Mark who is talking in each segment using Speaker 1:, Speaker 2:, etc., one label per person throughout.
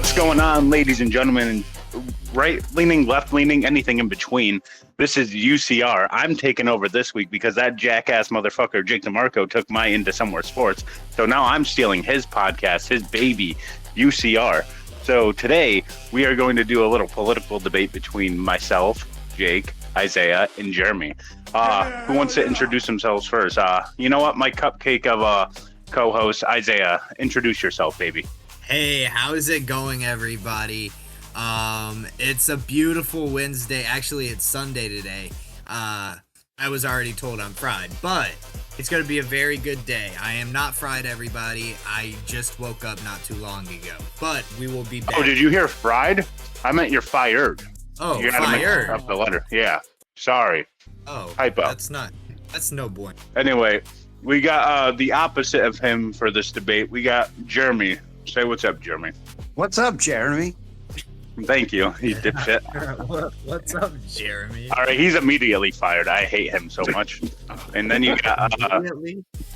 Speaker 1: What's going on, ladies and gentlemen? Right-leaning, left-leaning, anything in between. This is UCR. I'm taking over this week because that jackass motherfucker, Jake DeMarco, took my Into Somewhere Sports. So now I'm stealing his podcast, his baby, UCR. So today we are going to do a little political debate between myself, Jake, Isaiah, and Jeremy. Who wants to introduce themselves first? You know what? My cupcake of co-host, Isaiah. Introduce yourself, baby.
Speaker 2: Hey, how's it going, everybody? It's a beautiful Wednesday. Actually, it's Sunday today. I was already told I'm fried, but it's going to be a very good day. I am not fried, everybody. I just woke up not too long ago, but we will be back.
Speaker 1: Oh, did you hear fried? I meant you're fired.
Speaker 2: Oh,
Speaker 1: you gotta
Speaker 2: fired.
Speaker 1: up the letter. Yeah. Sorry.
Speaker 2: Oh,
Speaker 1: Typo.
Speaker 2: That's no boy.
Speaker 1: Anyway, we got the opposite of him for this debate. We got Jeremy. Say what's up, Jeremy.
Speaker 3: What's up, Jeremy?
Speaker 1: Thank you, you dipshit.
Speaker 2: What's up, Jeremy?
Speaker 1: All right, he's immediately fired. I hate him so much. And then you got,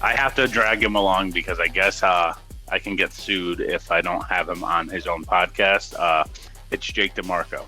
Speaker 1: I have to drag him along because I guess I can get sued if I don't have him on his own podcast. It's Jake DeMarco.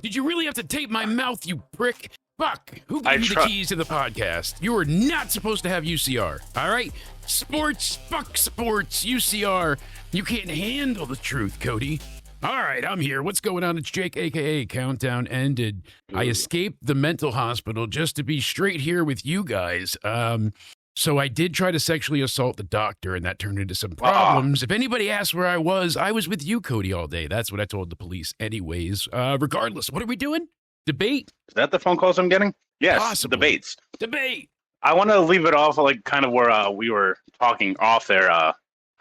Speaker 4: Did you really have to tape my mouth, you prick? Fuck, who gave you the keys to the podcast? You were not supposed to have UCR, all right? Sports, fuck sports, UCR. You can't handle the truth, Cody. All right, I'm here. What's going on? It's Jake, a.k.a. Countdown Ended. I escaped the mental hospital just to be straight here with you guys. So I did try to sexually assault the doctor, and that turned into some problems. If anybody asks where I was with you, Cody, all day. That's what I told the police anyways. Regardless, what are we doing? Debate?
Speaker 1: Is that the phone calls I'm getting? Yes,
Speaker 4: Possibly.
Speaker 1: debates.
Speaker 4: Debate.
Speaker 1: I want to leave it off like kind of where we were talking off there. I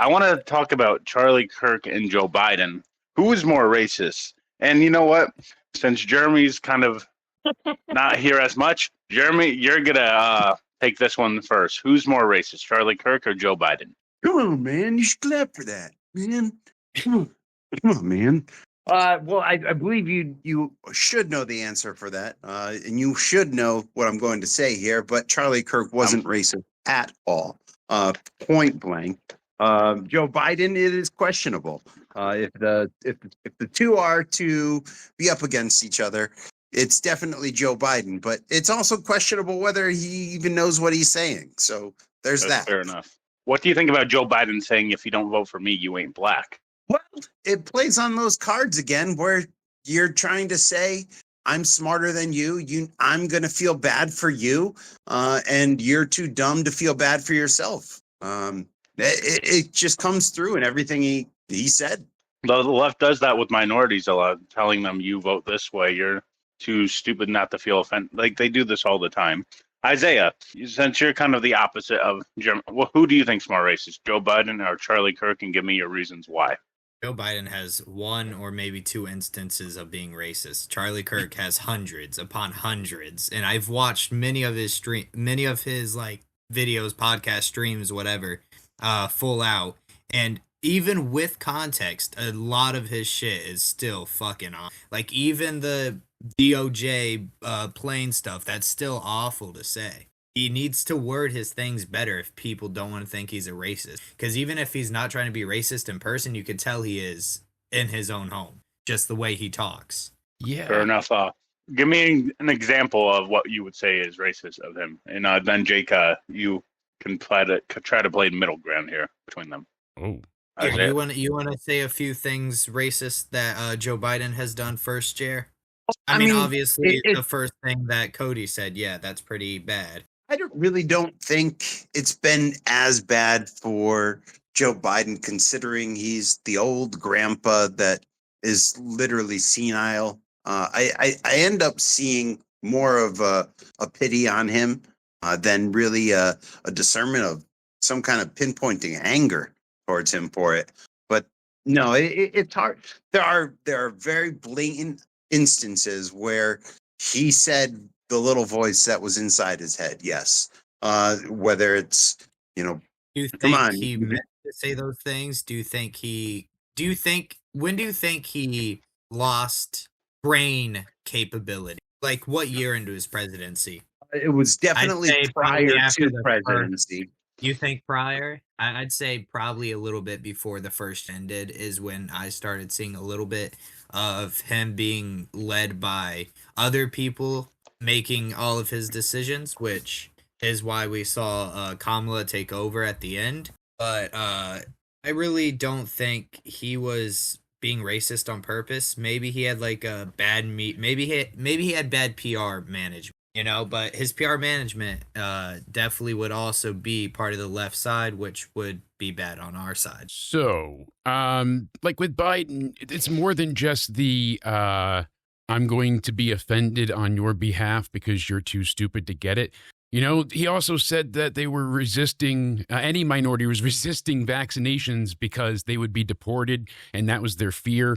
Speaker 1: want to talk about Charlie Kirk and Joe Biden. Who is more racist? And you know what? Since Jeremy's kind of not here as much, Jeremy, you're going to take this one first. Who's more racist, Charlie Kirk or Joe Biden?
Speaker 3: Come on, man. You should clap for that, man. Come on, man. Well, I believe you should know the answer for that, and you should know what I'm going to say here. But Charlie Kirk wasn't racist at all, point blank. Joe Biden, it is questionable. If the two are to be up against each other, it's definitely Joe Biden. But it's also questionable whether he even knows what he's saying. So there's
Speaker 1: That's
Speaker 3: that.
Speaker 1: fair enough. What do you think about Joe Biden saying, if you don't vote for me, you ain't black?
Speaker 3: Well, it plays on those cards again where you're trying to say, I'm smarter than you. I'm going to feel bad for you, and you're too dumb to feel bad for yourself. It just comes through in everything he said.
Speaker 1: The left does that with minorities a lot, telling them you vote this way, you're too stupid not to feel offended. Like, they do this all the time. Isaiah, since you're kind of the opposite of Jeremy, well, who do you think's more racist, Joe Biden or Charlie Kirk? And give me your reasons why.
Speaker 2: Joe Biden has one or maybe two instances of being racist. Charlie Kirk has hundreds upon hundreds, and I've watched many of his like videos, podcast streams, whatever, full out. And even with context, a lot of his shit is still fucking on. Like even the DOJ plane stuff, that's still awful to say. He needs to word his things better if people don't want to think he's a racist. Because even if he's not trying to be racist in person, you could tell he is in his own home. Just the way he talks.
Speaker 4: Yeah.
Speaker 1: Fair enough. Give me an example of what you would say is racist of him. And then, Jake, you can try to play middle ground here between them.
Speaker 4: Oh.
Speaker 2: Yeah, you want to say a few things racist that Joe Biden has done first, Jer? I mean, obviously, the first thing that Cody said, yeah, that's pretty bad.
Speaker 3: I don't think it's been as bad for Joe Biden, considering he's the old grandpa that is literally senile. I end up seeing more of a pity on him than really a discernment of some kind of pinpointing anger towards him for it. But no, it's hard. There are very blatant instances where he said the little voice that was inside his head. Yes. Whether it's,
Speaker 2: do you think he meant to say those things? When do you think he lost brain capability? Like what year into his presidency?
Speaker 3: It was definitely prior to the presidency.
Speaker 2: You think prior? I'd say probably a little bit before the first ended is when I started seeing a little bit of him being led by other people making all of his decisions, which is why we saw Kamala take over at the end. But I really don't think he was being racist on purpose. Maybe he had like a bad maybe he had bad PR management, you know, but his PR management definitely would also be part of the left side, which would be bad on our side.
Speaker 4: So, like with Biden, it's more than just the I'm going to be offended on your behalf because you're too stupid to get it. You know, he also said that they were resisting, any minority was resisting vaccinations because they would be deported, and that was their fear.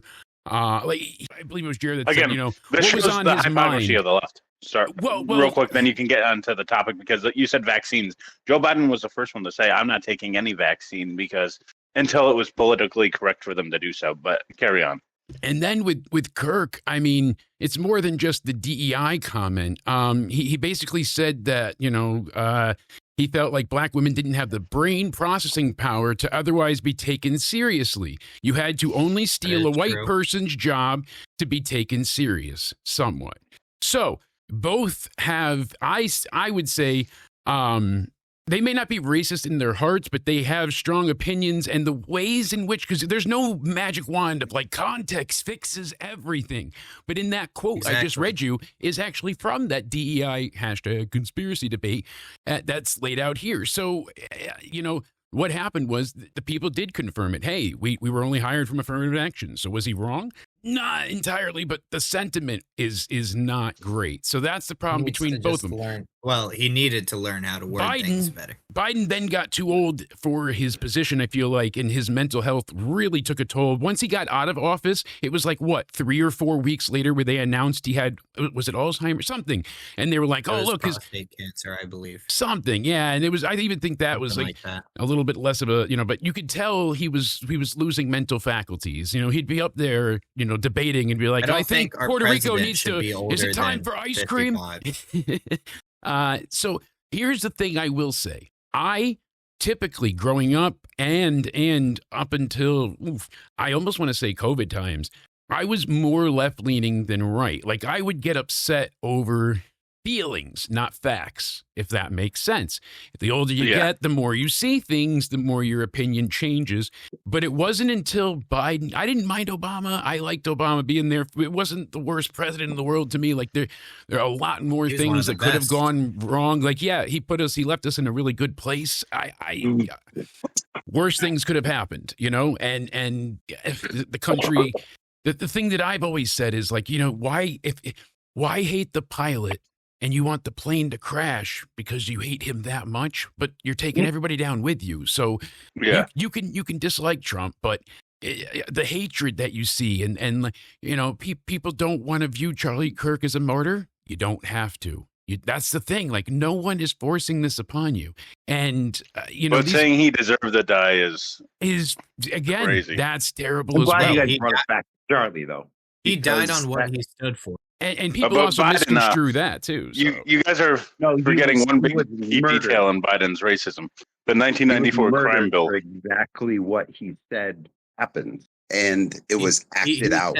Speaker 4: Like I believe it was Jared that said, you know,
Speaker 1: this
Speaker 4: what was
Speaker 1: shows
Speaker 4: on
Speaker 1: the
Speaker 4: his
Speaker 1: hypocrisy
Speaker 4: mind.
Speaker 1: of the left. Start real quick, then you can get onto the topic, because you said vaccines. Joe Biden was the first one to say, I'm not taking any vaccine because until it was politically correct for them to do so. But carry on.
Speaker 4: And then with Kirk, I mean, it's more than just the DEI comment. He basically said that, you know, he felt like black women didn't have the brain processing power to otherwise be taken seriously. You had to only steal a white person's job to be taken serious, somewhat. So both have, I would say, they may not be racist in their hearts, but they have strong opinions, and the ways in which, because there's no magic wand of like context fixes everything. But in that quote I just read you is actually from that DEI hashtag conspiracy debate that's laid out here. So, you know, what happened was the people did confirm it. Hey, we were only hired from affirmative action. So was he wrong? Not entirely, but the sentiment is not great. So that's the problem between both of them.
Speaker 2: Well, he needed to learn how to word things better.
Speaker 4: Biden then got too old for his position, I feel like, and his mental health really took a toll. Once he got out of office, it was like, what, 3 or 4 weeks later where they announced he had, was it Alzheimer's? Something. And they were like, oh, look, his
Speaker 2: prostate cancer, I believe.
Speaker 4: Something, yeah. And it was, I even think that was like a little bit less of a, you know, but you could tell he was losing mental faculties. You know, he'd be up there, you know, debating and be like, I think Puerto Rico needs to, is it time for ice cream? So here's the thing I will say. I typically growing up and up until, I almost want to say COVID times, I was more left leaning than right. Like I would get upset over feelings, not facts, if that makes sense. The older you get, the more you see things, the more your opinion changes. But it wasn't until Biden, I didn't mind Obama. I liked Obama being there. It wasn't the worst president in the world to me. Like there are a lot more things that could have gone wrong. Like, yeah, he left us in a really good place. Worse things could have happened, you know, and the country, the thing that I've always said is like, you know, why hate the pilot and you want the plane to crash because you hate him that much, but you're taking everybody down with you. So you can dislike Trump, but the hatred that you see and you know, people don't want to view Charlie Kirk as a martyr. You don't have to. That's the thing. Like no one is forcing this upon you. And you know,
Speaker 1: but saying he deserved to die is
Speaker 4: again
Speaker 1: crazy.
Speaker 4: That's terrible
Speaker 5: I'm
Speaker 4: as
Speaker 5: glad
Speaker 4: well.
Speaker 5: you guys brought it back to Charlie though.
Speaker 2: He died on what he stood for.
Speaker 4: And people also misconstrue that too. So.
Speaker 1: You guys are forgetting one big key detail in Biden's racism: the 1994 crime bill.
Speaker 5: Exactly what he said happened,
Speaker 3: and it was acted out.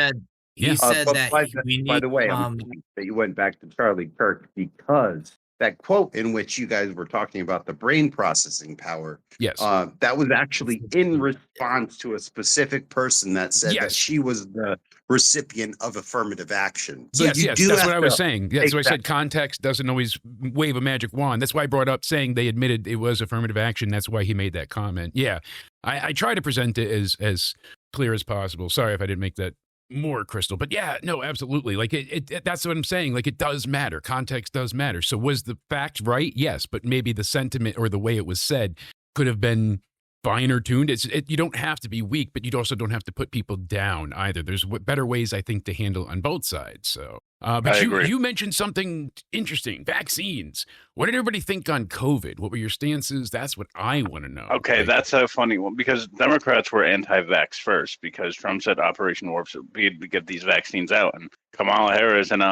Speaker 2: He said that
Speaker 5: by the way, I'm that you went back to Charlie Kirk because that quote in which you guys were talking about the brain processing power.
Speaker 4: Yes,
Speaker 5: that was actually in response to a specific person that said that she was the recipient of affirmative action.
Speaker 4: So yes, that's what I was saying. That's why I said context doesn't always wave a magic wand. That's why I brought up saying they admitted it was affirmative action. That's why he made that comment. Yeah, I try to present it as clear as possible. Sorry if I didn't make that more crystal, but yeah, no, absolutely. Like it that's what I'm saying. Like it does matter. Context does matter. So was the fact right? Yes, but maybe the sentiment or the way it was said could have been finer tuned. You don't have to be weak, but you also don't have to put people down either. There's better ways, I think, to handle on both sides. So, but you mentioned something interesting: vaccines. What did everybody think on COVID? What were your stances? That's what I want to know.
Speaker 1: Okay, that's a funny one because Democrats were anti-vax first because Trump said Operation Warp Speed to get these vaccines out, and Kamala Harris and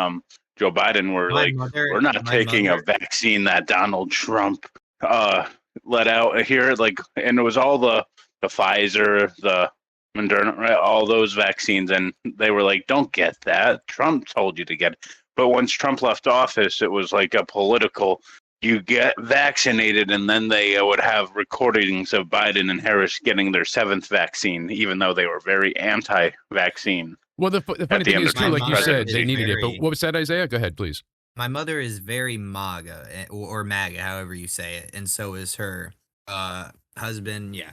Speaker 1: Joe Biden were we're not taking a vaccine that Donald Trump let out here, like, and it was all the Pfizer, the Moderna, right, all those vaccines, and they were like, "Don't get that. Trump told you to get it." But once Trump left office, it was like a political. You get vaccinated, and then they would have recordings of Biden and Harris getting their 7th vaccine, even though they were very anti-vaccine.
Speaker 4: Well, the funny thing is, too, like you said, they needed it. But what was that, Isaiah? Go ahead, please.
Speaker 2: My mother is very MAGA, or MAGA, however you say it, and so is her husband. Yeah,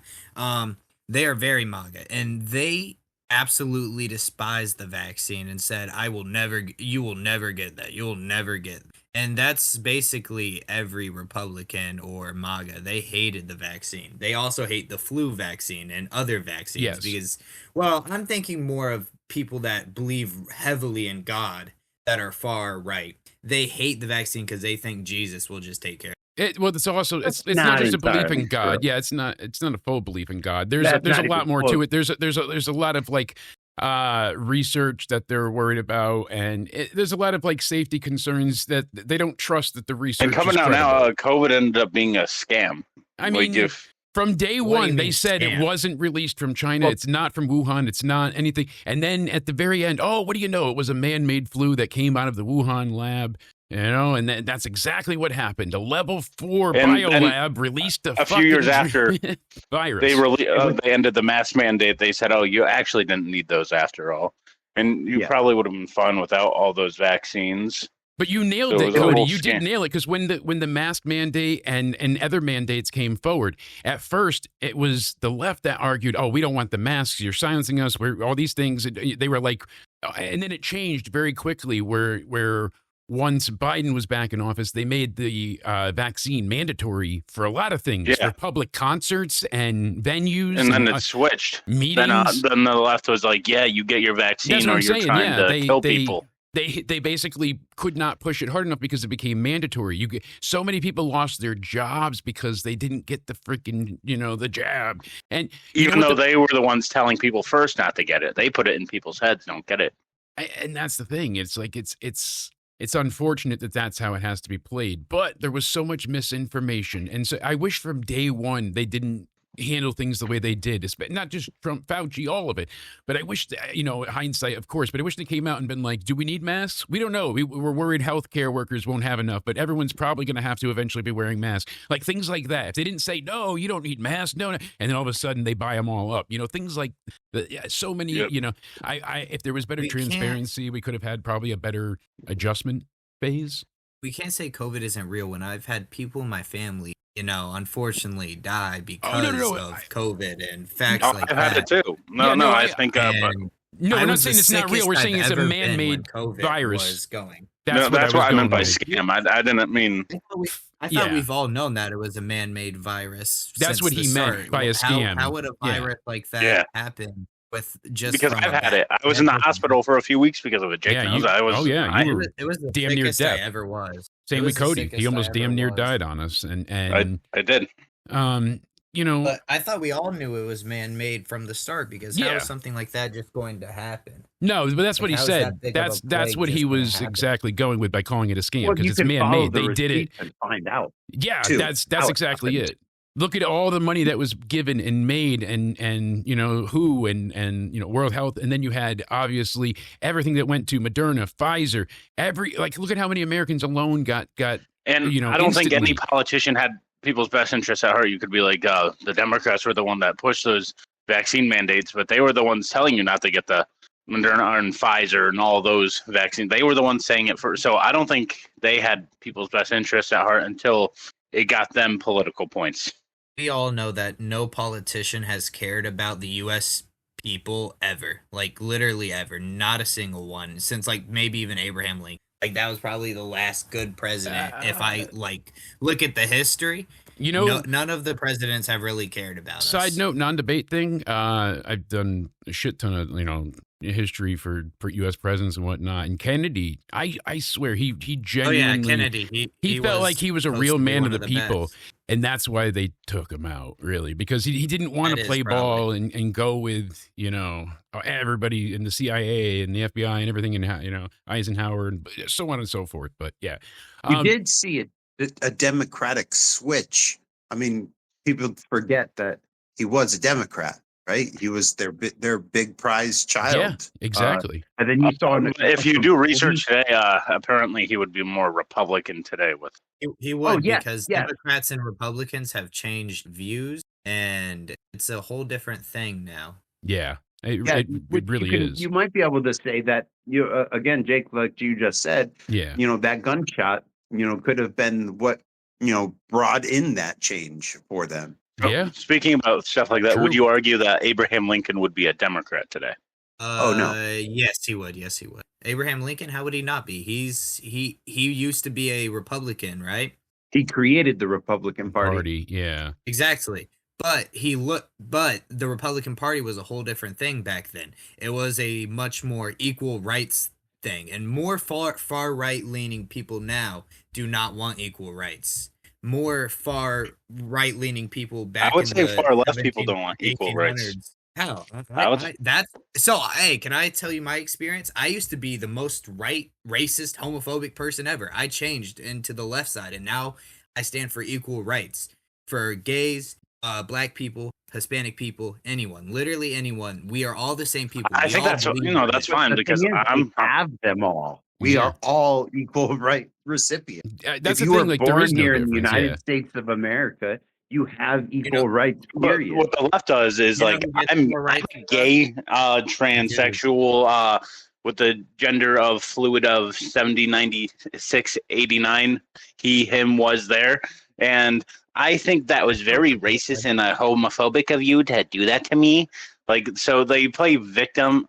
Speaker 2: they are very MAGA, and they absolutely despised the vaccine and said, you will never get that. You will never get." And that's basically every Republican or MAGA. They hated the vaccine. They also hate the flu vaccine and other vaccines because, well, I'm thinking more of people that believe heavily in God that are far right. They hate the vaccine because they think Jesus will just take care of
Speaker 4: it. Well, it's also it's not just a belief in God. True. Yeah, it's not a full belief in God. There's a lot more to it. There's a lot of like research that they're worried about, and there's a lot of like safety concerns that they don't trust that the research.
Speaker 1: And coming out now, COVID ended up being a scam.
Speaker 4: I mean, from day one, they said it wasn't released from China. Well, it's not from Wuhan. It's not anything. And then at the very end, oh, what do you know? It was a man-made flu that came out of the Wuhan lab. You know, and that's exactly what happened. A level 4 biolab released a
Speaker 1: few years after
Speaker 4: virus.
Speaker 1: They ended the mask mandate. They said, "Oh, you actually didn't need those after all," and you probably would have been fine without all those vaccines.
Speaker 4: But you nailed it, Cody. You did nail it, because when the mask mandate and other mandates came forward, at first it was the left that argued, "Oh, we don't want the masks. You're silencing us. We're all these things." They were like, and then it changed very quickly where once Biden was back in office, they made the vaccine mandatory for a lot of things, for public concerts and venues.
Speaker 1: And then it switched.
Speaker 4: Meetings.
Speaker 1: Then the left was like, "Yeah, you get your vaccine, or you're trying to kill people."
Speaker 4: They basically could not push it hard enough because it became mandatory. So many people lost their jobs because they didn't get the freaking, the jab. And
Speaker 1: even though they were the ones telling people first not to get it, they put it in people's heads, "Don't get it."
Speaker 4: And that's the thing. It's like it's unfortunate that that's how it has to be played, but there was so much misinformation. And so I wish from day one they didn't handle things the way they did, not just Trump, Fauci, all of it. But I wish, hindsight, of course, but I wish they came out and been like, do we need masks? We don't know. We're worried healthcare workers won't have enough, but everyone's probably going to have to eventually be wearing masks. Like things like that. If they didn't say, no, you don't need masks, no, and then all of a sudden they buy them all up, things like so many, if there was better transparency, we could have had probably a better adjustment phase.
Speaker 2: We can't say COVID isn't real when I've had people in my family, unfortunately die because of COVID and facts like that.
Speaker 1: I've had it too. I think.
Speaker 4: No, we're not saying it's not real. We're saying it's a man-made virus.
Speaker 1: That's what I meant by scam. I didn't mean.
Speaker 2: I thought we've all known that it was a man-made virus.
Speaker 4: That's what he meant by a scam.
Speaker 2: How would a virus like that happen?
Speaker 1: Because I've had it. I was in the hospital for a few weeks because of it, Jake.
Speaker 4: It was
Speaker 2: the
Speaker 4: damn near death.
Speaker 2: I ever was.
Speaker 4: Same with Cody. He almost damn near died on us. And
Speaker 1: I did.
Speaker 2: But I thought we all knew it was man-made from the start, because how is something like that just going to happen?
Speaker 4: No, but that's what he said. That's what he was exactly going with by calling it a scam, because it's man-made. They did it
Speaker 5: and find out.
Speaker 4: Yeah, that's exactly it. Look at all the money that was given and made, and WHO and World Health, and then you had obviously everything that went to Moderna, Pfizer, look at how many Americans alone got.
Speaker 1: And I don't think any politician had people's best interests at heart. You could be like, the Democrats were the one that pushed those vaccine mandates, but they were the ones telling you not to get the Moderna and Pfizer and all those vaccines. They were the ones saying it first. So I don't think they had people's best interests at heart until it got them political points.
Speaker 2: We all know that no politician has cared about the U.S. people ever. Like, literally ever. Not a single one. Since, maybe even Abraham Lincoln. That was probably the last good president. If I, look at the history, none of the presidents have really cared about us.
Speaker 4: Side note, non-debate thing. I've done a shit ton of, history for U.S. presidents and whatnot. And Kennedy, I swear, he genuinely...
Speaker 2: Kennedy.
Speaker 4: He felt like he was a real man of the people. Best. And that's why they took him out, really, because he didn't want to play ball and go with, everybody in the CIA and the FBI and everything, and, Eisenhower and so on and so forth. But, yeah.
Speaker 3: You did see a Democratic switch. I mean, people forget that he was a Democrat, right? He was their big prize child.
Speaker 4: Yeah, exactly.
Speaker 5: And then you saw
Speaker 1: if you do research today, apparently he would be more Republican today. With
Speaker 2: He would,
Speaker 5: yeah,
Speaker 2: because
Speaker 5: yeah.
Speaker 2: Democrats and Republicans have changed views, and it's a whole different thing now.
Speaker 4: Yeah, it
Speaker 5: which
Speaker 4: really
Speaker 5: you
Speaker 4: is.
Speaker 5: You might be able to say that again, Jake, like you just said.
Speaker 4: Yeah,
Speaker 5: That gunshot, could have been what brought in that change for them.
Speaker 4: yeah.
Speaker 1: Speaking about stuff like that,
Speaker 4: True.
Speaker 1: would you argue that Abraham Lincoln would be a Democrat today?
Speaker 5: Oh, no.
Speaker 2: Yes, he would. Yes, he would. Abraham Lincoln, how would he not be? He used to be a Republican, right?
Speaker 5: He created the Republican Party.
Speaker 4: Yeah.
Speaker 2: Exactly. But the Republican Party was a whole different thing back then. It was a much more equal rights thing, and more far right leaning people now do not want equal rights. More far right leaning people back.
Speaker 1: I would say
Speaker 2: in the
Speaker 1: far left people don't want equal
Speaker 2: 1800s.
Speaker 1: rights.
Speaker 2: How?
Speaker 1: That's
Speaker 2: So. Hey, can I tell you my experience? I used to be the most racist, homophobic person ever. I changed into the left side, and now I stand for equal rights for gays, Black people, Hispanic people, anyone, literally anyone. We are all the same people.
Speaker 1: I think that's that's fine because
Speaker 5: we have them all. We are all equal right recipients.
Speaker 4: That's
Speaker 5: if
Speaker 4: the
Speaker 5: you
Speaker 4: thing.
Speaker 5: were
Speaker 4: Like, there
Speaker 5: born
Speaker 4: is no
Speaker 5: here in the
Speaker 4: difference,
Speaker 5: United States of America, you have equal rights. Period.
Speaker 1: What the left does is I'm gay, transsexual, with the gender of fluid of 70, 96, 89. He, him was there. And I think that was very racist and homophobic of you to do that to me. So they play victim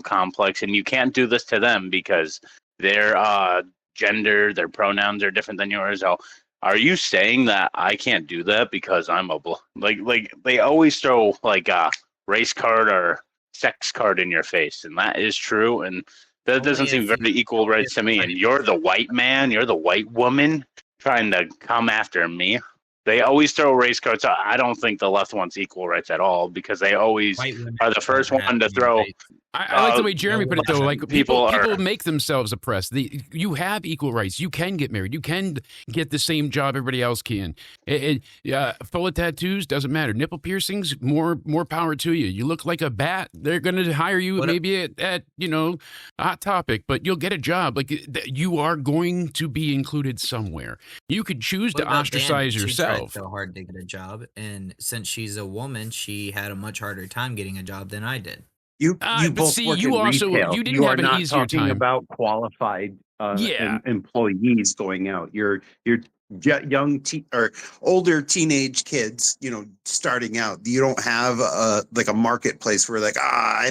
Speaker 1: complex, and you can't do this to them because their gender, their pronouns are different than yours. So are you saying that I can't do that because I'm like they always throw a race card or sex card in your face, and that is true, and that doesn't seem very equal rights to me. And you're the white man, you're the white woman trying to come after me. They always throw race cards. I don't think the left wants equal rights at all because they always are the first one to throw.
Speaker 4: I like the way Jeremy put it, though. Like, people make themselves oppressed. You have equal rights. You can get married. You can get the same job everybody else can. Full of tattoos, doesn't matter. Nipple piercings, more power to you. You look like a bat, they're going to hire you maybe at Hot Topic, but you'll get a job. Like, you are going to be included somewhere. You could choose to ostracize yourself.
Speaker 2: She tried so hard to get a job, and since she's a woman, she had a much harder time getting a job than I did.
Speaker 5: You both work in retail.
Speaker 4: You didn't have an easier time.
Speaker 5: About qualified employees going out. You're young or older teenage kids, starting out. You don't have a marketplace where I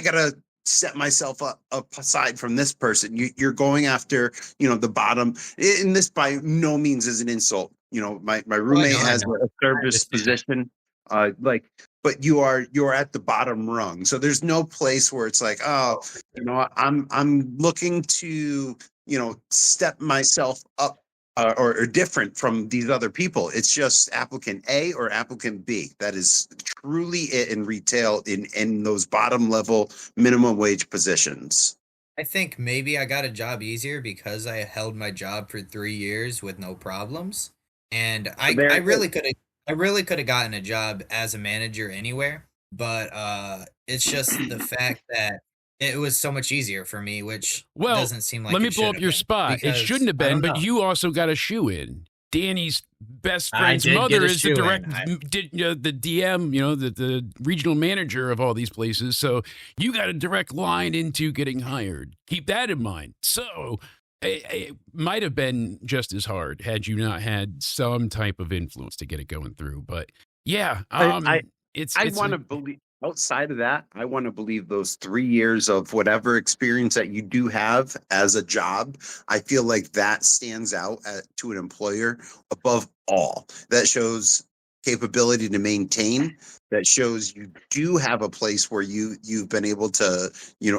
Speaker 5: gotta set myself up aside from this person. You're going after the bottom. And this by no means is an insult. My roommate has a service position. But you're at the bottom rung. So there's no place where it's I'm looking to, step myself up or different from these other people. It's just applicant A or applicant B. That is truly it in retail in those bottom level minimum wage positions.
Speaker 2: I think maybe I got a job easier because I held my job for 3 years with no problems. And I really could have gotten a job as a manager anywhere, but it's just the fact that it was so much easier for me, which doesn't seem like.
Speaker 4: Let me blow up your spot. It shouldn't have been, but you also got a shoe in. Danny's best friend's mother is the the DM, the regional manager of all these places. So you got a direct line into getting hired. Keep that in mind. So it might have been just as hard had you not had some type of influence to get it going through. But yeah, I want to believe. Outside of that,
Speaker 5: I want to believe those 3 years of whatever experience that you do have as a job, I feel like that stands out to an employer above all. That shows capability to maintain. That shows you do have a place where you've been able to,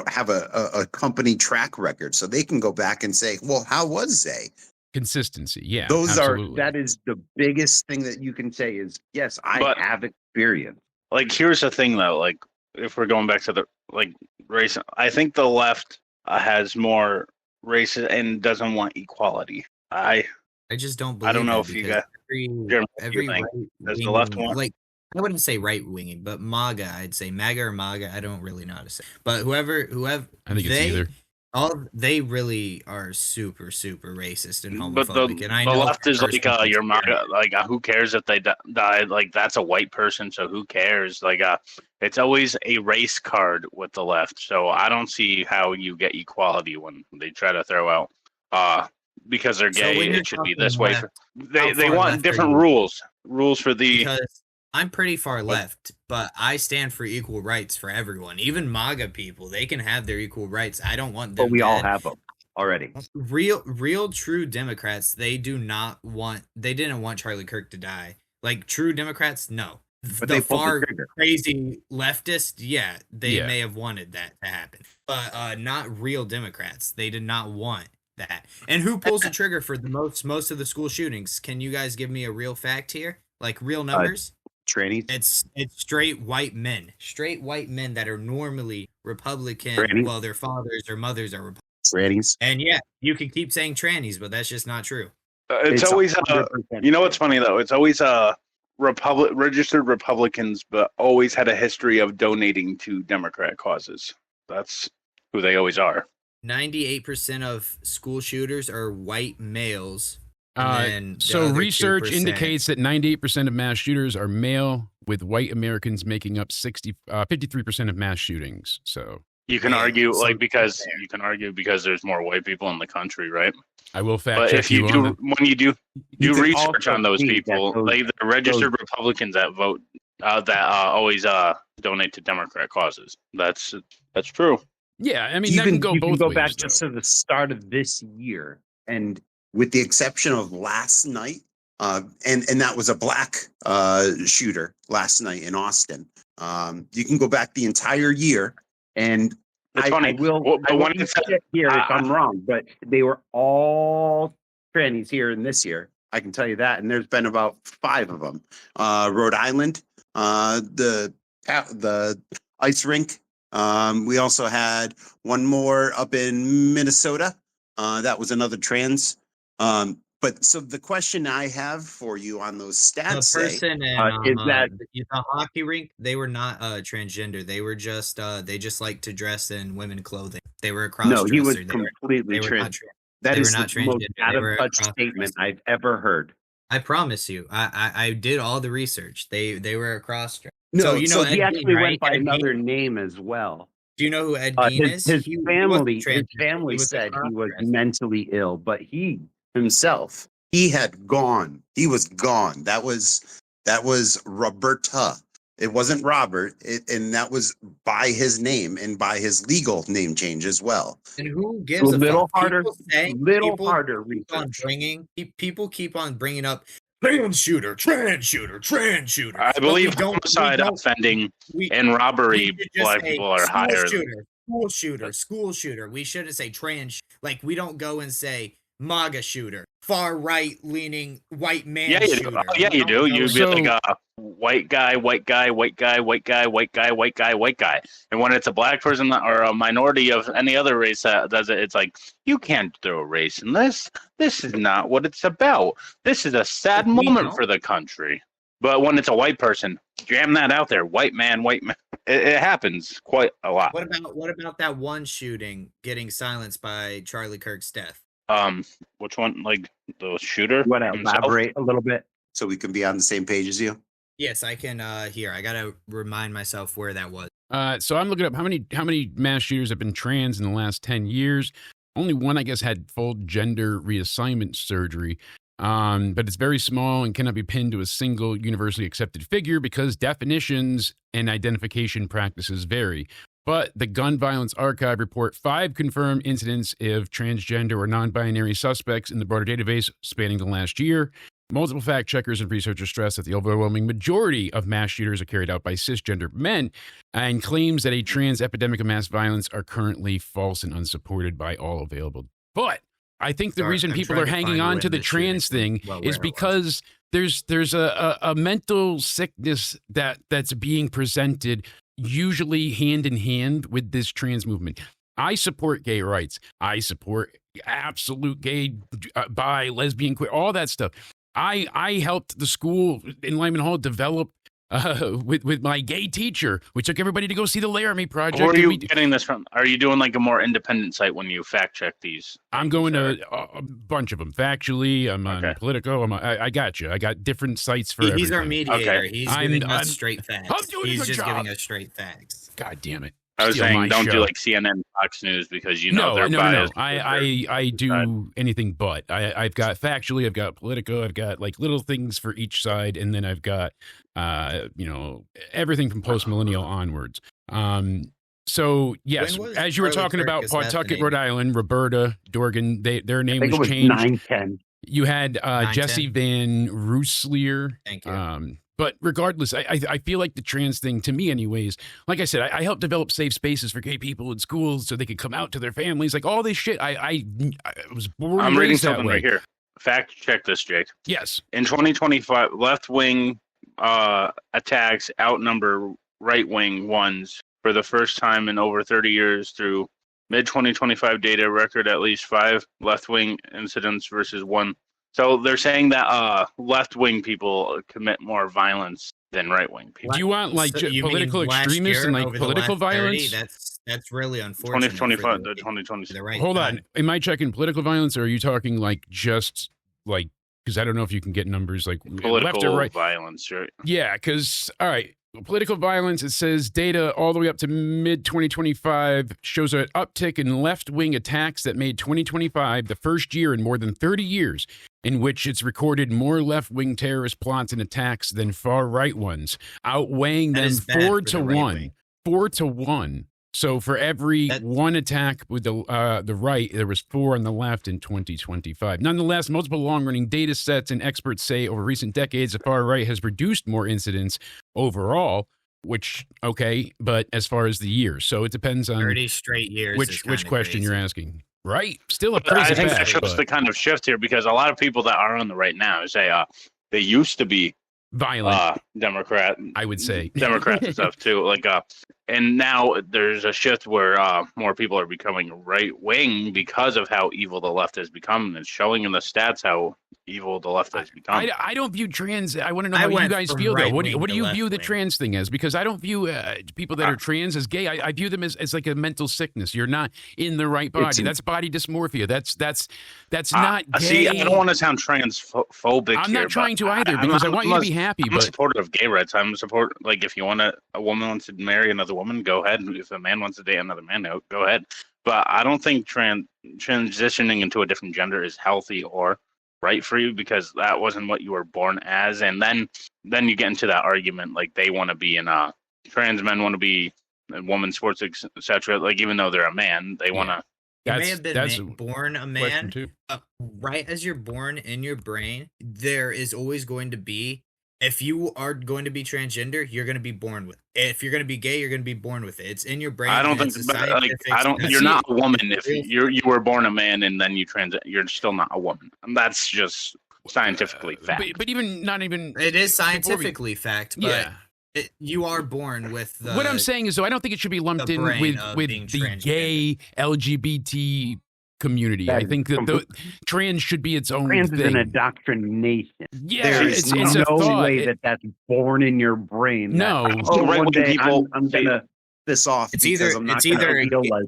Speaker 5: have a company track record. So they can go back and say, well, how was Zay?
Speaker 4: Consistency. Yeah,
Speaker 5: that is the biggest thing that you can say is, yes, I have experience.
Speaker 1: Here's the thing, though. If we're going back to the race, I think the left has more race and doesn't want equality. I
Speaker 2: I just don't believe
Speaker 1: I don't know
Speaker 2: that
Speaker 1: if you
Speaker 2: because
Speaker 1: got Jeremy, what do
Speaker 2: every
Speaker 1: you think?
Speaker 2: right
Speaker 1: Does the left
Speaker 2: wing,
Speaker 1: want?
Speaker 2: like I wouldn't say right winging, but MAGA, I'd say MAGA or MAGA. I don't really know how to say. But whoever
Speaker 4: I think it's either.
Speaker 2: they really are super racist and
Speaker 1: But
Speaker 2: homophobic. And I
Speaker 1: the
Speaker 2: know
Speaker 1: left is like
Speaker 2: personally
Speaker 1: your MAGA, like who cares if they died? Like that's a white person, so who cares? Like it's always a race card with the left. So I don't see how you get equality when they try to throw out because they're
Speaker 2: So
Speaker 1: gay.
Speaker 2: when you're
Speaker 1: It should be
Speaker 2: talking
Speaker 1: this way.
Speaker 2: left,
Speaker 1: They
Speaker 2: far
Speaker 1: want
Speaker 2: left are
Speaker 1: different
Speaker 2: you?
Speaker 1: rules for the.
Speaker 2: Because I'm pretty far
Speaker 1: What?
Speaker 2: left, but I stand for equal rights for everyone. Even MAGA people, they can have their equal rights. I don't want them
Speaker 5: But we all
Speaker 2: dead.
Speaker 5: have them already.
Speaker 2: Real true Democrats, they didn't want Charlie Kirk to die. Like true Democrats, no.
Speaker 5: But
Speaker 2: The
Speaker 5: they pulled the
Speaker 2: far
Speaker 5: trigger.
Speaker 2: crazy leftist, yeah, they
Speaker 4: Yeah.
Speaker 2: may have wanted that to happen. But not real Democrats. They did not want that. And who pulls the trigger for the most of the school shootings? Can you guys give me a real fact here? Like real numbers?
Speaker 5: Trannies.
Speaker 2: It's straight white men that are normally Republican.
Speaker 5: Trannies.
Speaker 2: Well, their fathers or mothers are Republican.
Speaker 5: Trannies.
Speaker 2: And yeah, you can keep saying trannies, but that's just not true.
Speaker 1: It's always
Speaker 5: 100%
Speaker 1: you know what's funny though? It's always registered Republicans, but always had a history of donating to Democrat causes. That's who they always are.
Speaker 2: 98% of school shooters are white males. And then the
Speaker 4: So
Speaker 2: other
Speaker 4: research
Speaker 2: 2%.
Speaker 4: indicates that 98% of mass shooters are male, with white Americans making up 53% of mass shootings. So
Speaker 1: You can
Speaker 2: Yeah,
Speaker 1: argue
Speaker 2: so
Speaker 1: because there's more white people in the country, right?
Speaker 4: I will fact
Speaker 1: But
Speaker 4: check
Speaker 1: if you
Speaker 4: on
Speaker 1: do,
Speaker 4: the-
Speaker 1: when you do
Speaker 5: You can
Speaker 1: research
Speaker 5: also
Speaker 1: on those
Speaker 5: see that
Speaker 1: people,
Speaker 5: those-
Speaker 1: they're registered Republicans that vote that always donate to Democrat causes. That's true.
Speaker 4: Yeah, I mean, that can go
Speaker 5: you
Speaker 4: both
Speaker 5: can go
Speaker 4: ways,
Speaker 5: back just
Speaker 4: though.
Speaker 5: to the start of this year,
Speaker 3: And with the exception of last night, and that was a black shooter last night in Austin. You can go back the entire year, and
Speaker 1: It's
Speaker 5: I
Speaker 1: funny.
Speaker 5: will.
Speaker 1: Well, but
Speaker 5: I
Speaker 1: when
Speaker 5: will
Speaker 1: it's
Speaker 5: sit here if I'm wrong, but they were all trannies here in this year. I can tell you that, and there's been about 5 of them. Rhode Island, the ice rink. We also had one more up in Minnesota. That was another trans. But so the question I have for you on those
Speaker 2: The
Speaker 3: stats say,
Speaker 2: person in
Speaker 5: is that-
Speaker 2: the hockey rink, they were not transgender. They were just they just like to dress in women clothing. They were a cross
Speaker 5: No, he was
Speaker 2: dresser.
Speaker 5: completely
Speaker 2: They were not
Speaker 5: trans.
Speaker 2: trans.
Speaker 5: That
Speaker 2: they
Speaker 5: is
Speaker 2: were not
Speaker 5: the most
Speaker 2: transgender.
Speaker 5: out
Speaker 2: They were
Speaker 5: of touch
Speaker 2: cross-dressers.
Speaker 5: statement I've ever heard.
Speaker 2: I promise you, I did all the research. They were a cross dresser.
Speaker 5: No,
Speaker 2: So you know
Speaker 5: he
Speaker 2: Ed
Speaker 5: actually
Speaker 2: Gein, right?
Speaker 5: went by
Speaker 2: Ed Gein?
Speaker 5: another name as well.
Speaker 2: Do you know who Ed Gein is?
Speaker 5: His
Speaker 2: He wasn't
Speaker 5: family
Speaker 2: transgender. He was a
Speaker 5: said he was
Speaker 2: cross-dresser.
Speaker 5: mentally ill, but he himself.
Speaker 3: he had gone. He was gone. That was Roberta. It wasn't Robert, and that was by his name and by his legal name change as well.
Speaker 2: And who gives
Speaker 5: A
Speaker 2: a
Speaker 5: little
Speaker 2: fuck?
Speaker 5: harder,
Speaker 2: People
Speaker 5: harder
Speaker 2: keep on
Speaker 5: research.
Speaker 2: people keep on bringing up trans shooter.
Speaker 1: I
Speaker 2: But
Speaker 1: believe
Speaker 2: we don't-
Speaker 1: homicide, offending,
Speaker 2: we-
Speaker 1: and
Speaker 2: we
Speaker 1: robbery,
Speaker 2: should just
Speaker 1: black
Speaker 2: say
Speaker 1: people are
Speaker 2: school
Speaker 1: higher.
Speaker 2: school shooter. We shouldn't say trans. Like we don't go and say MAGA shooter, far right leaning white man
Speaker 1: Yeah, you
Speaker 2: shooter.
Speaker 1: do. Oh, yeah, you do. You'd be
Speaker 4: So-
Speaker 1: like a white guy, white guy, white guy, white guy, white guy, white guy, white guy. And when it's a black person or a minority of any other race that does it, it's like, you can't throw race in this. This is not what it's about. This is a sad
Speaker 2: We
Speaker 1: moment
Speaker 2: don't.
Speaker 1: for the country. But when it's a white person, jam that out there. White man, white man. It happens quite a lot.
Speaker 2: What about that one shooting getting silenced by Charlie Kirk's death?
Speaker 1: Which one? Like the shooter?
Speaker 5: You want to
Speaker 1: himself?
Speaker 5: elaborate a little bit?
Speaker 3: So we can be on the same page as you.
Speaker 2: Yes, I can. Here, I gotta remind myself where that was.
Speaker 4: So I'm looking up how many mass shooters have been trans in the last 10 years. Only one, I guess, had full gender reassignment surgery. But it's very small and cannot be pinned to a single universally accepted figure because definitions and identification practices vary. But the Gun Violence Archive report 5 confirmed incidents of transgender or non-binary suspects in the broader database spanning the last year. Multiple fact checkers and researchers stress that the overwhelming majority of mass shooters are carried out by cisgender men, and claims that a trans epidemic of mass violence are currently false and unsupported by all available. But I think the
Speaker 2: Sorry,
Speaker 4: reason
Speaker 2: I'm
Speaker 4: people
Speaker 2: trying
Speaker 4: are
Speaker 2: to
Speaker 4: hanging
Speaker 2: find
Speaker 4: on
Speaker 2: when
Speaker 4: to the
Speaker 2: the shooting
Speaker 4: trans thing
Speaker 2: well,
Speaker 4: is
Speaker 2: where it was.
Speaker 4: because there's a mental sickness that's being presented usually hand in hand with this trans movement. I support gay rights. I support absolute gay, bi, lesbian, queer, all that stuff. I helped the school in Lyman Hall develop with my gay teacher. We took everybody to go see the Laramie Project.
Speaker 1: Where are you getting this from? Are you doing like a more independent site when you fact check these?
Speaker 4: I'm going to a bunch of them. Factually, I'm on Politico. I got you. I got different sites for everything.
Speaker 2: He's our mediator.
Speaker 1: Okay.
Speaker 2: He's giving us straight facts.
Speaker 4: I'm doing
Speaker 2: He's
Speaker 4: a good
Speaker 2: just
Speaker 4: job.
Speaker 2: giving us straight facts.
Speaker 4: God damn it.
Speaker 1: I was
Speaker 4: Steal
Speaker 1: saying,
Speaker 4: my
Speaker 1: don't
Speaker 4: show.
Speaker 1: do like CNN, Fox News, because you know they're
Speaker 4: no.
Speaker 1: biased.
Speaker 4: I do anything but. I've got Factually, I've got Politico, I've got like little things for each side, and then I've got everything from post millennial onwards. So yes, as you were talking about Pawtucket, Rhode Island, Roberta, Dorgan, their name was changed.
Speaker 5: 910.
Speaker 4: You had Jesse Van Rooslier.
Speaker 2: Thank you.
Speaker 4: But regardless, I feel like the trans thing, to me anyways, like I said, I helped develop safe spaces for gay people in schools so they could come out to their families, like all this shit. I was born
Speaker 1: I'm
Speaker 4: and
Speaker 1: reading
Speaker 4: raised that
Speaker 1: something
Speaker 4: way.
Speaker 1: right here. Fact check this, Jake.
Speaker 4: Yes.
Speaker 1: In 2025, left-wing attacks outnumber right-wing ones for the first time in over 30 years through mid-2025 data record at least 5 left-wing incidents versus 1. So they're saying that left-wing people commit more violence than right-wing people.
Speaker 4: Do you want like political extremists and like political violence?
Speaker 2: That's really unfortunate.
Speaker 1: 2025 to 2026.
Speaker 4: Hold on. Am I checking political violence, or are you talking like just like, because I don't know if you can get numbers like
Speaker 1: Political
Speaker 4: left or right
Speaker 1: violence, right?
Speaker 4: Yeah, because all right. Political violence, it says data all the way up to mid-2025 shows an uptick in left-wing attacks that made 2025 the first year in more than 30 years in which it's recorded more left-wing terrorist plots and attacks than far-right ones, outweighing them 4 to 1. 4 to 1. So for every one attack with the right, there was 4 on the left in 2025. Nonetheless, multiple long-running data sets and experts say over recent decades, the far right has produced more incidents overall, which, okay, but as far as the years. So it depends on
Speaker 2: 30 straight years.
Speaker 4: Which question you're asking. Right? Still a
Speaker 1: But I
Speaker 4: crazy
Speaker 1: think
Speaker 4: fact,
Speaker 1: that shows
Speaker 4: but
Speaker 1: the kind of shift here, because a lot of people that are on the right now say they used to be
Speaker 4: violent
Speaker 1: Democrat,
Speaker 4: I would say.
Speaker 1: Democrats and stuff too. Like and now there's a shift where more people are becoming right wing because of how evil the left has become. It's showing in the stats how evil the left has become.
Speaker 4: I don't view trans. I want to know how you guys feel though. What do you view the trans thing as? Because I don't view people that are trans as gay. I view them as like a mental sickness. You're not in the right body. That's body dysmorphia. That's not gay.
Speaker 1: See, I don't want to sound transphobic.
Speaker 4: I'm not trying to either, because I want you to be happy.
Speaker 1: I'm a supporter of gay rights. I'm a supporter. Like, if you want a woman wants to marry another woman, go ahead. If a man wants to date another man, go ahead. But I don't think transitioning into a different gender is healthy or right for you, because that wasn't what you were born as. And then you get into that argument, like they want to be in trans men want to be in women's sports, etc. Like, even though they're a man, they want to.
Speaker 2: You may have been born a man. Right as you're born in your brain, there is always going to be, if you are going to be transgender, you're going to be born with it. If you're going to be gay, you're going to be born with it. It's in your brain.
Speaker 1: I don't think, you're not a woman if you were born a man and then you're still not a woman. And that's just scientifically fact.
Speaker 4: But
Speaker 2: it is scientifically fact, but
Speaker 4: yeah.
Speaker 2: You are born with the.
Speaker 4: What I'm saying is, though, I don't think it should be lumped in with the gay LGBT community. I think that the trans should be its own
Speaker 5: trans
Speaker 4: thing.
Speaker 5: Is an indoctrination.
Speaker 4: Yeah,
Speaker 5: there's
Speaker 4: it's
Speaker 5: no
Speaker 4: a thought.
Speaker 5: way that's born in your brain.
Speaker 4: No,
Speaker 5: one day I'm gonna this off.
Speaker 2: It's either
Speaker 5: I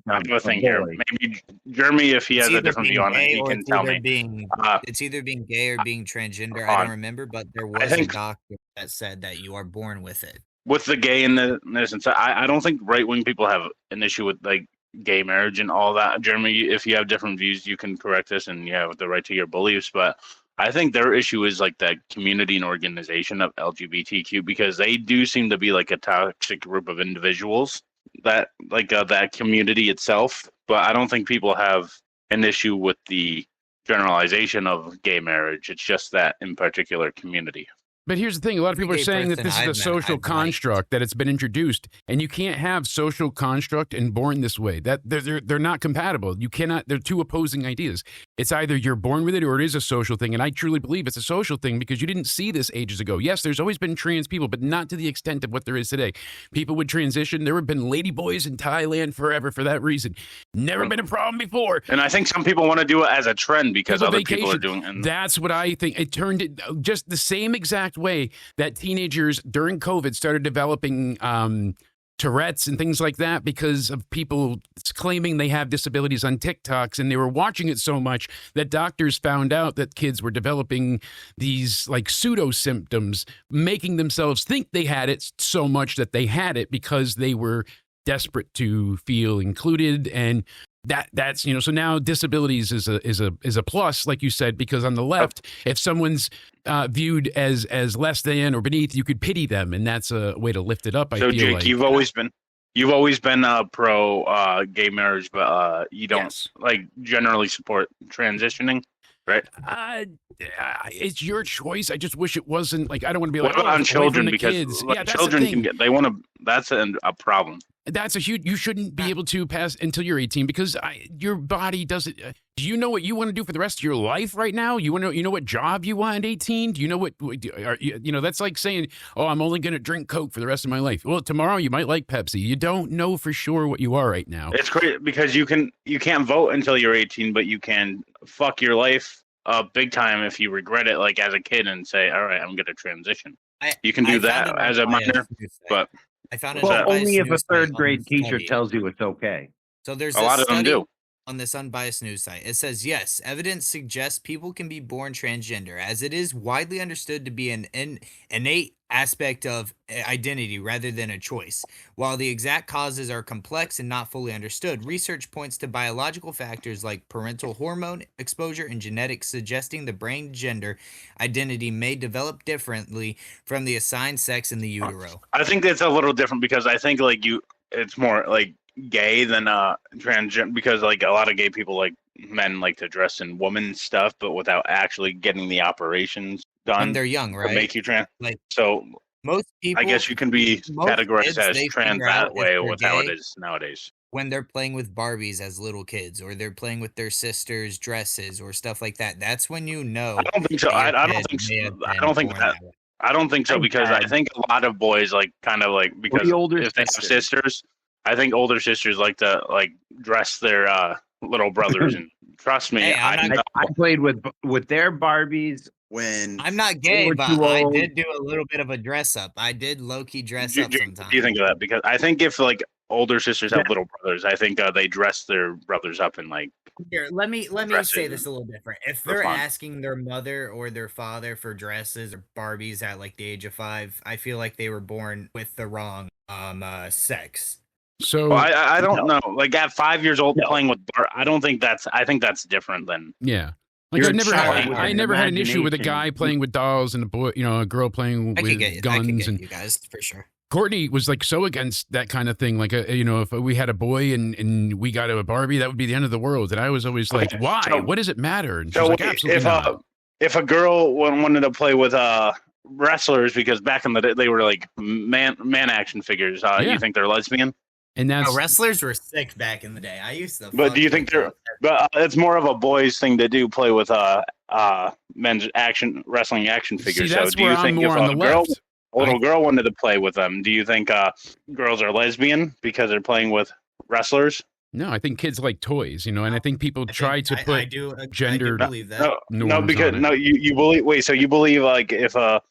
Speaker 5: have
Speaker 1: a thing here. Maybe Jeremy, if he has a different view on it, he can tell me.
Speaker 2: It's either being gay or being transgender. I don't remember, but there was a doctor that said that you are born with it.
Speaker 1: With the gay and this and so, I don't think right wing people have an issue with like gay marriage and all that. Jeremy, if you have different views, you can correct us, and you have the right to your beliefs. But I think their issue is like the community and organization of LGBTQ, because they do seem to be like a toxic group of individuals, that like that community itself. But I don't think people have an issue with the generalization of gay marriage. It's just that in particular community.
Speaker 4: But here's the thing. A lot of people are saying that this is a social construct, that it's been introduced, and you can't have social construct and born this way. That they're not compatible. You cannot. They're two opposing ideas. It's either you're born with it or it is a social thing. And I truly believe it's a social thing because you didn't see this ages ago. Yes, there's always been trans people, but not to the extent of what there is today. People would transition. There have been ladyboys in Thailand forever for that reason. Never been a problem before.
Speaker 1: And I think some people want to do it as a trend because other people are doing it.
Speaker 4: That's what I think. It turned it just the same exact way that teenagers during COVID started developing Tourette's and things like that because of people claiming they have disabilities on TikToks, and they were watching it so much that doctors found out that kids were developing these like pseudo symptoms, making themselves think they had it so much that they had it because they were desperate to feel included. And that's so now disabilities is a plus, like you said, because on the left, if someone's viewed as less than or beneath, you could pity them, and that's a way to lift it up. I feel
Speaker 1: Jake,
Speaker 4: like
Speaker 1: you've always been pro gay marriage, but you don't like generally support transitioning, right?
Speaker 4: It's your choice. I just wish it wasn't like I don't want to be like
Speaker 1: on children because
Speaker 4: kids.
Speaker 1: Like, children can get that's a problem.
Speaker 4: That's a huge. You shouldn't be able to pass until you're 18 because your body doesn't. Do you know what you want to do for the rest of your life right now? You want to. You know what job you want at 18? Do you know what? That's like saying, "Oh, I'm only going to drink Coke for the rest of my life." Well, tomorrow you might like Pepsi. You don't know for sure what you are right now.
Speaker 1: It's great because you can't vote until you're 18, but you can fuck your life up big time if you regret it, like as a kid, and say, "All right, I'm going to transition." You can do that as a minor, but.
Speaker 2: I found it
Speaker 5: only if a third grade teacher tells you it's okay.
Speaker 2: So there's
Speaker 1: a lot of them do.
Speaker 2: On this unbiased news site. It says, yes, evidence suggests people can be born transgender, as it is widely understood to be an innate aspect of identity rather than a choice. While the exact causes are complex and not fully understood, research points to biological factors like parental hormone exposure and genetics suggesting the brain gender identity may develop differently from the assigned sex in the utero.
Speaker 1: I think it's a little different because I think it's more like gay than transgender, because like a lot of gay people, like men, like to dress in woman stuff but without actually getting the operations done
Speaker 2: when they're young, right?
Speaker 1: To make you trans.
Speaker 2: Like,
Speaker 1: so
Speaker 2: most people,
Speaker 1: I guess you can be categorized as trans that way with how it is nowadays.
Speaker 2: When they're playing with Barbies as little kids, or they're playing with their sisters' dresses or stuff like that, that's when you know.
Speaker 1: I don't think so. I don't think so. I don't think so because I think a lot of boys like kind of like, because if they have sisters, I think older sisters like to like dress their little brothers, and trust me,
Speaker 5: hey, I played with their Barbies when
Speaker 2: I'm not gay, but I did do a little bit of a dress up. I did low key dress up sometimes.
Speaker 1: What do you think of that? Because I think if like older sisters have little brothers, I think they dress their brothers up in like.
Speaker 2: Here, let me say this a little different. If they're asking their mother or their father for dresses or Barbies at like the age of 5, I feel like they were born with the wrong sex.
Speaker 4: So
Speaker 1: I don't know. Like at 5 years old playing with I think that's different than
Speaker 4: like I never had an issue with a guy playing with dolls and a girl playing with guns and
Speaker 2: you guys for sure.
Speaker 4: Courtney was like so against that kind of thing. Like, if we had a boy and we got a Barbie, that would be the end of the world. And I was always like, why? So, what does it matter? And she's like, absolutely not.
Speaker 1: If a girl wanted to play with wrestlers, because back in the day they were like man action figures, you think they're lesbian?
Speaker 4: And that's
Speaker 2: wrestlers were sick back in the day. I used to.
Speaker 1: But do you think they're? But it's more of a boys thing to do. Play with men's wrestling action figures.
Speaker 4: See, that's so do you think if
Speaker 1: a little girl wanted to play with them, do you think girls are lesbian because they're playing with wrestlers?
Speaker 4: No, I think kids like toys, and I think people try to put gender.
Speaker 2: I do believe that.
Speaker 1: No, because you believe. Wait, so you believe like if a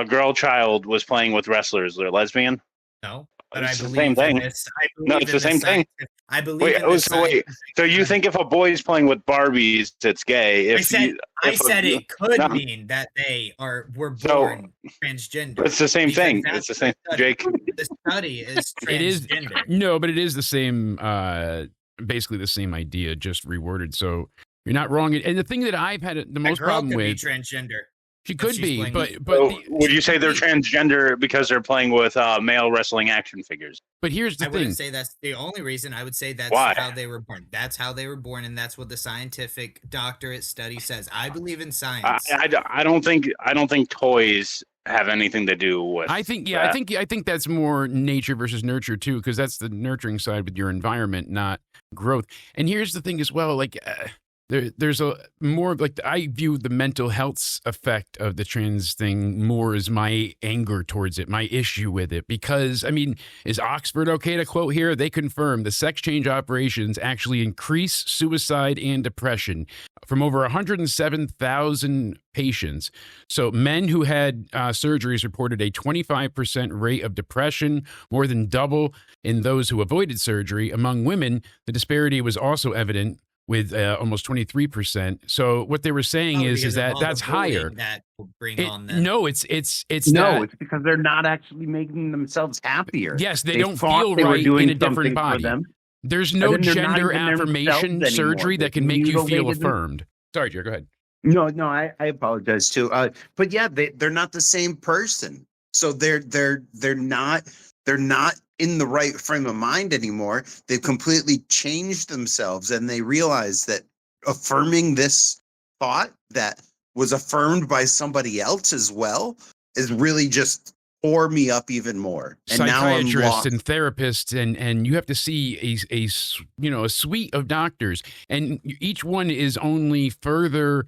Speaker 1: girl child was playing with wrestlers, they're lesbian?
Speaker 2: No. But
Speaker 1: it's the same thing. No, it's the same thing.
Speaker 2: I believe.
Speaker 1: So you think if a boy is playing with Barbies, it's gay?
Speaker 2: I said it could mean that they were born transgender.
Speaker 1: It's the same thing. It's the same, Jake.
Speaker 2: The study is transgender.
Speaker 4: No, but it is the same. Basically the same idea, just reworded. So you're not wrong. And the thing that I've had the most problem with
Speaker 2: transgender.
Speaker 4: She could be, but
Speaker 1: would you say they're transgender because they're playing with male wrestling action figures?
Speaker 4: But here's the thing.
Speaker 2: I wouldn't say that's the only reason. I would say that's how they were born. That's how they were born, and that's what the scientific doctorate study says. I believe in science.
Speaker 1: I don't think toys have anything to do with.
Speaker 4: I think I think that's more nature versus nurture too, because that's the nurturing side with your environment, not growth. And here's the thing as well, like. there's a more like I view the mental health effect of the trans thing more as my anger towards it, my issue with it. Because, I mean, is Oxford okay to quote here? They confirm the sex change operations actually increase suicide and depression from over 107,000 patients. So men who had surgeries reported a 25% rate of depression, more than double in those who avoided surgery. Among women, the disparity was also evident with almost 23%. So what they were saying is that that's higher.
Speaker 2: That will bring on
Speaker 4: no, it's
Speaker 5: no, it's because they're not actually making themselves happier.
Speaker 4: Yes, they don't feel right in a different body. There's no gender affirmation surgery that can make you feel affirmed. Sorry, Jerry, go ahead.
Speaker 5: No, I apologize too. But yeah, they're not the same person. So they're not in the right frame of mind anymore. They've completely changed themselves, and they realize that affirming this thought that was affirmed by somebody else as well is really just tore me up even more. And
Speaker 4: psychiatrists and therapists, and you have to see a suite of doctors, and each one is only further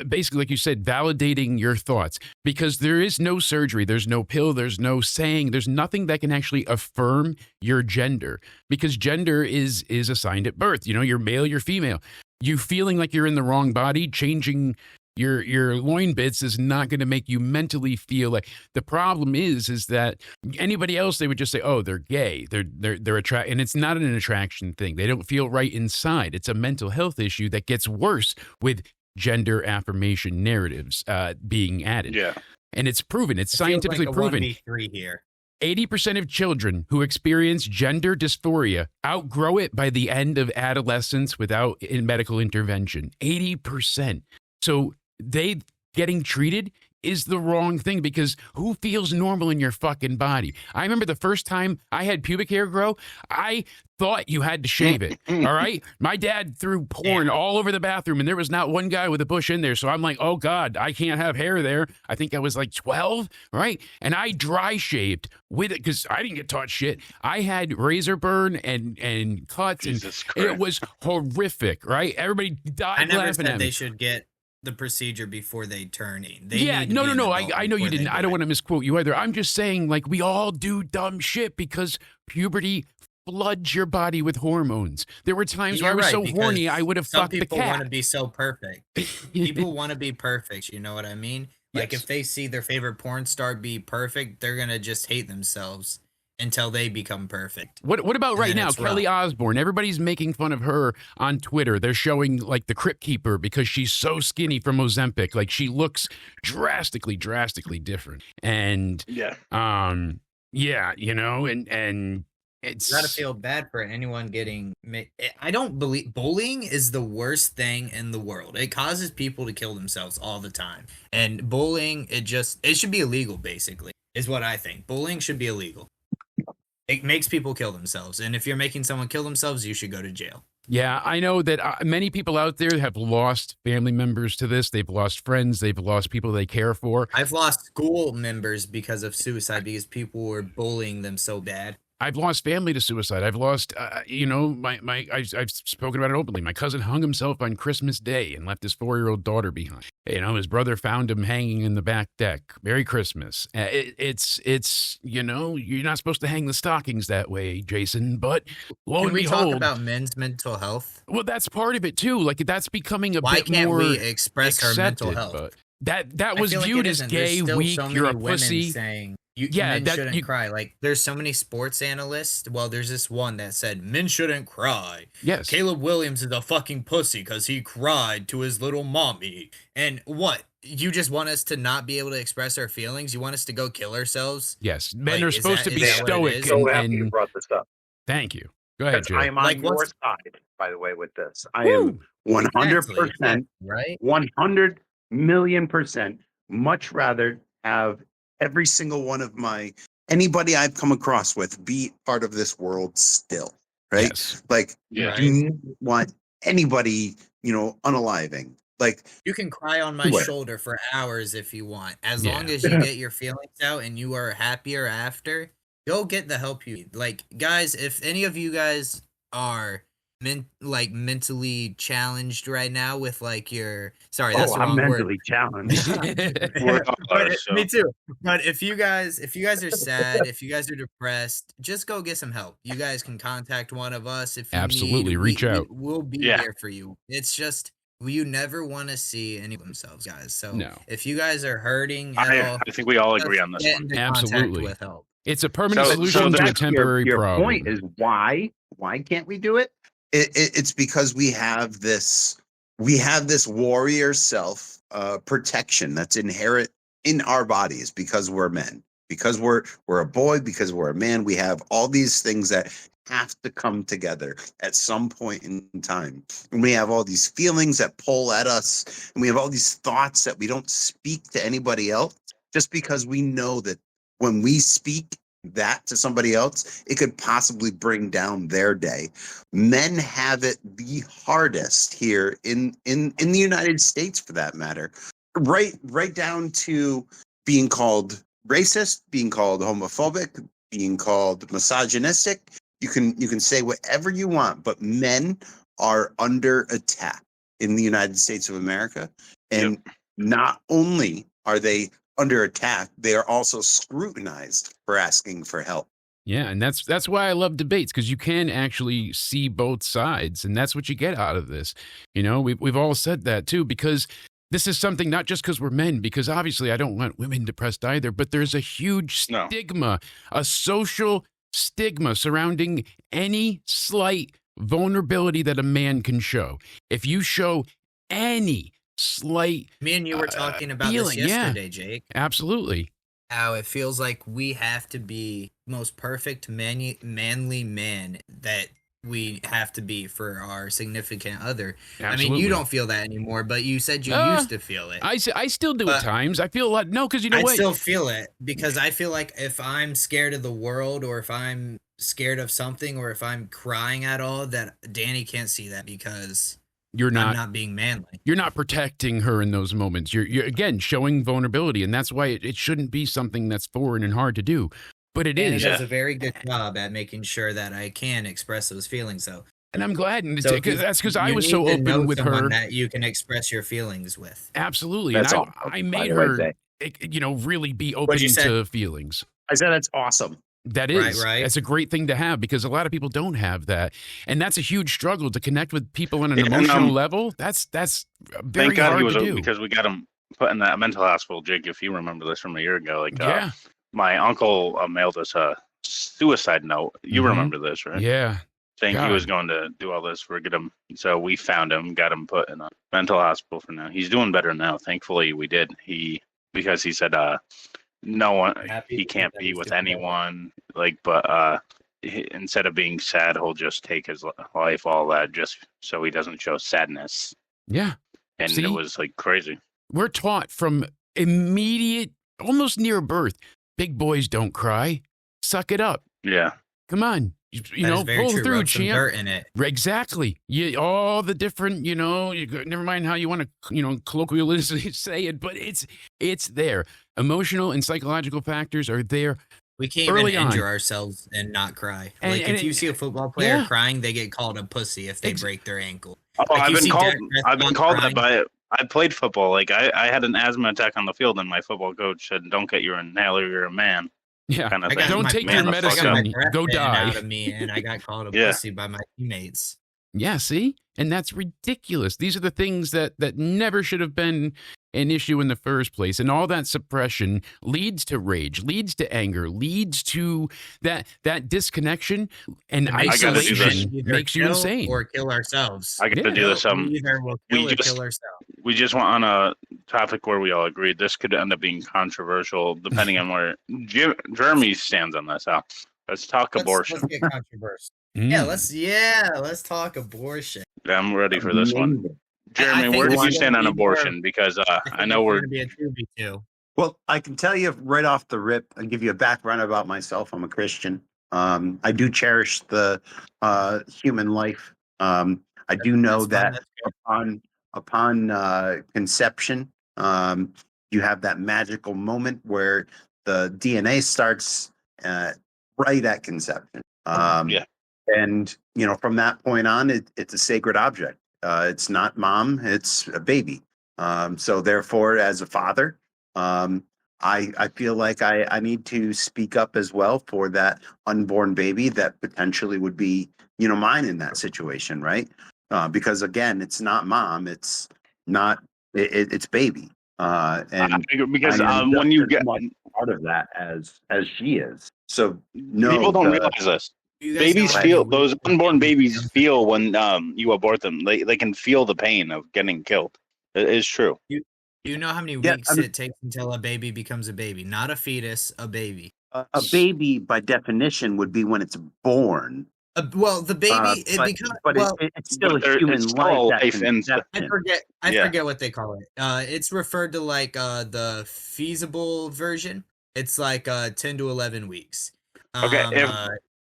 Speaker 4: basically, like you said, validating your thoughts, because there is no surgery, there's no pill, there's no saying, there's nothing that can actually affirm your gender, because gender is assigned at birth. You know, you're male, you're female. You feeling like you're in the wrong body, changing your loin bits is not going to make you mentally feel like. The problem is that anybody else, they would just say, oh, they're gay, they're attracted, and it's not an attraction thing. They don't feel right inside. It's a mental health issue that gets worse with gender affirmation narratives being added.
Speaker 1: Yeah,
Speaker 4: and it's proven. It's scientifically proven.
Speaker 2: 1v3 here.
Speaker 4: 80% of children who experience gender dysphoria outgrow it by the end of adolescence without medical intervention. 80%. So they getting treated is the wrong thing, because who feels normal in your fucking body? I remember the first time I had pubic hair grow, I thought you had to shave it. All right. My dad threw porn all over the bathroom, and there was not one guy with a bush in there. So I'm like, oh God, I can't have hair there. I think I was like 12. Right. And I dry shaved with it because I didn't get taught shit. I had razor burn and cuts.
Speaker 1: Jesus
Speaker 4: and
Speaker 1: Christ.
Speaker 4: it was horrific. Right. Everybody died
Speaker 2: I never
Speaker 4: laughing
Speaker 2: said
Speaker 4: at
Speaker 2: they
Speaker 4: me.
Speaker 2: should get the procedure before they turn 18.
Speaker 4: No. I know you didn't. I don't want to misquote you either. I'm just saying, like, we all do dumb shit because puberty floods your body with hormones. There were times where I was so horny, I would have fucked the cat.
Speaker 2: Some people want to be so perfect. People want to be perfect. You know what I mean? Like, if they see their favorite porn star be perfect, they're going to just hate themselves until they become perfect.
Speaker 4: What about right now, Kelly Osbourne? Everybody's making fun of her on Twitter. They're showing like the Crypt Keeper because she's so skinny from Ozempic. Like, she looks drastically different. And you know, and it's
Speaker 2: you gotta feel bad for anyone getting. I don't believe bullying is the worst thing in the world. It causes people to kill themselves all the time. And bullying, it should be illegal. Basically, is what I think. Bullying should be illegal. It makes people kill themselves. And if you're making someone kill themselves, you should go to jail.
Speaker 4: Yeah, I know that many people out there have lost family members to this. They've lost friends. They've lost people they care for.
Speaker 2: I've lost school members because of suicide, because people were bullying them so bad.
Speaker 4: I've lost family to suicide. I've lost, I've spoken about it openly. My cousin hung himself on Christmas Day and left his 4-year-old daughter behind. You know, his brother found him hanging in the back deck. Merry Christmas. It's you know, you're not supposed to hang the stockings that way, Jason, but lo and behold.
Speaker 2: Can we talk about men's mental health?
Speaker 4: Well, that's part of it too. Like, that's becoming a bit more
Speaker 2: Why can't we express our mental health?
Speaker 4: That was viewed as gay, weak, you're a pussy.
Speaker 2: Saying, men shouldn't cry. Like, there's so many sports analysts. Well, there's this one that said men shouldn't cry.
Speaker 4: Yes.
Speaker 2: Caleb Williams is a fucking pussy because he cried to his little mommy. And what? You just want us to not be able to express our feelings? You want us to go kill ourselves?
Speaker 4: Yes. Men are supposed to be stoic.
Speaker 5: So happy you brought this up.
Speaker 4: Thank you. Go ahead, Jay.
Speaker 5: I am on your side, by the way, with this. I am 100%,
Speaker 2: right?
Speaker 5: 100 million% much rather have every single one of anybody I've come across with be part of this world still, right?
Speaker 4: Yes.
Speaker 5: Like, do you want anybody, unaliving? Like,
Speaker 2: you can cry on my shoulder for hours if you want. As long as you get your feelings out and you are happier after, go get the help you need. Like, guys, if any of you guys are mentally challenged right now with like your that's the
Speaker 5: I'm
Speaker 2: wrong
Speaker 5: mentally
Speaker 2: word.
Speaker 5: challenged.
Speaker 1: We're all
Speaker 2: But
Speaker 1: are, so.
Speaker 2: me too. But if you guys are sad, if you guys are depressed, just go get some help. You guys can contact one of us if you
Speaker 4: Absolutely,
Speaker 2: need.
Speaker 4: reach out.
Speaker 2: We'll be
Speaker 1: Yeah.
Speaker 2: there for you. It's just you never want to see any of themselves, guys. So
Speaker 4: No.
Speaker 2: if you guys are hurting at all,
Speaker 1: I think we all agree
Speaker 2: just
Speaker 1: on this
Speaker 2: get
Speaker 1: one.
Speaker 2: into contact
Speaker 4: Absolutely.
Speaker 2: with help.
Speaker 4: It's a permanent
Speaker 1: So
Speaker 4: solution to a
Speaker 1: that's
Speaker 4: temporary
Speaker 5: your
Speaker 4: problem.
Speaker 5: point is why can't we do it?
Speaker 3: It's because we have this warrior self protection that's inherent in our bodies because we're men, because we're a boy, because we're a man. We have all these things that have to come together at some point in time, and we have all these feelings that pull at us, and we have all these thoughts that we don't speak to anybody else, just because we know that when we speak that to somebody else, it could possibly bring down their day. Men have it the hardest here in the United States, for that matter, right down to being called racist, being called homophobic, being called misogynistic. You can say whatever you want, but men are under attack in the United States of America, and not only are they under attack, they are also scrutinized for asking for help.
Speaker 4: Yeah, and that's why I love debates, because you can actually see both sides, and that's what you get out of this. You know, we've all said that too, because this is something not just because we're men, because obviously I don't want women depressed either, but there's a huge stigma, a social stigma surrounding any slight vulnerability that a man can show. If you show any slight
Speaker 2: Me and you were talking about
Speaker 4: feeling,
Speaker 2: this yesterday, Jake.
Speaker 4: Absolutely.
Speaker 2: How it feels like we have to be most perfect manly man that we have to be for our significant other.
Speaker 4: Absolutely.
Speaker 2: I mean, you don't feel that anymore, but you said you used to feel it.
Speaker 4: I still do at times. I feel a lot. No, because you know
Speaker 2: I
Speaker 4: what?
Speaker 2: still feel it, because I feel like if I'm scared of the world, or if I'm scared of something, or if I'm crying at all, that Danny can't see that because I'm not being manly.
Speaker 4: You're not protecting her in those moments. You're again showing vulnerability, and that's why it shouldn't be something that's foreign and hard to do. But it is.
Speaker 2: He does a very good job at making sure that I can express those feelings, though.
Speaker 4: And I'm glad. And
Speaker 2: So
Speaker 4: that's because I was
Speaker 2: need
Speaker 4: so
Speaker 2: to
Speaker 4: open
Speaker 2: know
Speaker 4: with
Speaker 2: someone
Speaker 4: her.
Speaker 2: that you can express your feelings with.
Speaker 4: Absolutely.
Speaker 5: That's
Speaker 4: and
Speaker 5: awesome.
Speaker 4: I made
Speaker 5: By the
Speaker 4: her,
Speaker 5: way,
Speaker 4: really be open to feelings.
Speaker 5: I said that's awesome.
Speaker 4: That is.
Speaker 2: Right.
Speaker 4: That's a great thing to have, because a lot of people don't have that. And that's a huge struggle to connect with people on an emotional level. That's very
Speaker 1: thank God
Speaker 4: hard
Speaker 1: he was
Speaker 4: to
Speaker 1: open,
Speaker 4: do.
Speaker 1: because we got him put in that mental hospital, Jake, if you remember this from a year ago. My uncle mailed us a suicide note. You remember this, right?
Speaker 4: Yeah.
Speaker 1: Saying he was going to do all this. Get him. So we found him, got him put in a mental hospital for now. He's doing better now. Thankfully, we did. Because he said no one, he can't be with anyone. But instead of being sad, he'll just take his life, all that, just so he doesn't show sadness.
Speaker 4: Yeah.
Speaker 1: And it was crazy.
Speaker 4: We're taught from immediate, almost near birth, big boys don't cry. Suck it up.
Speaker 1: Yeah.
Speaker 4: Come on. Pull through, champ.
Speaker 2: Dirt in it.
Speaker 4: Exactly. All the different, never mind how you want to, colloquially say it, but it's there. Emotional and psychological factors are there.
Speaker 2: We can't even injure ourselves and not cry. If you see a football player crying, they get called a pussy if they break their ankle.
Speaker 1: I've been called that by. I played football. I had an asthma attack on the field, and my football coach said, "Don't get your inhaler. You're a man."
Speaker 4: Yeah,
Speaker 1: kind of thing.
Speaker 4: Don't take your medicine. Go die.
Speaker 2: Out of me, and I got called a pussy by my teammates.
Speaker 4: Yeah, see? And that's ridiculous. These are the things that never should have been an issue in the first place. And all that suppression leads to rage, leads to anger, leads to that disconnection and isolation makes you insane.
Speaker 2: Or kill ourselves.
Speaker 1: I got to do this.
Speaker 2: Either we'll kill or kill ourselves.
Speaker 1: We just went on a topic where we all agreed this could end up being controversial, depending on where Jeremy stands on this. Let's talk abortion.
Speaker 2: Let's get controversial. Let's talk abortion.
Speaker 1: I'm ready for this one. Jeremy, where did you stand on abortion? Because I know we're
Speaker 2: going to be a 2v2.
Speaker 5: Well, I can tell you right off the rip and give you a background about myself. I'm a Christian. I do cherish the human life. I do know that upon conception, you have that magical moment where the DNA starts right at conception. And, from that point on, it's a sacred object. It's not mom, it's a baby. So therefore, as a father, I feel like I need to speak up as well for that unborn baby that potentially would be, mine in that situation, right? Because again, it's not mom, it's not, it's baby. And
Speaker 1: because
Speaker 5: I am
Speaker 1: when you
Speaker 5: just as
Speaker 1: get
Speaker 5: much part of that as she is. So no,
Speaker 1: people don't realize this.
Speaker 2: You guys
Speaker 1: Babies
Speaker 2: know
Speaker 1: feel
Speaker 2: how
Speaker 1: those
Speaker 2: many
Speaker 1: unborn
Speaker 2: weeks-
Speaker 1: babies feel when you abort them. They can feel the pain of getting killed. It is true.
Speaker 2: Do you know how many
Speaker 5: Yeah,
Speaker 2: weeks it takes until a baby becomes a baby? Not a fetus, a baby.
Speaker 5: a baby by definition would be when it's born.
Speaker 2: Well, the baby it
Speaker 5: but,
Speaker 2: becomes
Speaker 5: but
Speaker 2: well.
Speaker 5: it's still
Speaker 1: But
Speaker 5: a human
Speaker 1: it's still
Speaker 5: life.
Speaker 1: a
Speaker 5: That
Speaker 1: life in-
Speaker 5: conception.
Speaker 2: I
Speaker 1: Yeah.
Speaker 2: forget what they call it. It's referred to like the feasible version. It's like 10 to 11 weeks.
Speaker 1: Okay,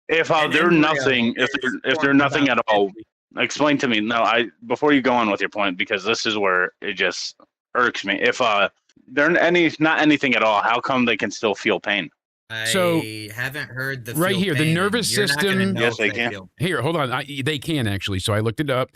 Speaker 1: if
Speaker 2: an
Speaker 1: they're
Speaker 2: embryo
Speaker 1: nothing, if they're
Speaker 2: formed
Speaker 1: nothing
Speaker 2: about
Speaker 1: at all,
Speaker 2: 10 weeks.
Speaker 1: explain to me. No, before you go on with your point, because this is where it just irks me. If they're not anything at all, how come they can still feel pain?
Speaker 4: So,
Speaker 2: I haven't heard the
Speaker 4: right
Speaker 2: feel
Speaker 4: here, the
Speaker 2: pain,
Speaker 4: nervous
Speaker 2: and you're not gonna
Speaker 4: system-
Speaker 2: know
Speaker 1: Yes,
Speaker 2: if
Speaker 1: they can.
Speaker 2: feel
Speaker 4: Here, hold on. They can actually. So I looked it up.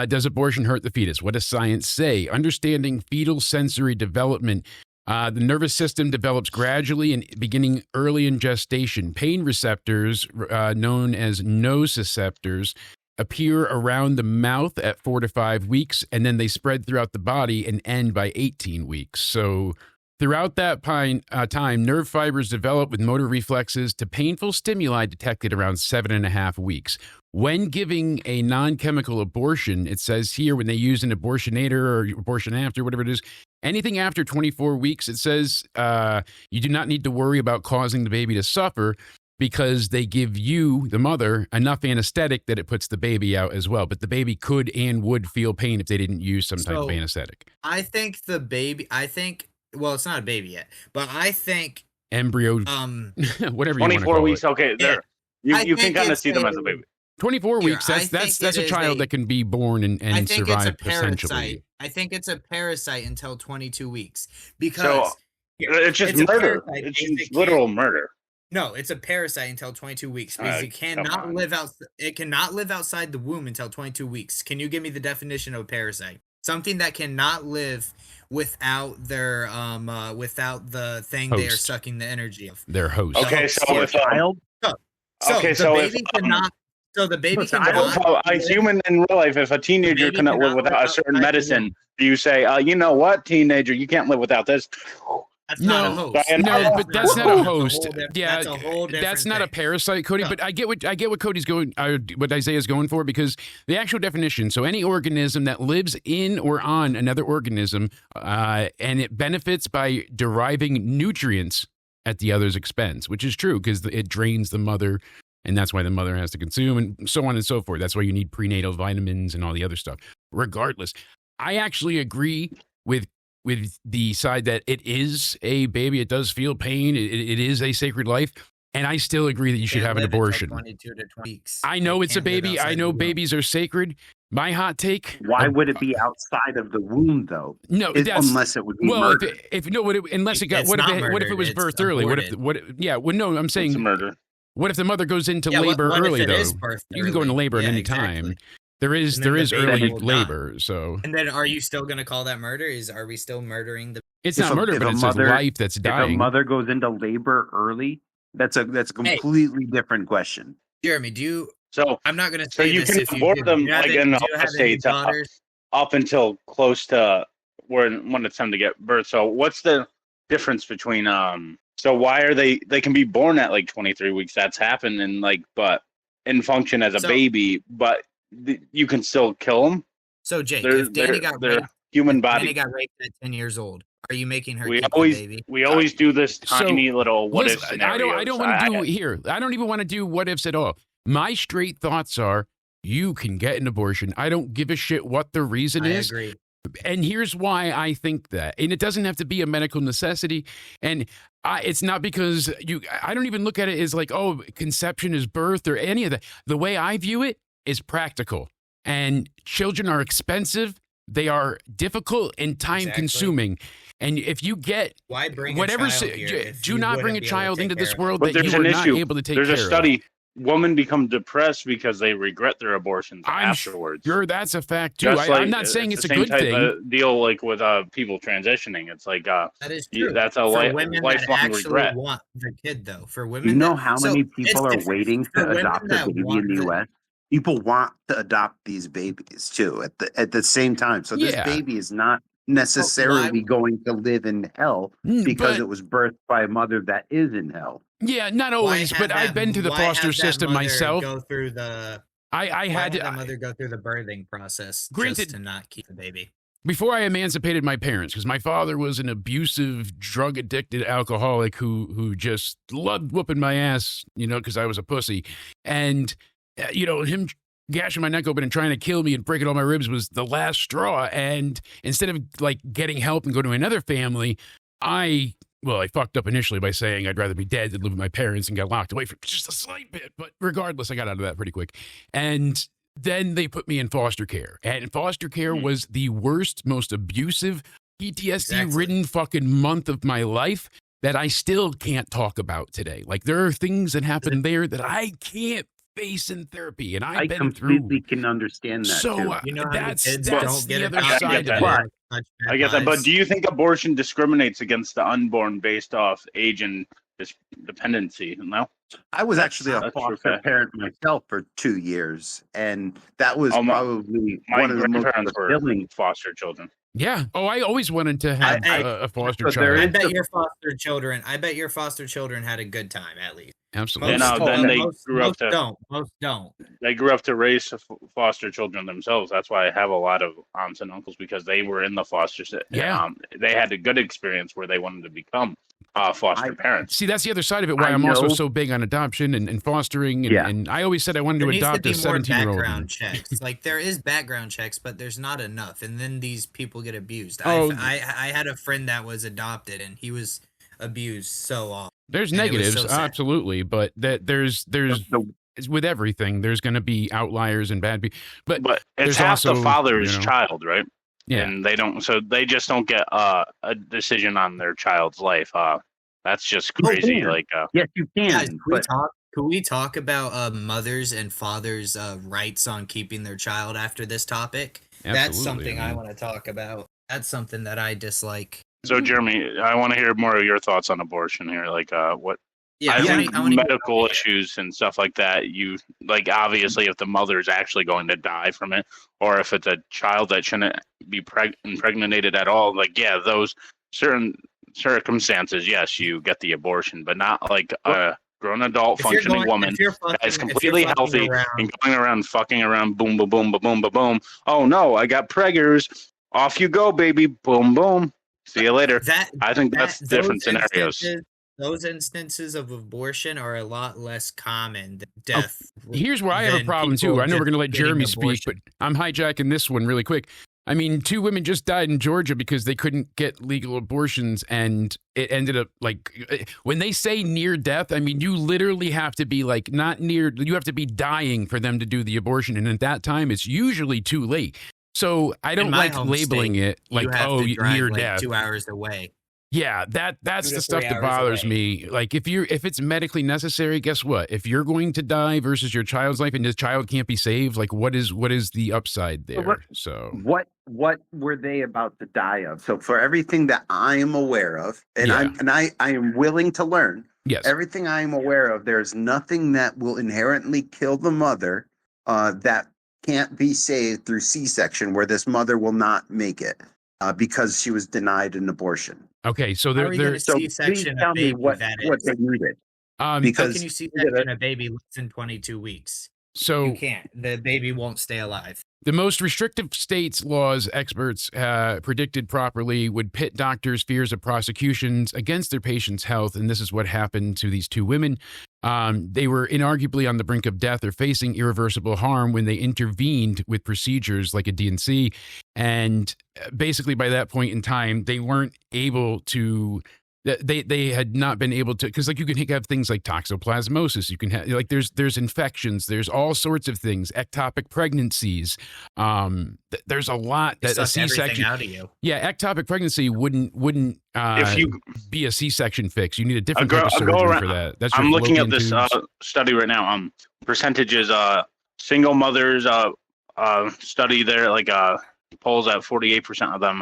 Speaker 4: Does abortion hurt the fetus? What does science say? Understanding fetal sensory development. The nervous system develops gradually and beginning early in gestation. Pain receptors, known as nociceptors, appear around the mouth at 4 to 5 weeks, and then they spread throughout the body and end by 18 weeks. So throughout that time, nerve fibers develop with motor reflexes to painful stimuli detected around 7.5 weeks. When giving a non-chemical abortion, it says here when they use an abortionator or abortion after, whatever it is, anything after 24 weeks, it says you do not need to worry about causing the baby to suffer because they give you, the mother, enough anesthetic that it puts the baby out as well. But the baby could and would feel pain if they didn't use some type of anesthetic.
Speaker 2: I think the baby. Well, it's not a baby yet, but I think
Speaker 4: Embryo, whatever you want to
Speaker 1: 24
Speaker 4: call
Speaker 1: weeks.
Speaker 4: it.
Speaker 1: Okay,
Speaker 2: Yeah.
Speaker 1: you
Speaker 2: think
Speaker 1: can kind of
Speaker 2: it's
Speaker 1: see them as a baby.
Speaker 4: 24
Speaker 2: Here,
Speaker 4: weeks,
Speaker 2: I
Speaker 4: that's
Speaker 2: think
Speaker 4: a
Speaker 2: it is
Speaker 4: child that can be born and
Speaker 2: I think
Speaker 4: survive
Speaker 2: it's a parasite.
Speaker 4: essentially.
Speaker 2: I think it's a parasite until 22 weeks
Speaker 1: So
Speaker 2: because
Speaker 1: it's just
Speaker 2: it's a
Speaker 1: murder.
Speaker 2: parasite
Speaker 1: It's
Speaker 2: because it
Speaker 1: just
Speaker 2: can't-
Speaker 1: literal murder.
Speaker 2: No, it's a parasite until 22 weeks because it
Speaker 1: come
Speaker 2: cannot
Speaker 1: on.
Speaker 2: live out. It cannot live outside the womb until 22 weeks. Can you give me the definition of a parasite? Something that cannot live without their without the thing they are
Speaker 4: Host.
Speaker 2: sucking the energy of.
Speaker 4: Their host.
Speaker 1: Okay, so
Speaker 2: Yeah.
Speaker 1: if
Speaker 5: Child.
Speaker 2: So
Speaker 1: Okay,
Speaker 2: the
Speaker 1: so if,
Speaker 2: baby cannot. So the baby
Speaker 5: listen,
Speaker 2: cannot.
Speaker 1: a human in real life, if a teenager
Speaker 2: baby
Speaker 1: cannot live
Speaker 2: cannot
Speaker 1: without
Speaker 2: live
Speaker 1: a certain
Speaker 2: outside the
Speaker 1: medicine,
Speaker 2: womb.
Speaker 1: do you say, you know what, teenager, you can't live without this?
Speaker 2: That's not a
Speaker 4: No,
Speaker 2: host.
Speaker 1: no,
Speaker 4: but that's not a host. Yeah,
Speaker 2: that's a whole different
Speaker 4: that's not a
Speaker 2: thing.
Speaker 4: parasite, Cody.
Speaker 2: No.
Speaker 4: But I get what Cody's going, what Isaiah's going for, because the actual definition. So any organism that lives in or on another organism, and it benefits by deriving nutrients at the other's expense, which is true because it drains the mother, and that's why the mother has to consume, and so on and so forth. That's why you need prenatal vitamins and all the other stuff. Regardless, I actually agree with the side that it is a baby. It does feel pain. It is a sacred life. And I still agree that you should
Speaker 2: Can't
Speaker 4: have an
Speaker 2: live until
Speaker 4: abortion.
Speaker 2: 22 to 20 weeks.
Speaker 4: I know
Speaker 2: They
Speaker 4: it's a
Speaker 2: can't live
Speaker 4: baby.
Speaker 2: outside
Speaker 4: I know
Speaker 2: the womb.
Speaker 4: babies are sacred. My hot take.
Speaker 5: Why would it be outside of the womb, though?
Speaker 4: No, that's
Speaker 5: Unless it would be
Speaker 4: well.
Speaker 5: murder.
Speaker 4: If no, unless it got
Speaker 2: It's
Speaker 4: what if
Speaker 2: not
Speaker 4: it
Speaker 2: murdered,
Speaker 4: was
Speaker 2: it's
Speaker 4: birthed early?
Speaker 2: aborted.
Speaker 4: Yeah. Well, no, I'm
Speaker 1: It's a
Speaker 4: saying
Speaker 1: murder.
Speaker 4: what if the mother goes into
Speaker 2: Yeah,
Speaker 4: labor
Speaker 2: what if
Speaker 4: early
Speaker 2: it
Speaker 4: though?
Speaker 2: is birthed
Speaker 4: You can go into
Speaker 2: early?
Speaker 4: labor at
Speaker 2: Yeah,
Speaker 4: any
Speaker 2: exactly.
Speaker 4: time. There is
Speaker 2: And then the
Speaker 4: early
Speaker 2: baby will die.
Speaker 4: labor. So
Speaker 2: And then, are you still going to call that murder? Are we still murdering the?
Speaker 4: it's
Speaker 5: If
Speaker 4: not
Speaker 5: a-
Speaker 4: murder,
Speaker 5: if
Speaker 4: but
Speaker 5: a
Speaker 4: it's
Speaker 5: mother-
Speaker 4: a life that's
Speaker 5: If a
Speaker 4: dying.
Speaker 5: mother goes into labor early, that's a completely different question.
Speaker 2: Jeremy, do you?
Speaker 1: So
Speaker 2: I'm not going to
Speaker 1: So
Speaker 2: say
Speaker 1: you
Speaker 2: this
Speaker 1: can
Speaker 2: if you
Speaker 1: abort
Speaker 2: do.
Speaker 1: them,
Speaker 2: Do you have
Speaker 1: like,
Speaker 2: any-
Speaker 1: in
Speaker 2: do
Speaker 1: the
Speaker 2: you have any
Speaker 1: states,
Speaker 2: daughters?
Speaker 1: up until close to when it's time to get birth. So what's the difference between so why are they can be born at like 23 weeks? That's happened and but in function as a
Speaker 2: So-
Speaker 1: baby, but you can still kill them.
Speaker 2: So Jake,
Speaker 1: They're-
Speaker 2: if Danny got
Speaker 1: they're
Speaker 2: raped,
Speaker 1: human
Speaker 2: Danny
Speaker 1: body.
Speaker 2: got raped at 10 years old, are you making her
Speaker 1: We
Speaker 2: keep
Speaker 1: always
Speaker 2: the baby?
Speaker 1: do this
Speaker 4: So,
Speaker 1: tiny little what if
Speaker 4: Listen,
Speaker 1: scenario.
Speaker 4: I don't want to do here. I don't even want to do what ifs at all. My straight thoughts are you can get an abortion. I don't give a shit what the reason
Speaker 2: I
Speaker 4: is.
Speaker 2: agree.
Speaker 4: And here's why I think that. And it doesn't have to be a medical necessity. And it's not because I don't even look at it as like, oh, conception is birth or any of that. The way I view it is practical. And children are expensive. They are difficult and time consuming. And if you get
Speaker 2: Why bring
Speaker 4: whatever,
Speaker 2: a child here if
Speaker 4: do
Speaker 2: you
Speaker 4: not bring
Speaker 2: wouldn't
Speaker 4: a
Speaker 2: be able to
Speaker 4: child
Speaker 2: take
Speaker 4: into
Speaker 2: care
Speaker 4: this
Speaker 2: of it?
Speaker 4: world
Speaker 1: But
Speaker 4: that
Speaker 1: there's
Speaker 4: you are
Speaker 1: an
Speaker 4: not
Speaker 1: issue.
Speaker 4: able to take
Speaker 1: There's
Speaker 4: care
Speaker 1: a
Speaker 4: of.
Speaker 1: study. women become depressed because they regret their abortions
Speaker 4: I'm
Speaker 1: afterwards.
Speaker 4: sure that's a fact too.
Speaker 1: Just like,
Speaker 4: I'm not saying it's
Speaker 1: the
Speaker 4: a
Speaker 1: same
Speaker 4: good
Speaker 1: type
Speaker 4: thing.
Speaker 1: of deal like with people transitioning. It's like
Speaker 2: That is true.
Speaker 1: that's a
Speaker 2: For women that
Speaker 1: lifelong
Speaker 2: actually
Speaker 1: regret.
Speaker 2: want the kid, though. For women,
Speaker 5: You know
Speaker 2: that,
Speaker 5: how
Speaker 2: so
Speaker 5: many
Speaker 2: it's
Speaker 5: people are
Speaker 2: different.
Speaker 5: waiting
Speaker 2: For
Speaker 5: to
Speaker 2: women
Speaker 5: adopt a
Speaker 2: that
Speaker 5: baby
Speaker 2: want
Speaker 5: in the
Speaker 2: the-
Speaker 5: U.S.? People want to adopt these babies too at the same time. So this
Speaker 4: Yeah.
Speaker 5: baby is not necessarily going to live in hell because
Speaker 4: But
Speaker 5: it was birthed by a mother that is in hell.
Speaker 4: yeah, not always. But I've been to the
Speaker 2: why
Speaker 4: foster
Speaker 2: have that
Speaker 4: system
Speaker 2: mother
Speaker 4: myself.
Speaker 2: Go through the.
Speaker 4: I
Speaker 2: Why
Speaker 4: had
Speaker 2: have
Speaker 4: to.
Speaker 2: that mother go through the birthing process
Speaker 4: Granted-
Speaker 2: just to not keep the baby?
Speaker 4: Before I emancipated my parents, because my father was an abusive, drug-addicted alcoholic who just loved whooping my ass, because I was a pussy, and him gashing my neck open and trying to kill me and breaking all my ribs was the last straw. And instead of like getting help and go to another family, I fucked up initially by saying I'd rather be dead than live with my parents and got locked away for just a slight bit. But regardless, I got out of that pretty quick. And then they put me in foster care. And foster care was the worst, most abusive, PTSD-ridden fucking month of my life that I still can't talk about today. Like, there are things that happen there that I can't face in therapy. And I've been
Speaker 5: completely can understand that
Speaker 4: so
Speaker 5: too.
Speaker 4: that's
Speaker 2: don't
Speaker 4: the
Speaker 2: get
Speaker 4: other
Speaker 2: adopted
Speaker 4: side of
Speaker 2: that
Speaker 4: it.
Speaker 1: I get that, but do you think abortion discriminates against the unborn based off age and dependency? No,
Speaker 5: I was actually a
Speaker 1: that's
Speaker 5: foster
Speaker 1: okay.
Speaker 5: parent myself for 2 years, and that was
Speaker 1: my
Speaker 5: probably
Speaker 1: My
Speaker 5: one of the most
Speaker 1: grandparents were
Speaker 5: fulfilling.
Speaker 1: foster children.
Speaker 4: Yeah. Oh, I always wanted to have a foster
Speaker 5: but there
Speaker 4: child.
Speaker 2: I bet your foster children. I bet your foster children had a good time at least.
Speaker 4: Absolutely.
Speaker 1: Then they grew up
Speaker 2: most
Speaker 1: to
Speaker 2: don't. Most don't.
Speaker 1: They grew up to raise foster children themselves. That's why I have a lot of aunts and uncles, because they were in the foster system.
Speaker 4: Yeah.
Speaker 1: They had a good experience where they wanted to become foster parents.
Speaker 4: See, that's the other side of it. Why I'm also so big on adoption and fostering. And I always said I wanted to adopt a 17-year-old.
Speaker 2: Background checks. Like, there is background checks, but there's not enough. And then these people get abused.
Speaker 4: Oh.
Speaker 2: I had a friend that was adopted, and he was abused so often.
Speaker 4: There's negatives, absolutely, but there's with everything, there's going to be outliers and bad people. But
Speaker 1: it's half
Speaker 4: also
Speaker 1: the father's child, right?
Speaker 4: Yeah.
Speaker 1: And they just don't get a decision on their child's life. That's just crazy.
Speaker 5: Yes, you can.
Speaker 2: Guys, can we talk about mothers and fathers' rights on keeping their child after this topic? That's something I want to talk about. That's something that I dislike.
Speaker 1: So, Jeremy, I want to hear more of your thoughts on abortion here. What?
Speaker 2: Yeah,
Speaker 1: I think medical issues and stuff like that. You obviously, if the mother is actually going to die from it, or if it's a child that shouldn't be impregnated at all, those certain circumstances, yes, you get the abortion, but not like a grown adult functioning woman that is completely healthy and going around fucking around, boom, boom, boom, boom, boom, boom, boom. Oh no, I got preggers. Off you go, baby. Boom, boom. See you later. I think that's different scenarios.
Speaker 2: Those instances of abortion are a lot less common than death.
Speaker 4: Here's where I have a problem too. I know we're going to let Jeremy speak, but I'm hijacking this one really quick. I mean, 2 women just died in Georgia because they couldn't get legal abortions, and it ended up when they say near death, I mean, you literally have to be not near, you have to be dying for them to do the abortion. And at that time, it's usually too late. So I don't like labeling it near death.
Speaker 2: 2 hours away.
Speaker 4: Yeah, that's the stuff that bothers me. Like, if it's medically necessary, guess what? If you're going to die versus your child's life and the child can't be saved, what is the upside there?
Speaker 5: What were they about to die of? So for everything that I am aware of, and I am willing to learn.
Speaker 4: Yes.
Speaker 5: Everything I am aware of, there's nothing that will inherently kill the mother that can't be saved through C-section, where this mother will not make it because she was denied an abortion.
Speaker 4: Okay, so
Speaker 2: C-section
Speaker 5: tell me what they needed.
Speaker 2: Because how can you C-section a baby less than 22 weeks?
Speaker 4: So
Speaker 2: you can't. The baby won't stay alive.
Speaker 4: The most restrictive states' laws, experts predicted properly, would pit doctors' fears of prosecutions against their patients' health, and this is what happened to these 2 women. They were inarguably on the brink of death or facing irreversible harm when they intervened with procedures like a D&C, and basically by that point in time, they weren't able to they had not been able to, because like you can have things like toxoplasmosis, you can have like there's infections, there's all sorts of things, ectopic pregnancies. There's a lot that a C-section
Speaker 2: out of you.
Speaker 4: Yeah, ectopic pregnancy wouldn't
Speaker 1: if you
Speaker 4: be a C-section fix. You need a different type of surgery for that. That's
Speaker 1: I'm looking at this study right now. Percentages, single mothers study there, like polls at 48% of them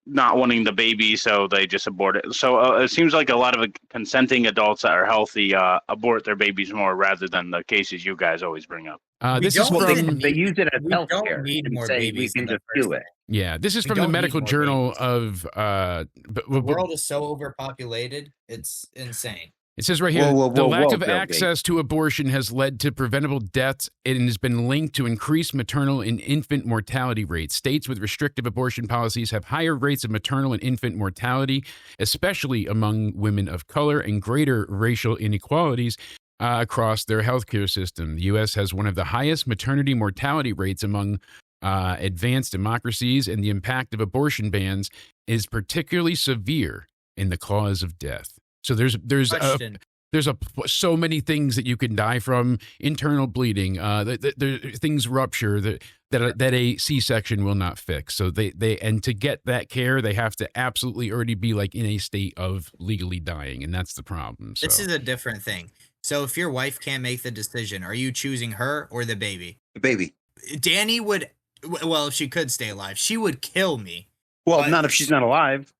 Speaker 1: not wanting the baby, so they just abort it. So it seems like a lot of consenting adults that are healthy abort their babies more rather than the cases you guys always bring up.
Speaker 4: This is from
Speaker 5: they use it as healthcare.
Speaker 2: We don't need more babies.
Speaker 5: We can just do it.
Speaker 4: Yeah, this is from the Medical Journal of.
Speaker 2: The world is so overpopulated, it's insane.
Speaker 4: It says right here, the lack of access to abortion has led to preventable deaths and has been linked to increased maternal and infant mortality rates. States with restrictive abortion policies have higher rates of maternal and infant mortality, especially among women of color, and greater racial inequalities across their healthcare system. The U.S. has one of the highest maternity mortality rates among advanced democracies, and the impact of abortion bans is particularly severe in the cause of death. So there's so many things that you can die from: internal bleeding, things rupture that a C-section will not fix. So and to get that care, they have to absolutely already be like in a state of legally dying, and that's the problem. So.
Speaker 2: This is a different thing. So if your wife can't make the decision, are you choosing her or the baby?
Speaker 5: The baby.
Speaker 2: Danny would. Well, if she could stay alive, she would kill me.
Speaker 5: Well, not if she's not alive.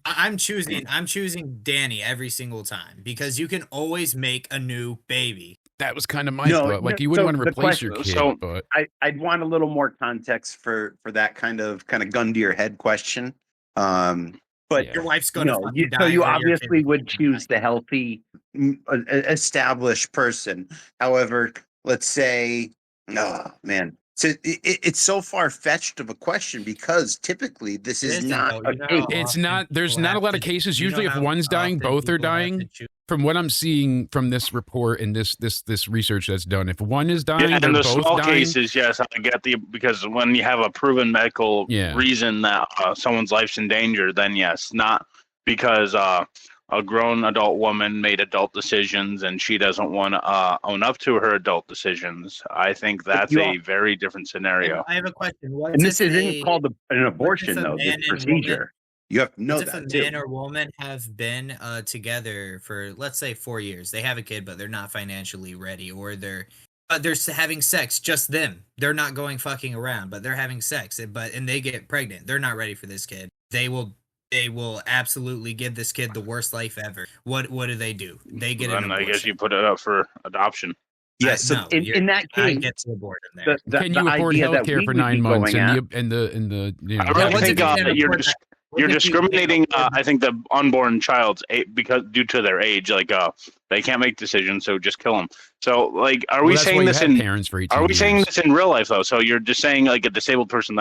Speaker 2: I'm choosing Danny every single time because you can always make a new baby.
Speaker 4: That was kind of my thought. Like you wouldn't want to replace your kid, but
Speaker 5: I'd want a little more context for that kind of gun to your head question. But
Speaker 2: your wife's going to die.
Speaker 5: So you obviously would choose the healthy, established person. However, let's say, man. So it's so far-fetched of a question because typically this is not a case.
Speaker 4: It's not. There's not a lot of cases. Usually, if one's dying, both are dying. From what I'm seeing from this report and this research that's done, if one is dying,
Speaker 1: in the
Speaker 4: both
Speaker 1: small
Speaker 4: dying.
Speaker 1: cases, yes, I get because when you have a proven medical reason that someone's life's in danger, then yes, not because a grown adult woman made adult decisions and she doesn't want to own up to her adult decisions. I think that's a very different scenario.
Speaker 2: I have a question.
Speaker 5: And this isn't called an abortion, though, this procedure. You have to know that,
Speaker 2: if a man or woman have been together for, let's say, 4 years. They have a kid, but they're not financially ready, or they're having sex, just them. They're not going fucking around, but they're having sex, and they get pregnant. They're not ready for this kid. They will absolutely give this kid the worst life ever. What do? They get an abortion.
Speaker 1: I guess you put it up for adoption.
Speaker 5: Yes, so in that case,
Speaker 2: I get to abort him there.
Speaker 4: Can you afford health care for 9 months? And the
Speaker 1: I really think you're discriminating. I think the unborn child's because due to their age, like they can't make decisions, so just kill them. So like, are we saying this in parents for 18 years. Saying this in real life though? So you're just saying like a disabled person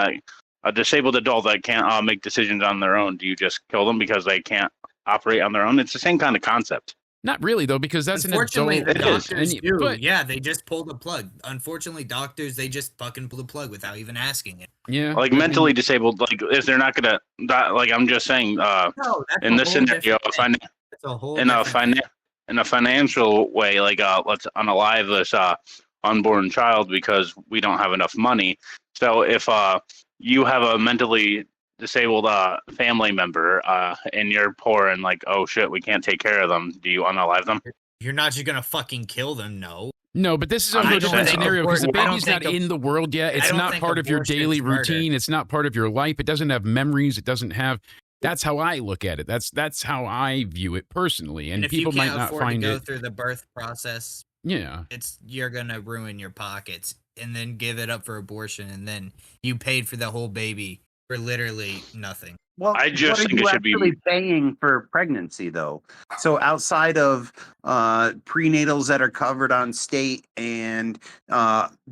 Speaker 1: a disabled adult that can't make decisions on their own, do you just kill them because they can't operate on their own? It's the same kind of concept.
Speaker 4: Not really, though, because that's an adult.
Speaker 2: The doctors do. But they just pulled the plug. Unfortunately, doctors, they just fucking pull the plug without even asking it.
Speaker 4: Yeah.
Speaker 1: Like mentally disabled, like if they're not going to die, like I'm just saying, in this scenario, in a financial way, like let's unalive this unborn child because we don't have enough money. So if you have a mentally disabled family member and you're poor and like, oh shit, we can't take care of them, do you unalive them?
Speaker 2: You're not just gonna fucking kill them.
Speaker 4: No, but this is a different scenario because the baby's not in the world yet. It's not part of your daily routine. It's not part of your life. It doesn't have memories. It doesn't have. That's how I look at it. That's how I view it personally. And people might not find it.
Speaker 2: Go through the birth process.
Speaker 4: Yeah,
Speaker 2: you're gonna ruin your pockets and then give it up for abortion, and then you paid for the whole baby for literally nothing.
Speaker 5: Well,
Speaker 1: I just think it should be
Speaker 5: paying for pregnancy, though. So outside of prenatals that are covered on state and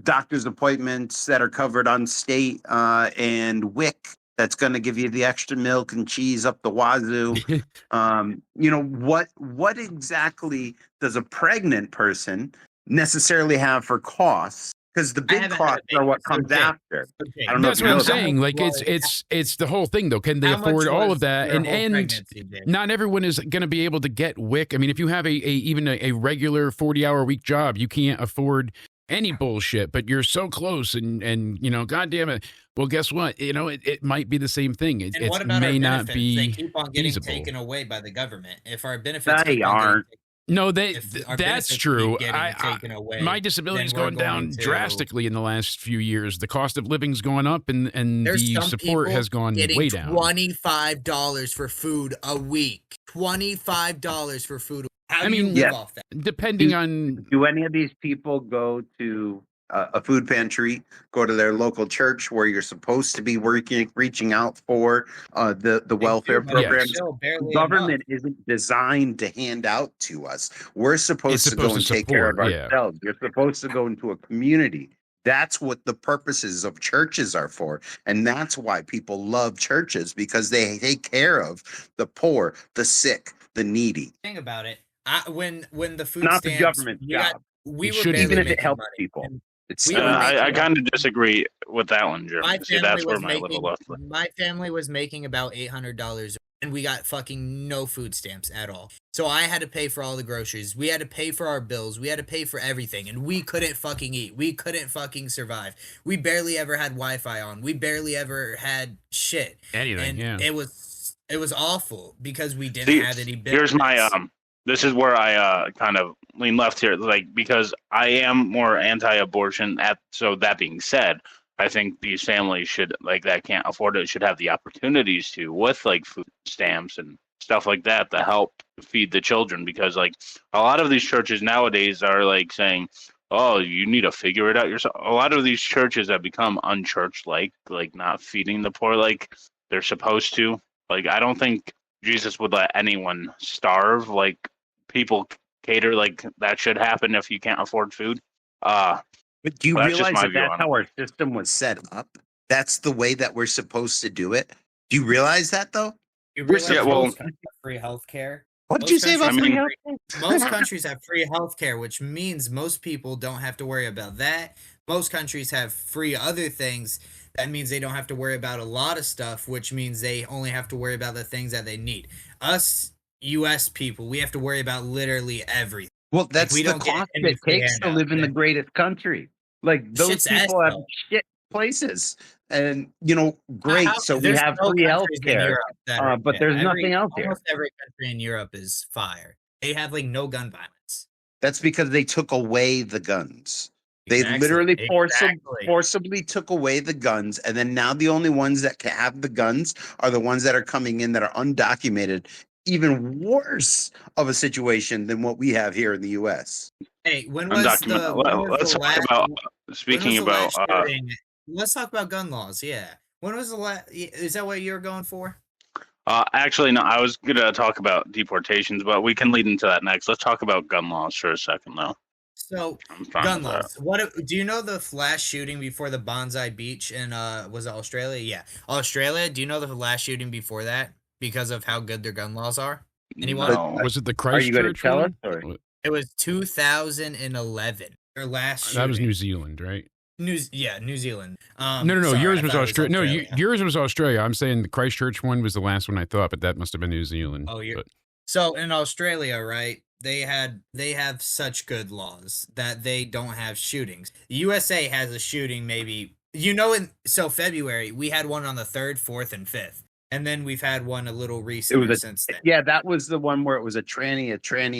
Speaker 5: doctor's appointments that are covered on state and WIC that's going to give you the extra milk and cheese up the wazoo. What exactly does a pregnant person necessarily have for costs?
Speaker 3: because the
Speaker 2: I
Speaker 3: big
Speaker 2: haven't had a
Speaker 3: costs are
Speaker 2: baby,
Speaker 3: what
Speaker 2: so
Speaker 3: comes
Speaker 2: Jake,
Speaker 3: after.
Speaker 2: okay.
Speaker 3: I don't know
Speaker 4: That's
Speaker 3: if you
Speaker 4: what I'm
Speaker 3: know that.
Speaker 4: saying. Like
Speaker 2: Well,
Speaker 4: it's the whole thing though. Can they
Speaker 2: how much
Speaker 4: afford all
Speaker 2: was
Speaker 4: of that?
Speaker 2: your
Speaker 4: And
Speaker 2: whole pregnancy, Jake?
Speaker 4: not everyone is going to be able to get WIC. I mean, if you have even a regular 40-hour week job, you can't afford any bullshit, but you're so close and you know, God damn it. Well, guess what? You know, it might be the same thing.
Speaker 2: And what about
Speaker 4: may
Speaker 2: our
Speaker 4: not
Speaker 2: benefits?
Speaker 4: be
Speaker 2: They keep on getting
Speaker 4: feasible.
Speaker 2: taken away by the government. If our benefits
Speaker 3: They
Speaker 2: keep on getting
Speaker 3: aren't.
Speaker 4: No,
Speaker 2: if our
Speaker 4: that's
Speaker 2: benefits
Speaker 4: true.
Speaker 2: keep getting taken away,
Speaker 4: My disability's
Speaker 2: then we're
Speaker 4: going down
Speaker 2: going to-
Speaker 4: drastically in the last few years. The cost of living's going up, and
Speaker 2: There's
Speaker 4: the
Speaker 2: some
Speaker 4: support
Speaker 2: people
Speaker 4: has gone
Speaker 2: getting
Speaker 4: way down.
Speaker 2: $25 for food a week. $25 for food. How do you
Speaker 4: mean,
Speaker 2: live
Speaker 3: yeah.
Speaker 2: off that?
Speaker 4: Depending on
Speaker 3: Do any of these people go to a food pantry, go to their local church where you're supposed to be reaching out for the welfare
Speaker 2: They do, but it's
Speaker 3: programs?
Speaker 2: still barely
Speaker 3: Government
Speaker 2: enough.
Speaker 3: isn't designed to hand out to us. We're supposed to go
Speaker 4: supposed
Speaker 3: and
Speaker 4: to
Speaker 3: take care of
Speaker 4: support, yeah.
Speaker 3: ourselves. You're supposed to go into a community. That's what the purposes of churches are for. And that's why people love churches, because they take care of the poor, the sick, the needy.
Speaker 2: Thing about it, when the food
Speaker 3: Not the
Speaker 2: stamps,
Speaker 3: government's
Speaker 2: we got-
Speaker 3: job.
Speaker 2: we
Speaker 4: It
Speaker 2: were
Speaker 4: shouldn't
Speaker 2: barely
Speaker 3: Even if it
Speaker 2: making
Speaker 3: helps
Speaker 2: money.
Speaker 3: people.
Speaker 2: And
Speaker 3: It's
Speaker 2: we
Speaker 3: still
Speaker 2: were
Speaker 3: not.
Speaker 1: I kind of disagree with that one, Jeremy.
Speaker 2: my
Speaker 1: See,
Speaker 2: family
Speaker 1: that's where
Speaker 2: was
Speaker 1: my level
Speaker 2: making
Speaker 1: left.
Speaker 2: my family was making about $800, and we got fucking no food stamps at all. So I had to pay for all the groceries. We had to pay for our bills. We had to pay for everything, and we couldn't fucking eat. We couldn't fucking survive. We barely ever had Wi-Fi on. We barely ever had shit.
Speaker 4: anything.
Speaker 2: And
Speaker 4: Yeah.
Speaker 2: it was awful because we didn't
Speaker 1: See,
Speaker 2: have any benefits.
Speaker 1: here's my this is where I kind of lean left here, like, because I am more anti-abortion. So that being said, I think these families should, like, that can't afford it, should have the opportunities to, with like food stamps and stuff like that, to help feed the children, because like a lot of these churches nowadays are like saying, oh, you need to figure it out yourself. A lot of these churches have become unchurch-like, like not feeding the poor like they're supposed to. Like, I don't think Jesus would let anyone starve. Like, people cater, like that should happen if you can't afford food.
Speaker 3: But do you
Speaker 1: That's just
Speaker 3: realize
Speaker 1: my
Speaker 3: that
Speaker 1: view
Speaker 3: that's
Speaker 1: on
Speaker 3: how our system was set up? That's the way that we're supposed to do it. Do you realize that though?
Speaker 2: You
Speaker 3: We're
Speaker 2: realize
Speaker 1: Yeah, well-
Speaker 2: most countries have free healthcare.
Speaker 3: What did you say about
Speaker 1: I mean-
Speaker 3: free healthcare?
Speaker 2: Most countries have free healthcare, which means most people don't have to worry about that. Most countries have free other things. That means they don't have to worry about a lot of stuff, which means they only have to worry about the things that they need. Us US people, we have to worry about literally everything.
Speaker 3: Well, that's
Speaker 2: we
Speaker 3: the
Speaker 2: don't get
Speaker 3: cost
Speaker 2: any
Speaker 3: it
Speaker 2: free
Speaker 3: takes to
Speaker 2: handouts,
Speaker 3: live in the
Speaker 2: yeah.
Speaker 3: greatest country. Like those
Speaker 2: Shit's ass,
Speaker 3: people have
Speaker 2: though.
Speaker 3: shit places, and you know, great. So we
Speaker 2: There's
Speaker 3: have
Speaker 2: no
Speaker 3: free
Speaker 2: countries in
Speaker 3: healthcare.
Speaker 2: Europe that are-
Speaker 3: but there's nothing else here.
Speaker 2: Almost every country in Europe is fire. They have like no gun violence.
Speaker 3: That's because they took away the guns. They
Speaker 2: Exactly,
Speaker 3: literally
Speaker 2: exactly.
Speaker 3: forcibly took away the guns, and then now the only ones that can have the guns are the ones that are coming in that are undocumented. Even worse of a situation than what we have here in the U.S.
Speaker 2: Hey, when was the
Speaker 1: Undocumented.
Speaker 2: when was
Speaker 1: Let's
Speaker 2: the
Speaker 1: talk
Speaker 2: last,
Speaker 1: about,
Speaker 2: when
Speaker 1: speaking
Speaker 2: was the
Speaker 1: about
Speaker 2: last shooting? Let's talk about gun laws. Yeah, when was the last? Is that what you were going for?
Speaker 1: actually, no, I was gonna talk about deportations, but we can lead into that next. Let's talk about gun laws for a second, though.
Speaker 2: So
Speaker 1: I'm fine
Speaker 2: gun
Speaker 1: with that.
Speaker 2: laws. Do you know the last shooting before the Bonsai Beach in was it Australia? Yeah, Australia. Do you know the last shooting before that because of how good their gun laws are? Anyone?
Speaker 1: No.
Speaker 4: Was it the
Speaker 3: Are you going to
Speaker 4: Christchurch
Speaker 3: tell us?
Speaker 4: one?
Speaker 3: Or?
Speaker 2: It was 2011. Their last shooting.
Speaker 4: That was New Zealand, right?
Speaker 2: New Zealand.
Speaker 4: No.
Speaker 2: Sorry,
Speaker 4: Yours
Speaker 2: I
Speaker 4: was
Speaker 2: thought it
Speaker 4: Australia. No,
Speaker 2: Australia.
Speaker 4: yours was Australia. I'm saying the Christchurch one was the last one I thought, but that must have been New Zealand.
Speaker 2: Oh,
Speaker 4: But-
Speaker 2: So in Australia, right? They have such good laws that they don't have shootings. The USA has a shooting maybe February we had one on the 3rd, 4th, and 5th, and then we've had one a little recently since then.
Speaker 3: Yeah, that was the one where it was a tranny,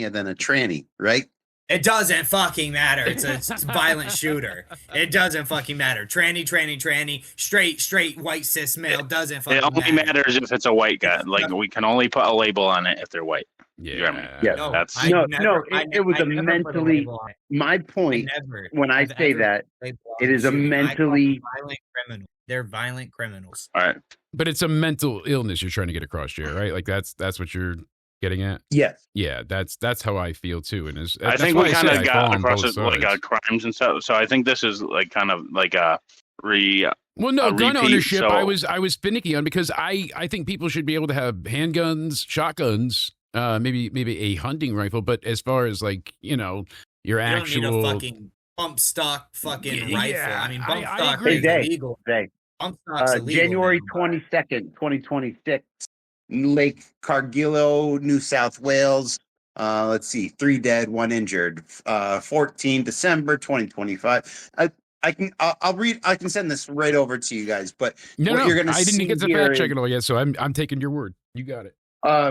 Speaker 3: and then a tranny, right?
Speaker 2: It doesn't fucking matter. It's a violent shooter. It doesn't fucking matter. Tranny. Straight white cis male doesn't fucking
Speaker 1: It only
Speaker 2: matter.
Speaker 1: matters if it's a white guy. Like, we can only put a label on it if they're white.
Speaker 4: Yeah.
Speaker 1: You know what I mean?
Speaker 3: Yeah.
Speaker 2: No,
Speaker 1: That's-
Speaker 2: I
Speaker 3: No,
Speaker 2: never-
Speaker 3: no,
Speaker 2: I
Speaker 3: it was
Speaker 2: I
Speaker 3: a
Speaker 2: never put
Speaker 3: mentally-
Speaker 2: label on it.
Speaker 3: My
Speaker 2: I
Speaker 3: point
Speaker 2: never.
Speaker 3: when I
Speaker 2: I've
Speaker 3: say
Speaker 2: ever
Speaker 3: that,
Speaker 2: put label on
Speaker 3: it
Speaker 2: a
Speaker 3: is a
Speaker 2: shooting. I call them
Speaker 3: mentally-
Speaker 2: violent criminal. They're violent criminals.
Speaker 1: All right.
Speaker 4: But it's a mental illness you're trying to get across, Jay, right? Like that's what you're getting at.
Speaker 3: yes,
Speaker 4: Yeah, that's how I feel too. And
Speaker 1: I think we kind of got across it, like crimes and stuff. So I think this is like kind of like a
Speaker 4: Well, no,
Speaker 1: a
Speaker 4: gun
Speaker 1: repeat,
Speaker 4: ownership.
Speaker 1: so-
Speaker 4: I was finicky on because I think people should be able to have handguns, shotguns, maybe a hunting rifle. But as far as like your
Speaker 2: You don't need
Speaker 4: actual
Speaker 2: a fucking bump stock fucking
Speaker 4: Yeah,
Speaker 2: rifle. I mean, bump
Speaker 4: I
Speaker 2: stock
Speaker 4: agree.
Speaker 2: is
Speaker 5: Hey,
Speaker 2: illegal.
Speaker 5: Zay.
Speaker 2: Bump stock's illegal.
Speaker 5: January
Speaker 2: now, but-
Speaker 5: 22nd, 2026, Lake Cargillo, New South Wales. Let's see, 3 dead, 1 injured. 14 December 2025. I'll read. I can send this right over to you guys. But what you're gonna
Speaker 4: I
Speaker 5: see
Speaker 4: didn't get to
Speaker 5: here
Speaker 4: fact check
Speaker 5: is-
Speaker 4: it all yet, so I'm taking your word. You got it.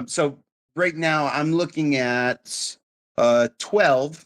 Speaker 5: So right now I'm looking at 12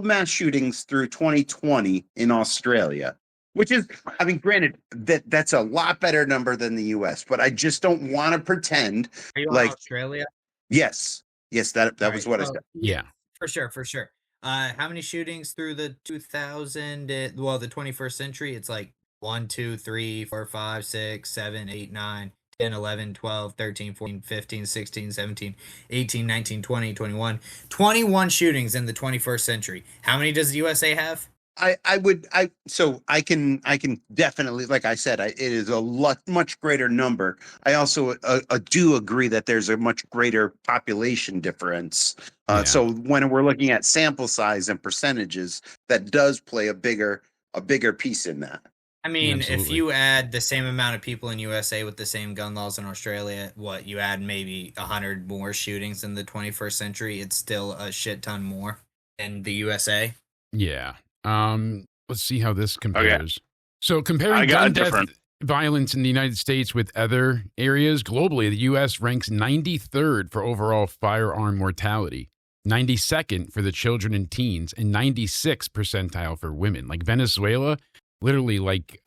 Speaker 5: mass shootings through 2020 in Australia, which is, I mean, granted that's a lot better number than the US, but I just don't want to pretend
Speaker 2: Are you
Speaker 5: like
Speaker 2: on Australia?
Speaker 5: yes, that
Speaker 2: All
Speaker 5: was
Speaker 2: right,
Speaker 5: what I
Speaker 2: so-
Speaker 5: said.
Speaker 4: Yeah.
Speaker 2: For sure. How many shootings through the 2000? The 21st century? It's like 1, 2, 3, 4, 5, 6, 7, 8, 9, 10, 11, 12, 13, 14, 15, 16, 17, 18, 19, 20, 21. 21 shootings in the 21st century. How many does the USA have?
Speaker 5: I can definitely, like I said, it is a much greater number. I also do agree that there's a much greater population difference.
Speaker 4: Yeah.
Speaker 5: So when we're looking at sample size and percentages, that does play a bigger piece in that.
Speaker 2: I mean, if
Speaker 4: Absolutely.
Speaker 2: you add the same amount of people in USA with the same gun laws in Australia, you add maybe 100 more shootings in the 21st century, it's still a shit ton more in the USA.
Speaker 4: Yeah. Let's see how this compares. So comparing gun death violence in the United States with other areas globally, the U.S. ranks 93rd for overall firearm mortality, 92nd for the children and teens, and 96th percentile for women. Like Venezuela, literally like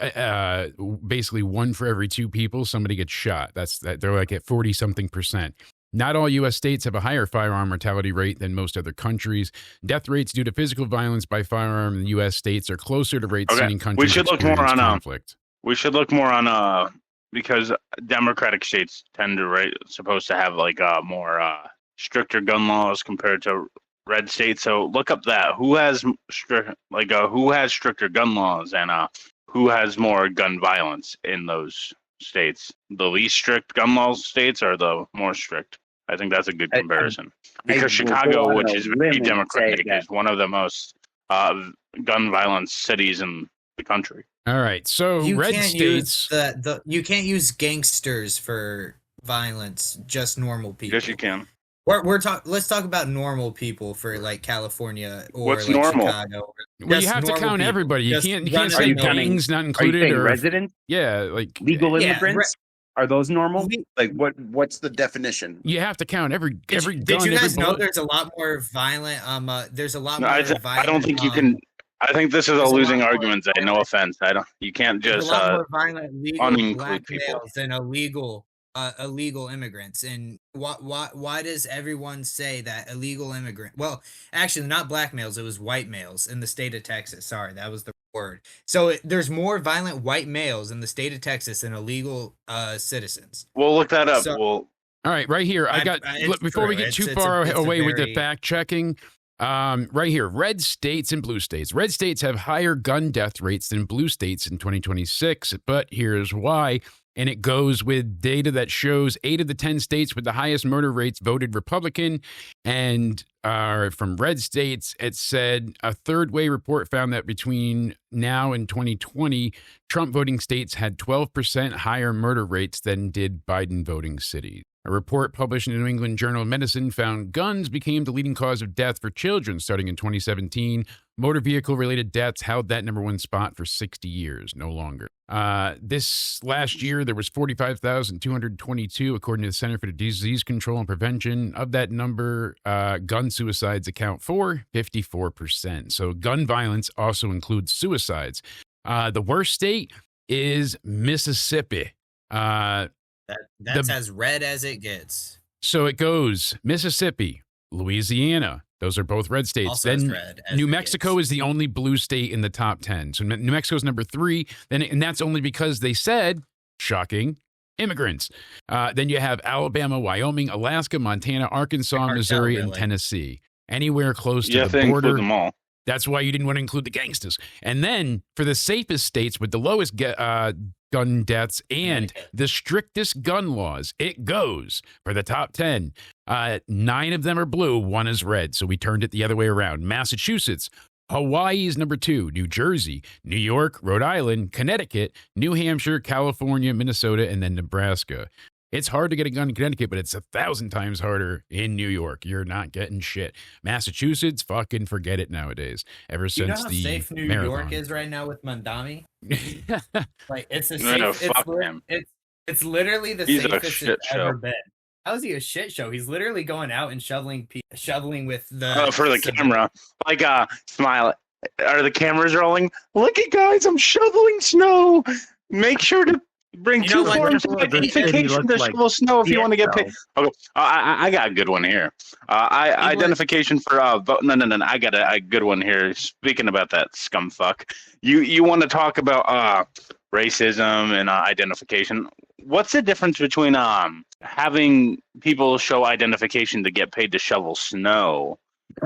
Speaker 4: basically 1 for every 2 people, somebody gets shot. They're like at 40-something%. Not all U.S. states have a higher firearm mortality rate than most other countries. Death rates due to physical violence by firearm in the U.S. states are closer to rates seen in countries
Speaker 1: We should look more
Speaker 4: experienced
Speaker 1: on
Speaker 4: conflict.
Speaker 1: We should look more on because Democratic states tend to supposed to have like more stricter gun laws compared to red states. So look up that who has stricter gun laws and who has more gun violence in those states. The least strict gun laws states are the more strict. I think that's a good comparison because
Speaker 5: will
Speaker 1: Chicago,
Speaker 5: go on
Speaker 1: which
Speaker 5: a
Speaker 1: is
Speaker 5: limb
Speaker 1: very
Speaker 5: and
Speaker 1: Democratic,
Speaker 5: say that-
Speaker 1: is one of the most gun violence cities in the country.
Speaker 4: All right. So
Speaker 2: You
Speaker 4: red
Speaker 2: can't
Speaker 4: states.
Speaker 2: use you can't use gangsters for violence, just normal people.
Speaker 1: Yes, you can.
Speaker 2: Let's talk about normal people for like California or
Speaker 1: What's
Speaker 2: like
Speaker 1: normal?
Speaker 2: Chicago.
Speaker 4: Well, you
Speaker 2: Just
Speaker 4: have to
Speaker 2: normal
Speaker 4: count
Speaker 2: people.
Speaker 4: everybody. You
Speaker 2: Just
Speaker 4: can't
Speaker 2: run
Speaker 4: say
Speaker 2: of the mill.
Speaker 4: gangs not
Speaker 5: Are you
Speaker 4: included
Speaker 5: saying
Speaker 4: or
Speaker 5: residents,
Speaker 4: yeah, like
Speaker 5: legal
Speaker 2: Yeah,
Speaker 5: immigrants? Are those normal?
Speaker 2: We-
Speaker 5: Like what's the definition?
Speaker 4: you have to count every
Speaker 2: Did
Speaker 4: gun.
Speaker 2: you guys
Speaker 4: every
Speaker 2: know
Speaker 4: bullet.
Speaker 2: there's a lot more violent? There's a lot
Speaker 1: No,
Speaker 2: more
Speaker 1: I
Speaker 2: violent.
Speaker 1: don't think you can. I think this is a
Speaker 2: there's a lot
Speaker 1: losing
Speaker 2: more
Speaker 1: argument. Zay. No offense. You can't
Speaker 2: There's
Speaker 1: just
Speaker 2: a lot more violent legal
Speaker 1: uninclude
Speaker 2: black
Speaker 1: people.
Speaker 2: males than illegal immigrants. And why does everyone say that illegal immigrant? Well, actually, not black males. It was white males in the state of Texas. Sorry, that was the word. So there's more violent white males in the state of Texas than illegal citizens.
Speaker 1: We'll look that up.
Speaker 2: So-
Speaker 1: All
Speaker 4: right, right here.
Speaker 2: It's
Speaker 4: before we
Speaker 2: true.
Speaker 4: get too
Speaker 2: It's
Speaker 4: far
Speaker 2: a
Speaker 4: away with the
Speaker 2: very-
Speaker 4: fact checking. Right here, red states and blue states. Red states have higher gun death rates than blue states in 2026, but here's why. And it goes with data that shows 8 of the 10 states with the highest murder rates voted Republican. And from red states, it said a third way report found that between now and 2020, Trump voting states had 12% higher murder rates than did Biden voting cities. A report published in the New England Journal of Medicine found guns became the leading cause of death for children starting in 2017. Motor vehicle-related deaths held that #1 spot for 60 years, no longer. This last year, there was 45,222, according to the Center for Disease Control and Prevention. Of that number, gun suicides account for 54%. So gun violence also includes suicides. The worst state is Mississippi.
Speaker 2: That's as red as it gets.
Speaker 4: So it goes Mississippi, Louisiana. Those are both red states.
Speaker 2: Also
Speaker 4: then
Speaker 2: as red as
Speaker 4: New
Speaker 2: it
Speaker 4: Mexico
Speaker 2: gets.
Speaker 4: is the only blue state in the top 10. So New Mexico's number 3. And that's only because they said, shocking, immigrants. Then you have Alabama, Wyoming, Alaska, Montana, Arkansas,
Speaker 2: Cartel,
Speaker 4: Missouri, and
Speaker 2: really.
Speaker 4: Tennessee. Anywhere close to
Speaker 1: you
Speaker 4: the
Speaker 1: have to include
Speaker 4: border.
Speaker 1: them all.
Speaker 4: That's why you didn't want to include the gangsters. And then for the safest states with the lowest gun deaths and the strictest gun laws, it goes for the top 10. 9 of them are blue, 1 is red. So we turned it the other way around. Massachusetts, Hawaii is number 2, New Jersey, New York, Rhode Island, Connecticut, New Hampshire, California, Minnesota, and then Nebraska. It's hard to get a gun in Connecticut, but it's 1,000 times harder in New York. You're not getting shit. Massachusetts, fucking forget it nowadays. Ever since
Speaker 2: you know how
Speaker 4: the
Speaker 2: safe New
Speaker 4: marathon.
Speaker 2: York is right now with Mandami? Like it's a
Speaker 1: No,
Speaker 2: safe.
Speaker 1: fuck him.
Speaker 2: It's literally the
Speaker 1: He's a
Speaker 2: safest
Speaker 1: shit
Speaker 2: it's ever
Speaker 1: show.
Speaker 2: been. How is he a shit show? He's literally going out and shoveling with the
Speaker 1: For the camera. Like, smile. Are the cameras rolling? Look at guys, I'm shoveling snow. Make sure to bring
Speaker 2: You know
Speaker 1: 2
Speaker 2: what?
Speaker 1: forms of
Speaker 5: He
Speaker 1: identification
Speaker 5: looks
Speaker 1: to
Speaker 5: like
Speaker 1: shovel snow if you want to get paid.
Speaker 5: Pietro.
Speaker 1: Okay, I got a good one here. Identification for vote. No. I got a good one here. Speaking about that scumfuck, you want to talk about racism and identification? What's the difference between having people show identification to get paid to shovel snow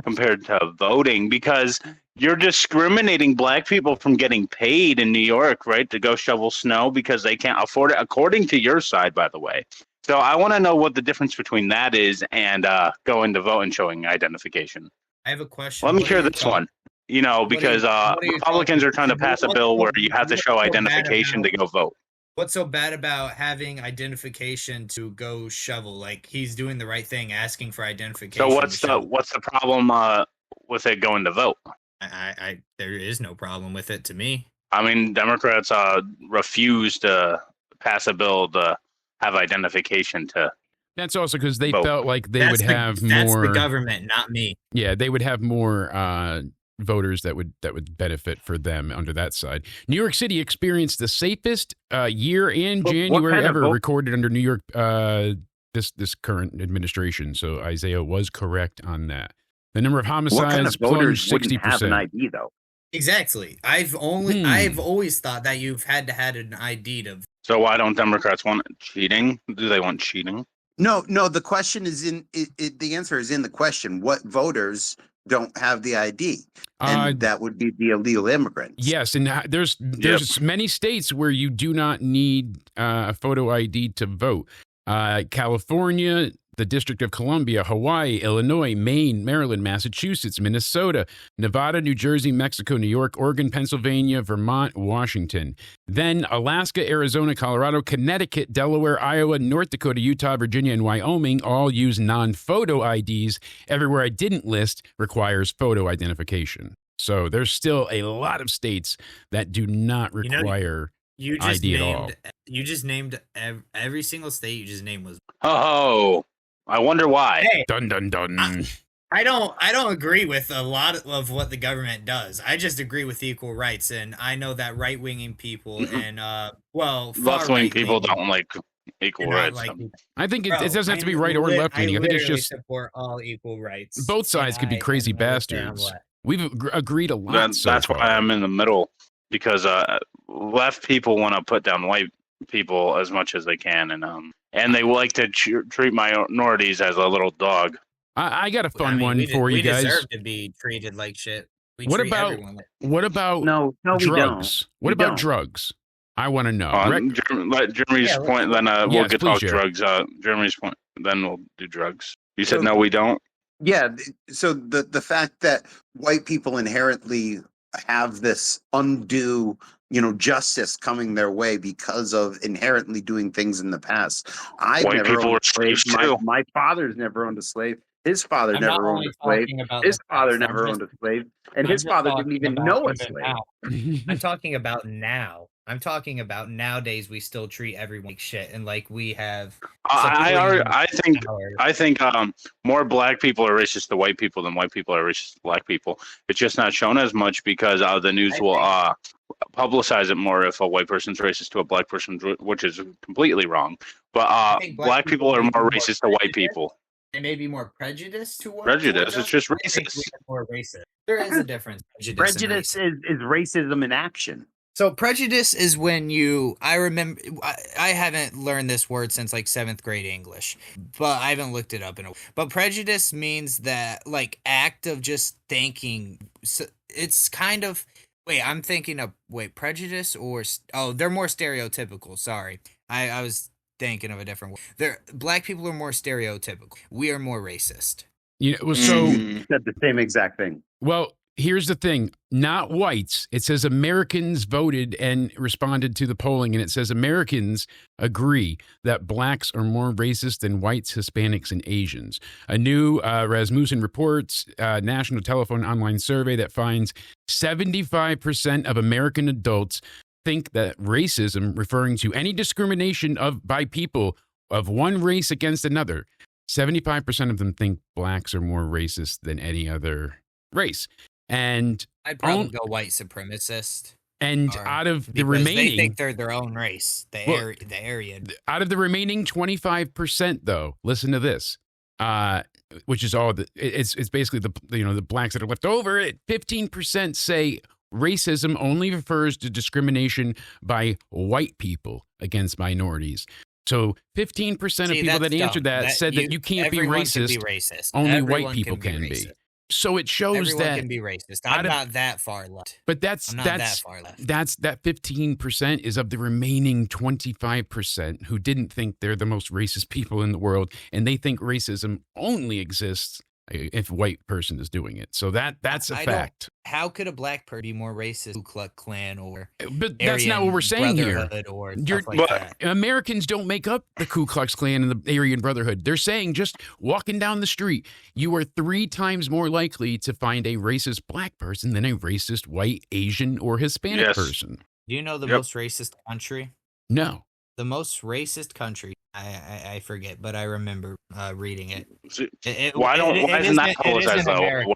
Speaker 1: compared to voting? Because you're discriminating black people from getting paid in New York, right, to go shovel snow because they can't afford it, according to your side, by the way. So I want to know what the difference between that is and going to vote and showing identification.
Speaker 2: I have a question.
Speaker 1: Let me
Speaker 2: What
Speaker 1: hear
Speaker 2: are you
Speaker 1: this
Speaker 2: talking-
Speaker 1: one. You know, because
Speaker 2: what are you
Speaker 1: Republicans
Speaker 2: talking-
Speaker 1: are trying to pass a
Speaker 2: what's
Speaker 1: bill
Speaker 2: so-
Speaker 1: where you have to show
Speaker 2: what's so bad
Speaker 1: identification to
Speaker 2: about-
Speaker 1: go vote.
Speaker 2: What's so bad about having identification to go shovel? Like he's doing the right thing, asking for identification.
Speaker 1: So what's
Speaker 2: to shovel.
Speaker 1: the problem with it going to vote?
Speaker 2: I there is no problem with it to me.
Speaker 1: I mean, Democrats refuse to pass a bill to have identification to.
Speaker 4: That's also because they
Speaker 1: Vote.
Speaker 4: felt like they
Speaker 2: That's
Speaker 4: would
Speaker 2: the-
Speaker 4: have
Speaker 2: That's
Speaker 4: more.
Speaker 2: the government, not me.
Speaker 4: Yeah, they would have more voters that would benefit for them under that side. New York City experienced the safest year in
Speaker 5: What
Speaker 4: January
Speaker 5: kind of
Speaker 4: ever
Speaker 5: vote?
Speaker 4: recorded under New York this current administration. So Isaiah was correct on that. The number of
Speaker 5: What
Speaker 4: homicides
Speaker 5: kind of voters
Speaker 4: plunged
Speaker 5: wouldn't have an
Speaker 4: 60%.
Speaker 5: ID though?
Speaker 2: Exactly. I've always thought that you've had to had an ID to.
Speaker 1: So why don't Democrats want cheating? Do they want cheating?
Speaker 3: No. The question is the answer is in the question. What voters don't have the ID? And that would be the illegal immigrants.
Speaker 4: Yes, and there's many states where you do not need a photo ID to vote. California, the District of Columbia, Hawaii, Illinois, Maine, Maryland, Massachusetts, Minnesota, Nevada, New Jersey, Mexico, New York, Oregon, Pennsylvania, Vermont, Washington. Then Alaska, Arizona, Colorado, Connecticut, Delaware, Iowa, North Dakota, Utah, Virginia, and Wyoming all use non-photo IDs. Everywhere I didn't list requires photo identification. So there's still a lot of states that do not require
Speaker 2: You just
Speaker 4: ID at all.
Speaker 2: named every single state you just named was.
Speaker 1: Oh, I wonder why.
Speaker 2: Hey,
Speaker 4: Dun dun dun.
Speaker 2: I don't agree with a lot of what the government does. I just agree with equal rights, and I know that right-winging people and
Speaker 1: Left-wing people don't like equal rights.
Speaker 4: I think it doesn't have to be right or left-leaning. I think it's just
Speaker 2: support all equal rights.
Speaker 4: both sides could be crazy bastards. We've agreed a lot.
Speaker 1: That's why I'm in the middle, because left people want to put down white people as much as they can, and they like to treat minorities as a little dog.
Speaker 4: I got a fun one for you guys.
Speaker 2: We deserve to be treated like shit.
Speaker 4: What about
Speaker 5: No, we
Speaker 4: drugs?
Speaker 5: don't.
Speaker 4: What
Speaker 5: We
Speaker 4: about
Speaker 5: don't.
Speaker 4: drugs? I want to know.
Speaker 1: Let Jeremy's point, then we'll
Speaker 4: Yes,
Speaker 1: get
Speaker 4: please,
Speaker 1: talk
Speaker 4: Jeremy.
Speaker 1: drugs. Jeremy's point, then we'll do drugs. You said no, we don't.
Speaker 3: Yeah. So the fact that white people inherently have this undue, justice coming their way because of inherently doing things in the past. I've
Speaker 1: White
Speaker 3: never
Speaker 1: people
Speaker 3: owned
Speaker 1: were
Speaker 3: a slave.
Speaker 1: slaves too.
Speaker 3: My father's never owned a slave. His father
Speaker 2: I'm not
Speaker 3: never owned
Speaker 2: only
Speaker 3: a slave.
Speaker 2: talking about
Speaker 3: His
Speaker 2: the
Speaker 3: father
Speaker 2: past,
Speaker 3: never
Speaker 2: I'm
Speaker 3: owned
Speaker 2: just-
Speaker 3: a slave, and
Speaker 2: I'm
Speaker 3: his
Speaker 2: just
Speaker 3: father didn't
Speaker 2: talking
Speaker 3: even
Speaker 2: about
Speaker 3: know a
Speaker 2: even
Speaker 3: slave.
Speaker 2: now. I'm talking about now. I'm talking about nowadays we still treat everyone like shit and like we have.
Speaker 1: I think more black people are racist to white people than white people are racist to black people. It's just not shown as much because the news will publicize it more if a white person's racist to a black person, which is completely wrong. But black people are more racist to white people.
Speaker 2: They may be more prejudiced towards
Speaker 1: Prejudice, it's just
Speaker 2: I think
Speaker 1: racist.
Speaker 2: we're more racist. There is a difference.
Speaker 3: Prejudice
Speaker 2: and
Speaker 3: is racism in action.
Speaker 2: So prejudice is when I remember, I haven't learned this word since like 7th grade English, but I haven't looked it up but prejudice means that like act of just thinking. So it's kind of, I'm thinking of, prejudice they're more stereotypical. Sorry. I was thinking of a different word. Black people are more stereotypical. We are more racist.
Speaker 4: So
Speaker 3: said the same exact thing.
Speaker 4: Well, here's the thing, not whites. It says Americans voted and responded to the polling, and it says Americans agree that blacks are more racist than whites, Hispanics, and Asians. A new Rasmussen Reports National Telephone Online survey that finds 75% of American adults think that racism, referring to any discrimination by people of one race against another, 75% of them think blacks are more racist than any other race. And
Speaker 2: I'd probably go white supremacist.
Speaker 4: And out of the remaining,
Speaker 2: they think they're their own race, the Aryan.
Speaker 4: Out of the remaining 25%, though, listen to this, which is all it's basically the blacks that are left over. 15% say racism only refers to discrimination by white people against minorities. So 15% of people that answered that said that you can't be racist. Only white people can be. So it shows
Speaker 2: everyone
Speaker 4: that
Speaker 2: can be racist. I'm not that far left.
Speaker 4: But that 15% is of the remaining 25% who didn't think they're the most racist people in the world, and they think racism only exists if a white person is doing it. So that's a fact.
Speaker 2: How could a black person be more racist? Ku Klux Klan or
Speaker 4: but that's not what we're saying here.
Speaker 2: Or stuff like that.
Speaker 4: Americans don't make up the Ku Klux Klan and the Aryan Brotherhood. They're saying just walking down the street, you are 3 times more likely to find a racist black person than a racist white, Asian, or Hispanic person.
Speaker 2: Do you know the most racist country?
Speaker 4: No.
Speaker 2: The most racist country, I forget, but I remember reading it.
Speaker 1: Why isn't that publicized though?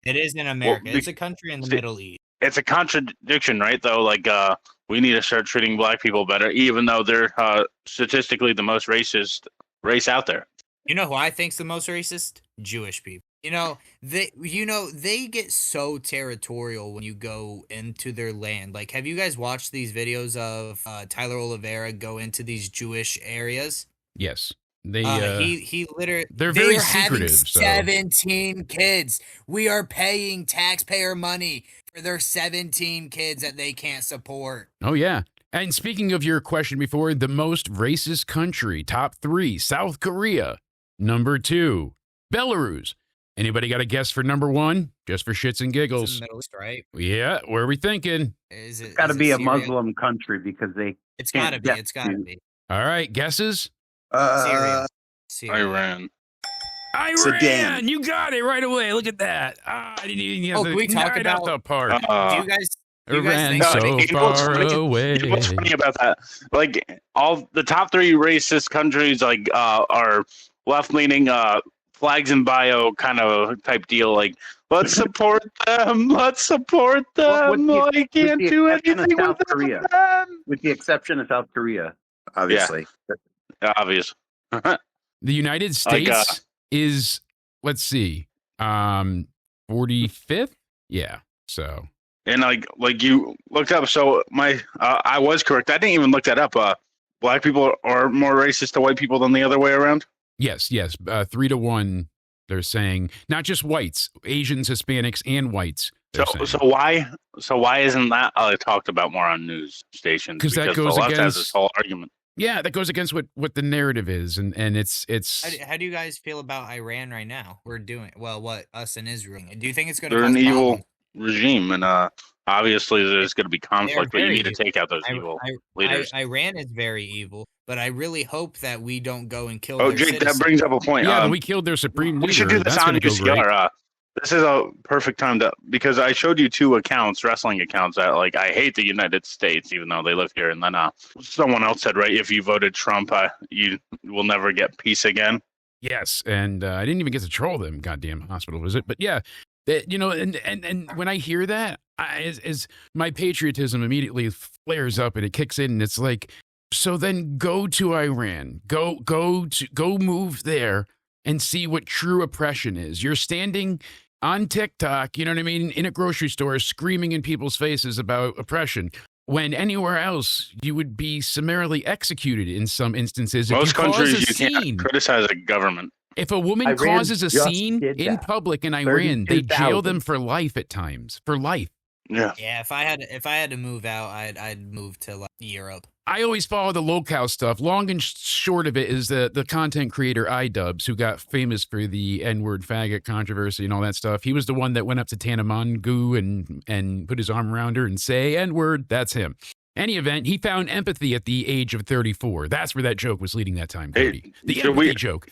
Speaker 2: It is in America. It's a country in the Middle East.
Speaker 1: It's a contradiction, right? Though, like we need to start treating black people better, even though they're statistically the most racist race out there.
Speaker 2: You know who I think's the most racist? Jewish people. They get so territorial when you go into their land. Like, have you guys watched these videos of Tyler Oliveira go into these Jewish areas?
Speaker 4: Yes. They
Speaker 2: he literally
Speaker 4: they're very secretive.
Speaker 2: 17 kids. We are paying taxpayer money for their 17 kids that they can't support.
Speaker 4: Oh yeah. And speaking of your question before, the most racist country, top 3, South Korea. Number 2, Belarus. Anybody got a guess for number 1? Just for shits and giggles.
Speaker 2: It's in the Middle East, right?
Speaker 4: Yeah, where are we thinking?
Speaker 5: It's got to be a Muslim country because they.
Speaker 2: It's got to be. It's got to be.
Speaker 4: All right, guesses?
Speaker 2: Syria.
Speaker 1: Iran.
Speaker 4: Sudan. You got it right away. Look at that. I didn't even
Speaker 2: can we talk about
Speaker 4: the park?
Speaker 2: Do you guys think
Speaker 4: so far away?
Speaker 1: What's funny about that? Like all the top 3 racist countries, like are left-leaning, flags and bio kind of type deal. Like let's support them. Let's support them. I can't do anything with South Korea.
Speaker 5: With the exception of South Korea, obviously.
Speaker 1: Yeah, obvious.
Speaker 4: The United States is, let's see, 45th. Yeah. So.
Speaker 1: And like you looked up, so I was correct. I didn't even look that up. Black people are more racist to white people than the other way around.
Speaker 4: Yes. 3-1. They're saying not just whites, Asians, Hispanics, and whites.
Speaker 1: So why isn't that talked about more on news stations?
Speaker 4: Because that goes
Speaker 1: the left
Speaker 4: against
Speaker 1: has this whole argument.
Speaker 4: Yeah, that goes against what the narrative is, and it's.
Speaker 2: How do you guys feel about Iran right now? We're doing what us and Israel. Do you think it's going to?
Speaker 1: They're
Speaker 2: cause
Speaker 1: an evil
Speaker 2: problems?
Speaker 1: regime, and obviously there's going to be conflict, but you need to take out those evil leaders.
Speaker 2: Iran is very evil, but I really hope that we don't go and kill.
Speaker 1: Oh, Jake, that brings up a point.
Speaker 4: Yeah, we killed their supreme leader.
Speaker 1: We should do this on UCR. This is a perfect time because I showed you 2 accounts, wrestling accounts that I hate the United States, even though they live here. And then someone else said, right, if you voted Trump, you will never get peace again.
Speaker 4: Yes, and I didn't even get to troll them, goddamn hospital visit. But yeah, and when I hear that, as my patriotism immediately flares up and it kicks in, and it's like, so then go to Iran, go move there. And see what true oppression is. You're standing on TikTok, you know what I mean, in a grocery store, screaming in people's faces about oppression. When anywhere else, you would be summarily executed in some instances.
Speaker 1: Most countries, you can't criticize a government.
Speaker 4: If a woman causes a scene in public in Iran, they jail them for life at times. For life.
Speaker 1: Yeah.
Speaker 2: Yeah, if I had to move out, I'd move to like Europe.
Speaker 4: I always follow the locale stuff. Long and short of it is the content creator iDubbbz, who got famous for the N-word faggot controversy and all that stuff. He was the one that went up to Tanamangu and put his arm around her and say N-word. That's him. Any event, he found empathy at the age of 34. That's where that joke was leading that time, Cody. The empathy joke.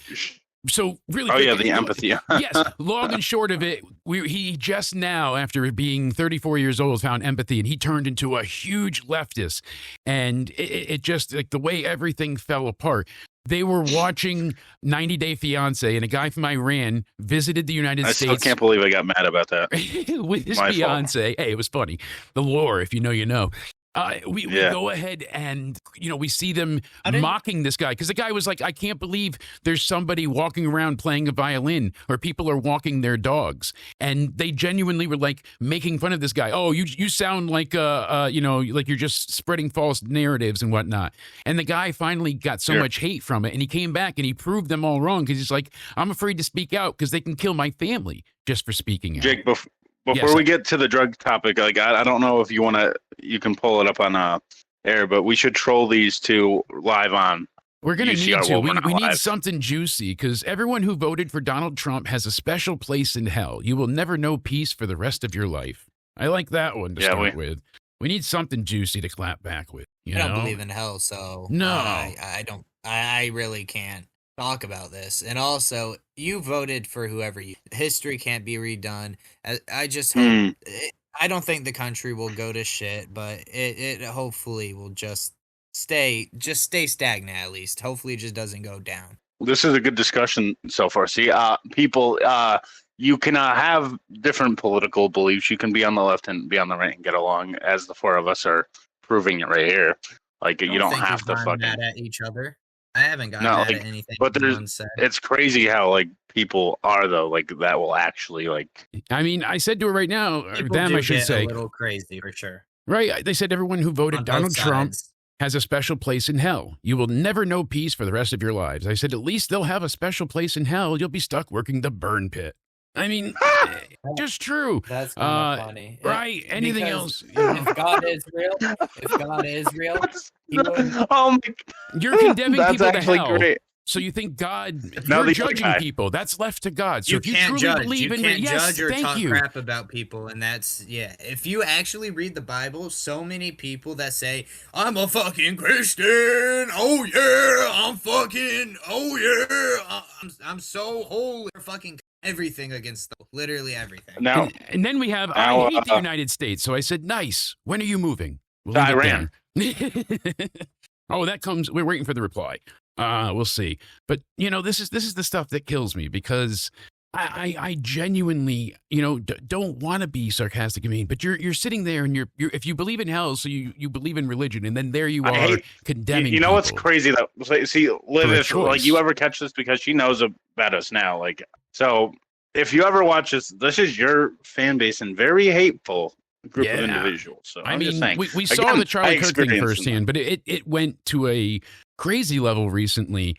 Speaker 4: So really,
Speaker 1: the empathy.
Speaker 4: Yes, long and short of it, he just now, after being 34 years old, found empathy, and he turned into a huge leftist. And it just, like, the way everything fell apart. They were watching 90 Day Fiance, and a guy from Iran visited the United States.
Speaker 1: I still can't believe I got mad about that.
Speaker 4: With his fiance. Hey, it was funny. The lore, if you know, you know. We go ahead and, we see them mocking this guy, because the guy was like, I can't believe there's somebody walking around playing a violin, or people are walking their dogs. And they genuinely were like making fun of this guy. Oh, you sound like, like you're just spreading false narratives and whatnot. And the guy finally got so much hate from it. And he came back and he proved them all wrong, because he's like, I'm afraid to speak out because they can kill my family just for speaking out.
Speaker 1: Jake, before we get to the drug topic, like I don't know if you can pull it up on air, but we should troll these two live on.
Speaker 4: We're going to need
Speaker 1: UCR
Speaker 4: to.
Speaker 1: while
Speaker 4: We need
Speaker 1: live.
Speaker 4: something juicy, because everyone who voted for Donald Trump has a special place in hell. You will never know peace for the rest of your life. I like that one to start with. We need something juicy to clap back with. I
Speaker 2: don't believe in hell, so
Speaker 4: no,
Speaker 2: I don't. I really can't talk about this. And also, you voted for whoever you. History can't be redone. I just hope. I don't think the country will go to shit, but it hopefully will just stay stagnant at least. Hopefully, it just doesn't go down.
Speaker 1: This is a good discussion so far. See, people, you can have different political beliefs. You can be on the left and be on the right and get along, as the four of us are proving it right here. Like, you don't have to fucking
Speaker 2: mad at each other. I haven't gotten mad at anything.
Speaker 1: But it's crazy how, like, people are, though, like, that will actually, like.
Speaker 4: I mean, I said to her right now, I should say,
Speaker 2: a little crazy for sure.
Speaker 4: Right? They said everyone who voted Donald Trump has a special place in hell. You will never know peace for the rest of your lives. I said, at least they'll have a special place in hell. You'll be stuck working the burn pit. I mean, just true.
Speaker 2: That's kind of funny.
Speaker 4: Right? Anything else?
Speaker 2: If God is real, he would.
Speaker 4: You're condemning
Speaker 1: That's
Speaker 4: people to hell.
Speaker 1: Great.
Speaker 4: So you think God, you're judging people. That's left to God. So
Speaker 2: you
Speaker 4: if you
Speaker 2: can't
Speaker 4: truly
Speaker 2: judge.
Speaker 4: believe in
Speaker 2: can't
Speaker 4: yes,
Speaker 2: judge or
Speaker 4: thank
Speaker 2: talk
Speaker 4: you.
Speaker 2: crap about people, and that's if you actually read the Bible, so many people that say, I'm a fucking Christian, oh yeah, I'm so holy, they're fucking everything against literally everything.
Speaker 1: Now,
Speaker 4: and then we have, I hate the United States. So I said, nice. When are you moving? We'll
Speaker 1: Iran.
Speaker 4: Oh, that comes. We're waiting for the reply. We'll see. But this is the stuff that kills me, because I genuinely, don't want to be sarcastic and mean, but you're sitting there and you're if you believe in hell, so you believe in religion, and then there you are condemning.
Speaker 1: You know what's
Speaker 4: people.
Speaker 1: crazy though? See, Liv, if like you ever catch this, because she knows about us now, like, so if you ever watch this is your fan base and very hateful group of individuals. So I mean,
Speaker 4: just
Speaker 1: saying,
Speaker 4: we saw the Charlie Kirk thing firsthand, but it went to a crazy level recently.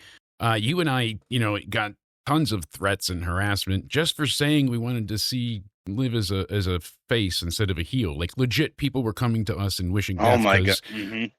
Speaker 4: You and I, got tons of threats and harassment just for saying we wanted to see Liv as a face instead of a heel. Like, legit, people were coming to us and wishing death because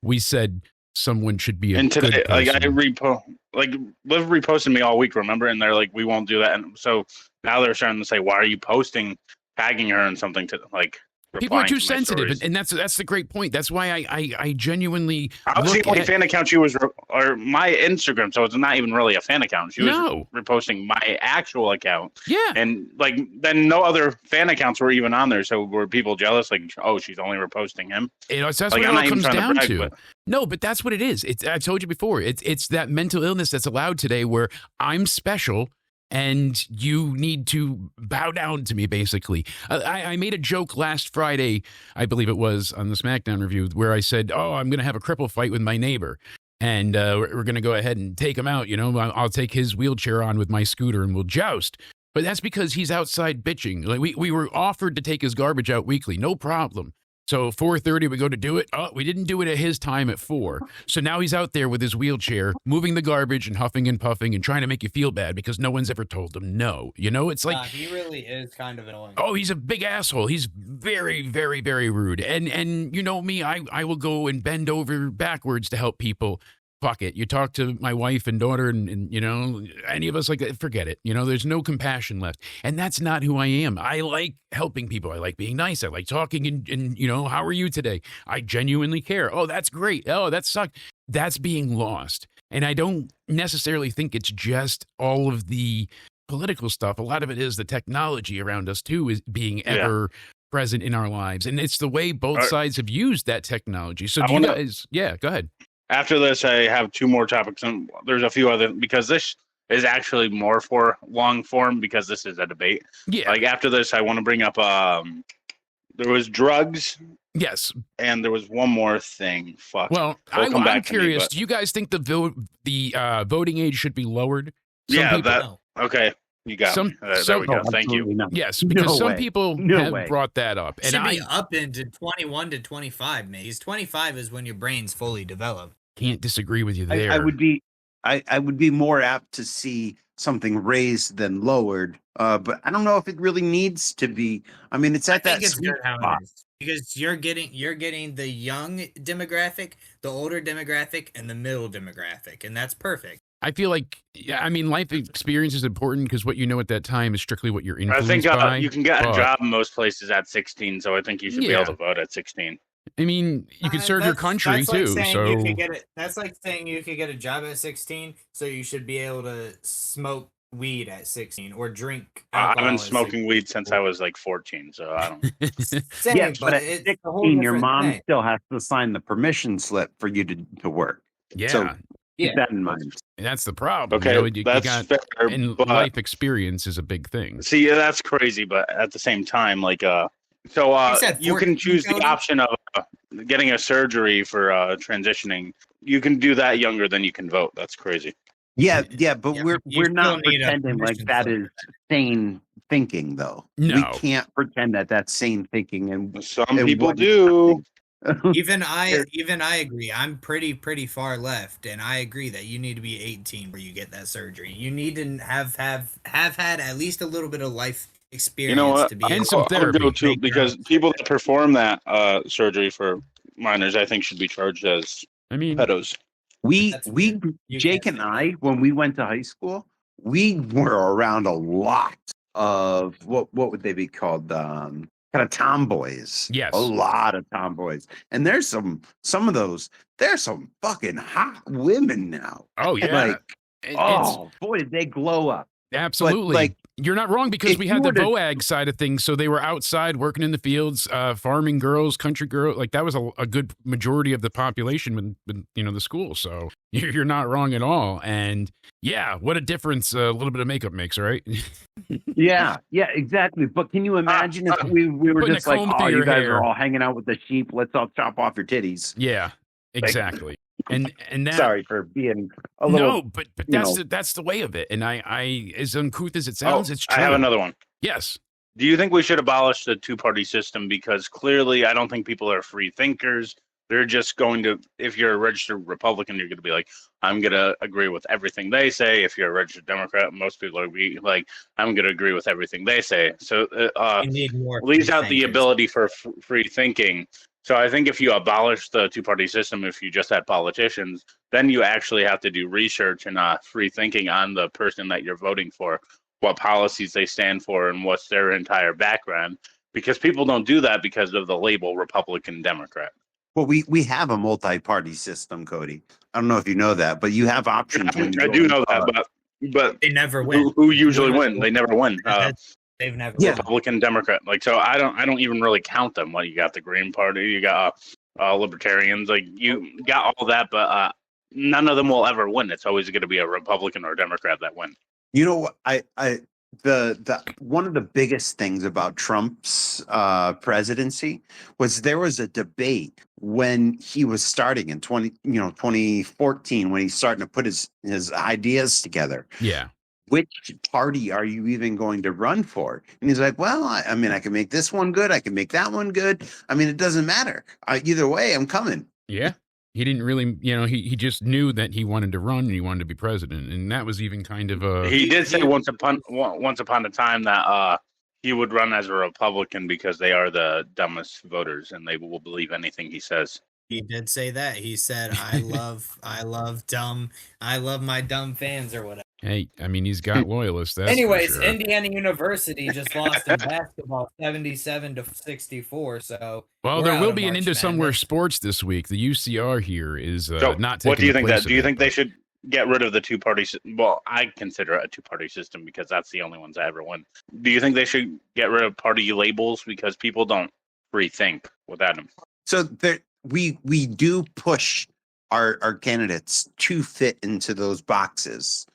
Speaker 4: we said someone should be a
Speaker 1: and today,
Speaker 4: good person.
Speaker 1: Liv reposted me all week, remember? And they're like, we won't do that. And so now they're starting to say, why are you posting, tagging her and something to like.
Speaker 4: People are too sensitive, and that's the great point. That's why I genuinely.
Speaker 1: I was the only fan account she was, or my Instagram, so it's not even really a fan account. She was reposting my actual account.
Speaker 4: Yeah,
Speaker 1: and then no other fan accounts were even on there. So were people jealous? Like, oh, she's only reposting him.
Speaker 4: That's what it all comes down to. No, but that's what it is. I've told you before. It's that mental illness that's allowed today, where I'm special. And you need to bow down to me, basically. I made a joke last Friday, I believe it was, on the SmackDown review, where I said, I'm going to have a cripple fight with my neighbor. And we're going to go ahead and take him out. I'll take his wheelchair on with my scooter and we'll joust. But that's because he's outside bitching. Like we were offered to take his garbage out weekly. No problem. So 4:30, we go to do it. Oh, we didn't do it at his time at 4. So now he's out there with his wheelchair, moving the garbage and huffing and puffing and trying to make you feel bad because no one's ever told him no. You know, it's like
Speaker 2: he really is kind of annoying.
Speaker 4: oh, he's a big asshole. He's very, very, very rude. And you know me, I will go and bend over backwards to help people. Fuck it. You talk to my wife and daughter and you know, any of us like that, forget it. You know, there's no compassion left. And that's not who I am. I like helping people. I like being nice. I like talking and you know, how are you today? I genuinely care. Oh, that's great. Oh, that sucked. That's being lost. And I don't necessarily think it's just all of the political stuff. A lot of it is the technology around us too, is being ever present in our lives. And it's the way both sides have used that technology. So do you guys, go ahead.
Speaker 1: After this, I have 2 more topics, and there's a few other, because this is actually more for long form because this is a debate.
Speaker 4: Yeah.
Speaker 1: Like after this, I want to bring up there was drugs.
Speaker 4: Yes.
Speaker 1: And there was one more thing. Fuck.
Speaker 4: Well, I'm curious. Do you guys think the voting age should be lowered?
Speaker 1: Okay. You got me. There we go. Thank you.
Speaker 5: Not.
Speaker 4: Yes, because some people have brought that up.
Speaker 2: And should be up into 21 to 25, maybe. Because 25 is when your brain's fully developed.
Speaker 4: Can't disagree with you there.
Speaker 5: I would be more apt to see something raised than lowered. But I don't know if it really needs to be. I mean, it's at that sweet spot.
Speaker 2: Because you're getting the young demographic, the older demographic, and the middle demographic, and that's perfect.
Speaker 4: I feel like, life experience is important because what you know at that time is strictly what you're influenced
Speaker 1: I think
Speaker 4: by.
Speaker 1: You can get a job in most places at 16, so I think you should be able to vote at 16.
Speaker 4: I mean, you can serve your country too. So
Speaker 2: that's like saying you could get a job at 16, so you should be able to smoke weed at 16 or drink.
Speaker 1: I've been smoking weed since I was like 14, so I don't.
Speaker 5: Yeah, but at 16, your mom still has to sign the permission slip for you to work.
Speaker 4: Yeah.
Speaker 5: So keep that in mind.
Speaker 4: That's the problem.
Speaker 1: Okay, that's fair.
Speaker 4: And life experience is a big thing.
Speaker 1: See, that's crazy, but at the same time, like, you can choose the option of getting a surgery for transitioning. You can do that younger than you can vote. That's crazy.
Speaker 5: Yeah, but we're not pretending like that is sane thinking, though.
Speaker 4: No.
Speaker 5: We can't pretend that that's sane thinking, and
Speaker 1: some people do.
Speaker 2: Even I agree. I'm pretty far left, and I agree that you need to be 18 where you get that surgery. You need to have had at least a little bit of life experience.
Speaker 1: You know what?
Speaker 2: To be
Speaker 4: and some therapy
Speaker 1: too, because people that perform that surgery for minors, I think, should be charged as pedos.
Speaker 5: Jake and I, when we went to high school, we were around a lot of what would they be called? Kind of tomboys.
Speaker 4: Yes.
Speaker 5: A lot of tomboys. And there's some of those, there's some fucking hot women now.
Speaker 4: Oh, yeah.
Speaker 5: Boy, did they glow up.
Speaker 4: Absolutely.
Speaker 5: But,
Speaker 4: you're not wrong, because we had the VOAG side of things. So they were outside working in the fields, farming girls, country girls. Like that was a good majority of the population with the school. So you're not wrong at all. And yeah, what a difference a little bit of makeup makes, right?
Speaker 5: Yeah, exactly. But can you imagine if we were just like, oh, you guys are all hanging out with the sheep. Let's all chop off your titties.
Speaker 4: Yeah, exactly. And that,
Speaker 5: sorry for being a little.
Speaker 4: No, but that's the way of it. And I as uncouth as it sounds, it's true.
Speaker 1: I have another one.
Speaker 4: Yes.
Speaker 1: Do you think we should abolish the 2-party system? Because clearly, I don't think people are free thinkers. They're just going to, if you're a registered Republican, you're going to be like, I'm going to agree with everything they say. If you're a registered Democrat, most people are like, I'm going to agree with everything they say. So leaves out the ability for free thinking. So I think if you abolish the 2-party system, if you just had politicians, then you actually have to do research and free thinking on the person that you're voting for, what policies they stand for, and what's their entire background. Because people don't do that because of the label Republican Democrat.
Speaker 5: Well, we have a multi-party system, Cody. I don't know if you know that, but you have options.
Speaker 1: I do know that, but
Speaker 2: they never win.
Speaker 1: Who usually win? They never win.
Speaker 2: They've never
Speaker 1: Republican, Democrat. Like, so I don't even really count them. Like, you got the Green Party, you got libertarians, like you got all that, but none of them will ever win. It's always going to be a Republican or a Democrat that win.
Speaker 5: You know what? The one of the biggest things about Trump's presidency was there was a debate when he was starting in 2014 when he's starting to put his ideas together.
Speaker 4: Yeah.
Speaker 5: which party are you even going to run for? And he's like, well, I mean, I can make this one good. I can make that one good. I mean, it doesn't matter. Either way, I'm coming.
Speaker 4: Yeah. He didn't really, he just knew that he wanted to run and he wanted to be president. And that was even kind of a...
Speaker 1: He did say once upon a time that he would run as a Republican because they are the dumbest voters and they will believe anything he says.
Speaker 2: He did say that. He said, I love my dumb fans or whatever.
Speaker 4: Hey, I mean, he's got loyalists. That's
Speaker 2: Anyways,
Speaker 4: for sure.
Speaker 2: Indiana University just lost in basketball 77-64. So,
Speaker 4: well, there will be an Into Somewhere Sports this week. The UCR here is not taking
Speaker 1: what do you think?
Speaker 4: place
Speaker 1: Do you think they should get rid of the two-party? Well, I consider it a two-party system because that's the only ones I ever win. Do you think they should get rid of party labels because people don't rethink without them?
Speaker 5: So we do push our candidates to fit into those boxes.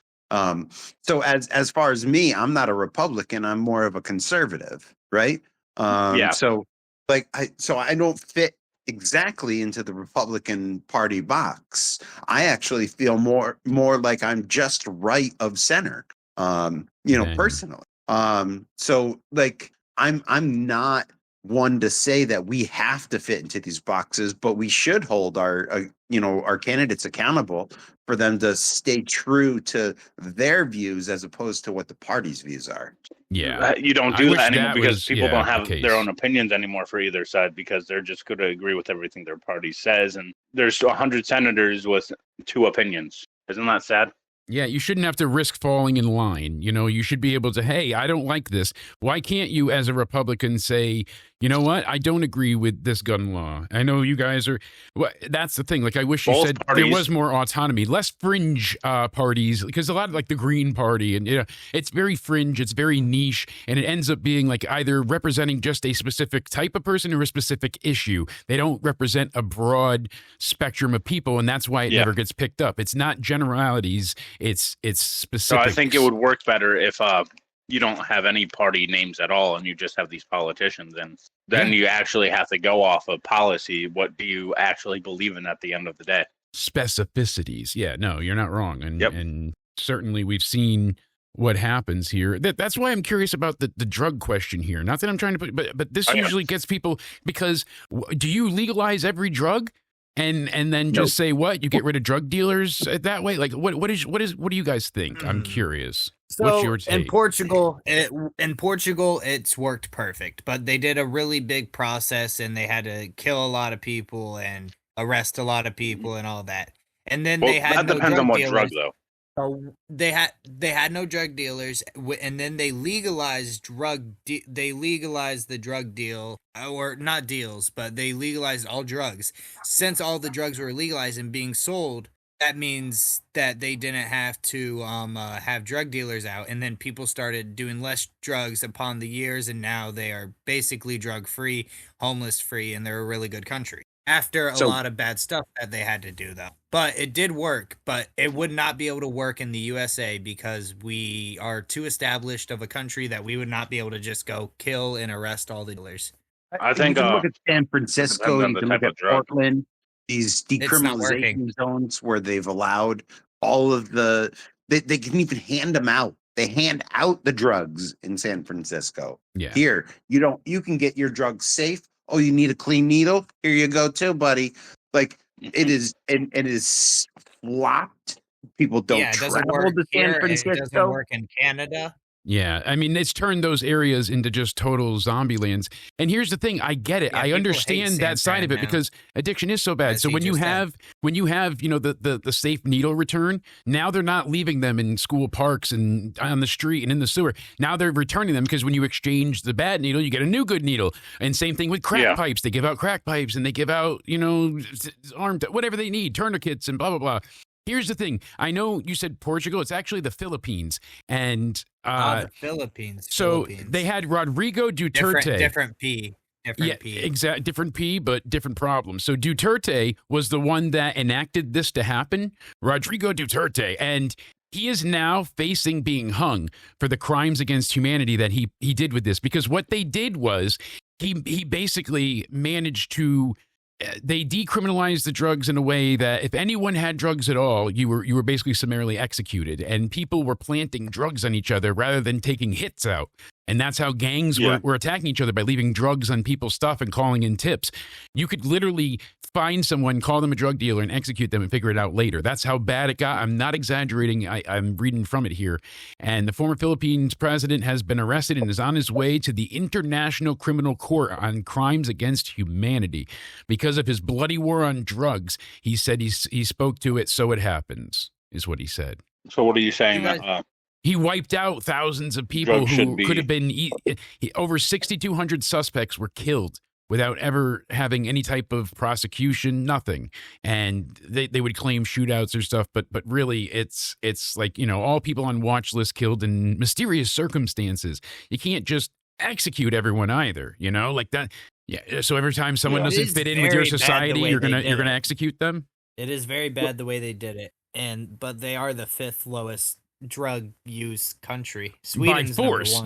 Speaker 5: So as far as me, I'm not a Republican. I'm more of a conservative, right?
Speaker 1: Yeah.
Speaker 5: So I don't fit exactly into the Republican Party box. I actually feel more like I'm just right of center. Personally. So like I'm not one to say that we have to fit into these boxes, but we should hold our candidates accountable for them to stay true to their views as opposed to what the party's views are.
Speaker 4: Yeah.
Speaker 1: You don't do that anymore because
Speaker 4: was,
Speaker 1: people don't have
Speaker 4: the
Speaker 1: their own opinions anymore for either side because they're just going to agree with everything their party says. And there's 100 senators with 2 opinions. Isn't that sad?
Speaker 4: Yeah, you shouldn't have to risk falling in line. You should be able to, hey, I don't like this. Why can't you, as a Republican, say, you know what? I don't agree with this gun law. I know you guys are. Well, that's the thing. Like, I wish you
Speaker 1: Both
Speaker 4: said
Speaker 1: parties.
Speaker 4: there was more autonomy, less fringe parties, because a lot of like the Green Party and it's very fringe, it's very niche, and it ends up being like either representing just a specific type of person or a specific issue. They don't represent a broad spectrum of people, and that's why it never gets picked up. It's not generalities. It's specific.
Speaker 1: So I think it would work better if you don't have any party names at all and you just have these politicians, and then you actually have to go off of policy. What do you actually believe in at the end of the day?
Speaker 4: Specificities. Yeah, no, you're not wrong. And certainly we've seen what happens here. That's why I'm curious about the drug question here. Not that I'm trying to put, but this usually gets people because do you legalize every drug? And then just say what? You get rid of drug dealers that way? Like what do you guys think? I'm curious.
Speaker 2: So
Speaker 4: what's your take?
Speaker 2: in Portugal, it's worked perfect, but they did a really big process and they had to kill a lot of people and arrest a lot of people and all that. And then they had
Speaker 1: that depends on what drug though.
Speaker 2: So they had no drug dealers, and then they legalized they legalized the drug deal, or not deals, but they legalized all drugs. Since all the drugs were legalized and being sold, that means that they didn't have to have drug dealers out, and then people started doing less drugs upon the years, and now they are basically drug free, homeless free, and they're a really good country. After a lot of bad stuff that they had to do, though. But it did work, but it would not be able to work in the USA because we are too established of a country that we would not be able to just go kill and arrest all the dealers.
Speaker 1: I think
Speaker 5: you can look at San Francisco, you can look at Portland, these decriminalization zones where they've allowed all of they can even hand them out. They hand out the drugs in San Francisco.
Speaker 4: Yeah.
Speaker 5: Here, you can get your drugs safe. Oh, you need a clean needle? Here you go too, buddy. Like it is, and it is flopped. People don't travel to San Francisco.
Speaker 2: It doesn't work in Canada.
Speaker 4: Yeah, I mean, it's turned those areas into just total zombie lands. And here's the thing, I get it. I understand that side of it because addiction is so bad. So when you have, the safe needle return, now they're not leaving them in school parks and on the street and in the sewer. Now they're returning them because when you exchange the bad needle, you get a new good needle. And same thing with crack pipes. They give out crack pipes and they give out, whatever they need, tourniquets and blah, blah, blah. Here's the thing. I know you said Portugal. It's actually the Philippines. And
Speaker 2: the Philippines.
Speaker 4: So they had Rodrigo Duterte.
Speaker 2: Different P.
Speaker 4: Exactly. Different P, but different problem. So Duterte was the one that enacted this to happen. Rodrigo Duterte. And he is now facing being hung for the crimes against humanity that he did with this. Because what they did was he basically managed to they decriminalized the drugs in a way that if anyone had drugs at all, you were basically summarily executed, and people were planting drugs on each other rather than taking hits out. And that's how gangs were attacking each other, by leaving drugs on people's stuff and calling in tips. You could literally find someone, call them a drug dealer, and execute them and figure it out later. That's how bad it got. I'm not exaggerating. I'm reading from it here. And the former Philippines president has been arrested and is on his way to the International Criminal Court on crimes against humanity because of his bloody war on drugs. He said he spoke to it, so it happens, is what he said.
Speaker 1: So what are you saying?
Speaker 4: He wiped out thousands of people who could have been over 6,200 suspects were killed without ever having any type of prosecution, nothing. And they would claim shootouts or stuff, but really it's like, all people on watch list killed in mysterious circumstances. You can't just execute everyone either, like that. Yeah. So every time someone doesn't fit in with your society, you're gonna execute them.
Speaker 2: It is very bad the way they did it, but they are the 5th lowest drug use country. Sweden's
Speaker 4: by force,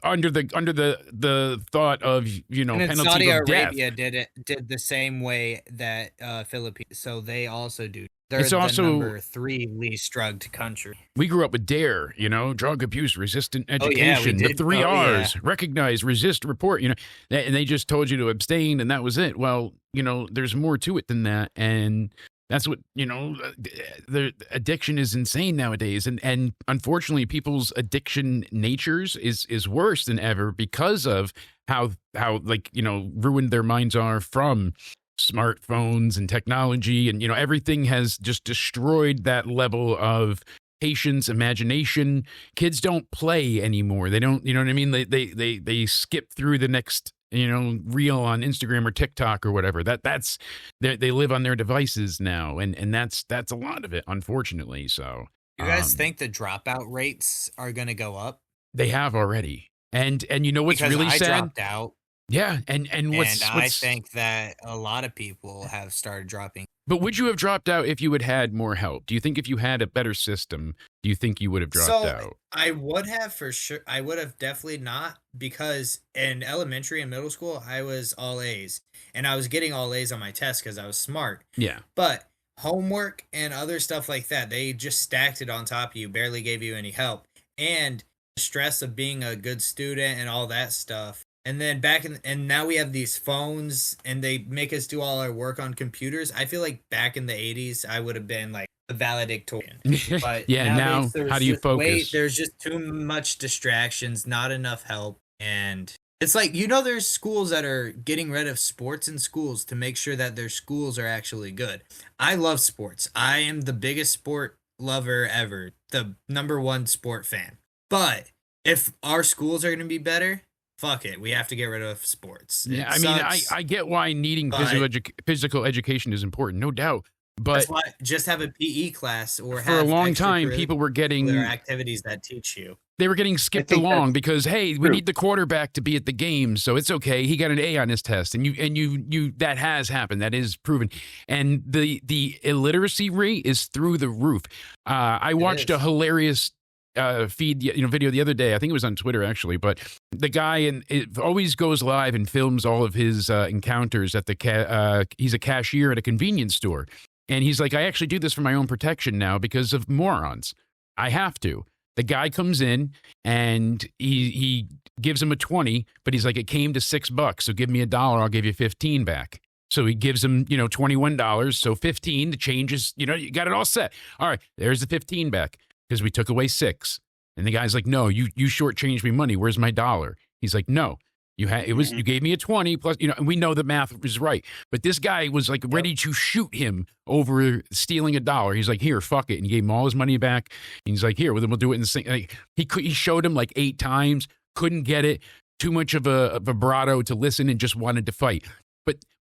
Speaker 4: under the thought of penalty
Speaker 2: Saudi
Speaker 4: of death.
Speaker 2: Arabia did the same way that Philippines. So they also do. They're
Speaker 4: it's
Speaker 2: the
Speaker 4: also
Speaker 2: number 3 least drugged country.
Speaker 4: We grew up with DARE, drug abuse resistant education, the 3 R's: recognize, resist, report. And they just told you to abstain, and that was it. Well, there's more to it than that, and that's what, the addiction is insane nowadays. And unfortunately, people's addiction natures is worse than ever because of how ruined their minds are from smartphones and technology. And, everything has just destroyed that level of patience, imagination. Kids don't play anymore. They don't, what I mean? They skip through the next reel on Instagram or TikTok or whatever. That's they live on their devices now, and that's a lot of it, unfortunately. So
Speaker 2: you guys think the dropout rates are going to go up?
Speaker 4: They have already, and what's
Speaker 2: because
Speaker 4: really sad?
Speaker 2: I dropped out.
Speaker 4: Yeah, and
Speaker 2: I think that a lot of people have started dropping.
Speaker 4: But would you have dropped out if you had more help? Do you think if you had a better system, do you think you would have dropped out?
Speaker 2: I would have for sure. I would have definitely not, because in elementary and middle school, I was all A's. And I was getting all A's on my tests because I was smart.
Speaker 4: Yeah.
Speaker 2: But homework and other stuff like that, they just stacked it on top of you, barely gave you any help. And the stress of being a good student and all that stuff. And then and now we have these phones and they make us do all our work on computers. I feel like back in the 80s, I would have been like a valedictorian. But
Speaker 4: now how do you focus?
Speaker 2: There's just too much distractions, not enough help. And it's like, there's schools that are getting rid of sports in schools to make sure that their schools are actually good. I love sports. I am the biggest sport lover ever, the #1 sport fan. But if our schools are going to be better, fuck it. We have to get rid of sports.
Speaker 4: Yeah, I get why needing physical education is important, no doubt. But
Speaker 2: that's why just have a PE class or
Speaker 4: for a long time, people were getting
Speaker 2: activities that teach you.
Speaker 4: They were getting skipped along because, hey, we need the quarterback to be at the game, so it's okay. He got an A on his test, and you that has happened. That is proven, and the illiteracy rate is through the roof. I watched a hilarious video the other day. I think it was on Twitter actually, but the guy it always goes live and films all of his encounters at he's a cashier at a convenience store, and he's like, I actually do this for my own protection now because of morons. I have to. The guy comes in and he gives him a 20, but he's like, it came to $6, so give me $1, I'll give you 15 back. So he gives him, $21, so 15. The change is, you got it all set. All right, there's the 15 back because we took away 6. And the guy's like, no, you shortchanged me money. Where's my $1? He's like, no, you gave me a 20 plus, and we know the math is right. But this guy was like ready to shoot him over stealing $1. He's like, here, fuck it. And he gave him all his money back. And he's like, here, well, then we'll do it in the same. Like, he showed him like 8 times, couldn't get it. Too much of a vibrato to listen and just wanted to fight.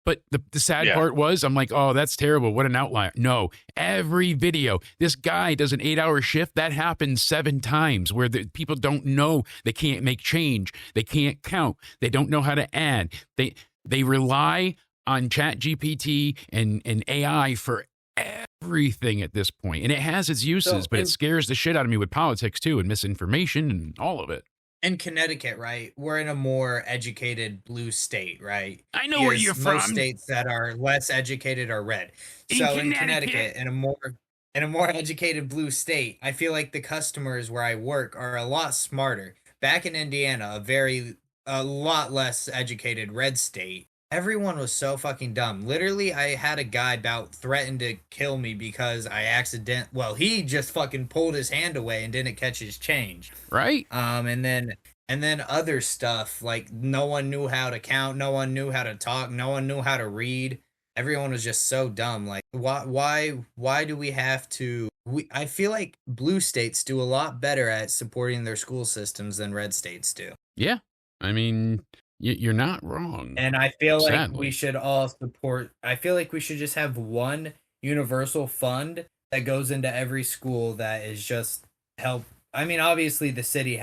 Speaker 4: But the sad part was, I'm like, oh, that's terrible. What an outlier. No, every video, this guy does an 8-hour shift. That happens 7 times where the people don't know. They can't make change. They can't count. They don't know how to add. They rely on ChatGPT and AI for everything at this point. And it has its uses, but it scares the shit out of me with politics too and misinformation and all of it.
Speaker 2: in Connecticut, right? We're in a more educated blue state, right?
Speaker 4: I know where you're from.
Speaker 2: Most states that are less educated are red. So in Connecticut, in a more educated blue state, I feel like the customers where I work are a lot smarter. Back in Indiana, a lot less educated red state, everyone was so fucking dumb. Literally, I had a guy about threatened to kill me because he just fucking pulled his hand away and didn't catch his change.
Speaker 4: Right.
Speaker 2: And then other stuff, like no one knew how to count, no one knew how to talk, no one knew how to read. Everyone was just so dumb. Like why do we have to I feel like blue states do a lot better at supporting their school systems than red states do.
Speaker 4: Yeah. I mean, you're not wrong.
Speaker 2: And I feel like
Speaker 4: sadly.
Speaker 2: we should all support. I feel like we should just have one universal fund that goes into every school that is just help. I mean, obviously, the city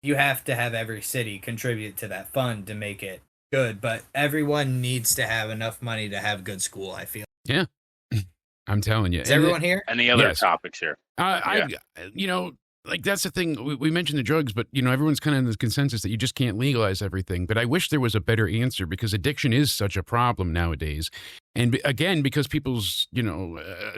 Speaker 2: you have to have every city contribute to that fund to make it good, but everyone needs to have enough money to have good school, I feel.
Speaker 4: Yeah. I'm telling you.
Speaker 2: Is everyone here?
Speaker 1: Any other
Speaker 4: Yes.
Speaker 1: topics here?
Speaker 4: Like that's the thing. We mentioned the drugs, but everyone's kind of in the consensus that you just can't legalize everything. But I wish there was a better answer because addiction is such a problem nowadays. And again, because people's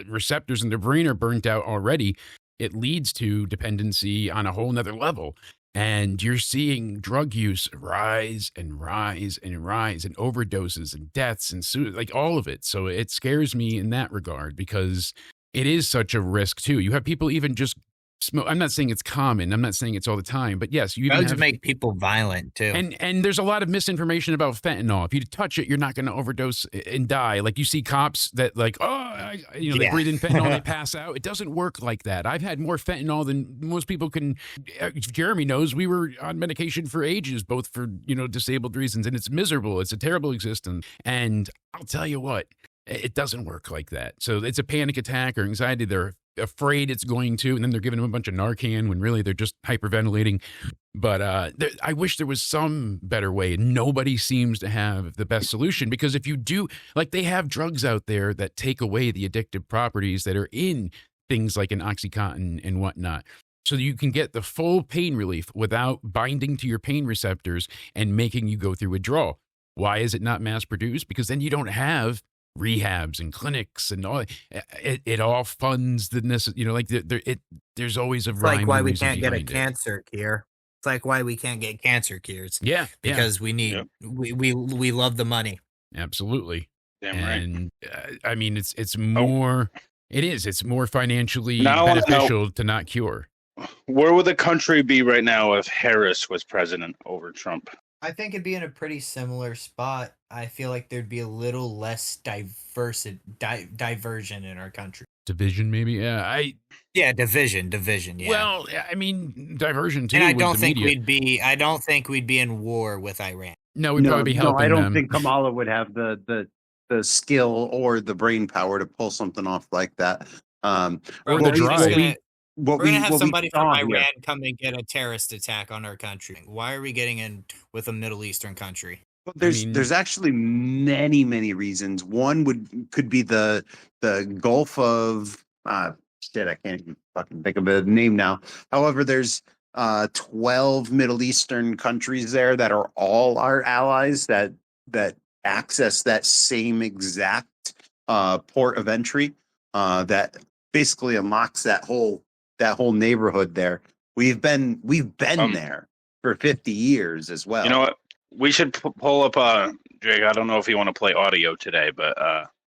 Speaker 4: receptors in their brain are burnt out already, it leads to dependency on a whole nother level. And you're seeing drug use rise and rise and rise, and overdoses and deaths and like all of it. So it scares me in that regard because it is such a risk too. You have people even just smoke. I'm not saying it's common. I'm not saying it's all the time, but yes, you even
Speaker 2: Drugs make people violent too.
Speaker 4: And there's a lot of misinformation about fentanyl. If you touch it, you're not going to overdose and die. Like you see cops that they breathe in fentanyl and they pass out. It doesn't work like that. I've had more fentanyl than most people can. Jeremy knows we were on medication for ages, both for disabled reasons, and it's miserable. It's a terrible existence. And I'll tell you what, it doesn't work like that. So it's a panic attack or anxiety. They're afraid it's going to, and then they're giving them a bunch of Narcan when really they're just hyperventilating. But I wish there was some better way. Nobody seems to have the best solution because if you do, like they have drugs out there that take away the addictive properties that are in things like an Oxycontin and whatnot. So you can get the full pain relief without binding to your pain receptors and making you go through withdrawal. Why is it not mass produced? Because then you don't have rehabs and clinics and all. It all funds the there's always a rhyme.
Speaker 2: Like why we can't get a cancer cure. It's like why we can't get cancer cures.
Speaker 4: Yeah,
Speaker 2: because we need we love the money.
Speaker 4: Absolutely.
Speaker 1: Damn right.
Speaker 4: And I mean, it's more. It is. It's more financially beneficial to not cure.
Speaker 1: Where would the country be right now if Harris was president over Trump?
Speaker 2: I think it'd be in a pretty similar spot. I feel like there'd be a little less diversion in our country.
Speaker 4: Division, maybe.
Speaker 2: Division. Yeah.
Speaker 4: Well, I mean, diversion too.
Speaker 2: And I don't think we'd be in war with Iran.
Speaker 4: No, we'd probably be helping them.
Speaker 5: I don't think Kamala would have the skill or the brain power to pull something off like that.
Speaker 4: Or the drive.
Speaker 2: We're going to have somebody from Iran come and get a terrorist attack on our country. Why are we getting in with a Middle Eastern country?
Speaker 3: Well, there's actually many reasons. One could be the Gulf of I can't even fucking think of a name now. However, there's 12 Middle Eastern countries there that are all our allies that access that same exact port of entry that basically unlocks that whole neighborhood there. We've been there for 50 years as well.
Speaker 1: You know what? We should pull up Jake. I don't know if you want to play audio today, but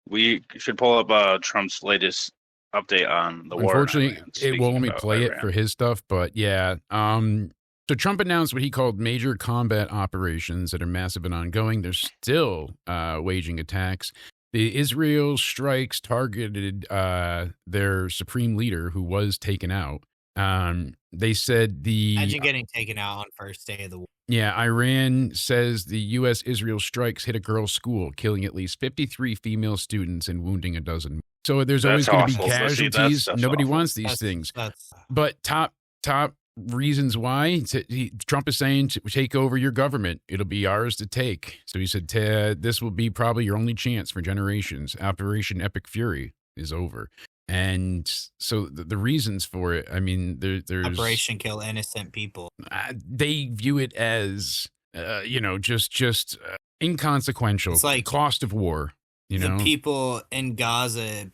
Speaker 1: we should pull up Trump's latest update on the war.
Speaker 4: Unfortunately, it won't let me play it for his stuff, but yeah. So Trump announced what he called major combat operations that are massive and ongoing. They're still waging attacks. The Israel strikes targeted their supreme leader, who was taken out. They said
Speaker 2: Imagine getting taken out on first day of the war.
Speaker 4: Yeah, Iran says the U.S.-Israel strikes hit a girls' school, killing at least 53 female students and wounding a dozen. So there's always going to be casualties. Nobody wants these things. But top reasons why Trump is saying to take over your government. It'll be ours to take. So he said, this will be probably your only chance for generations. Operation Epic Fury is over. And so the reasons for it, I mean, there's
Speaker 2: Operation Kill Innocent People.
Speaker 4: They view it as, just inconsequential.
Speaker 2: It's like
Speaker 4: cost of war.
Speaker 2: The people in Gaza,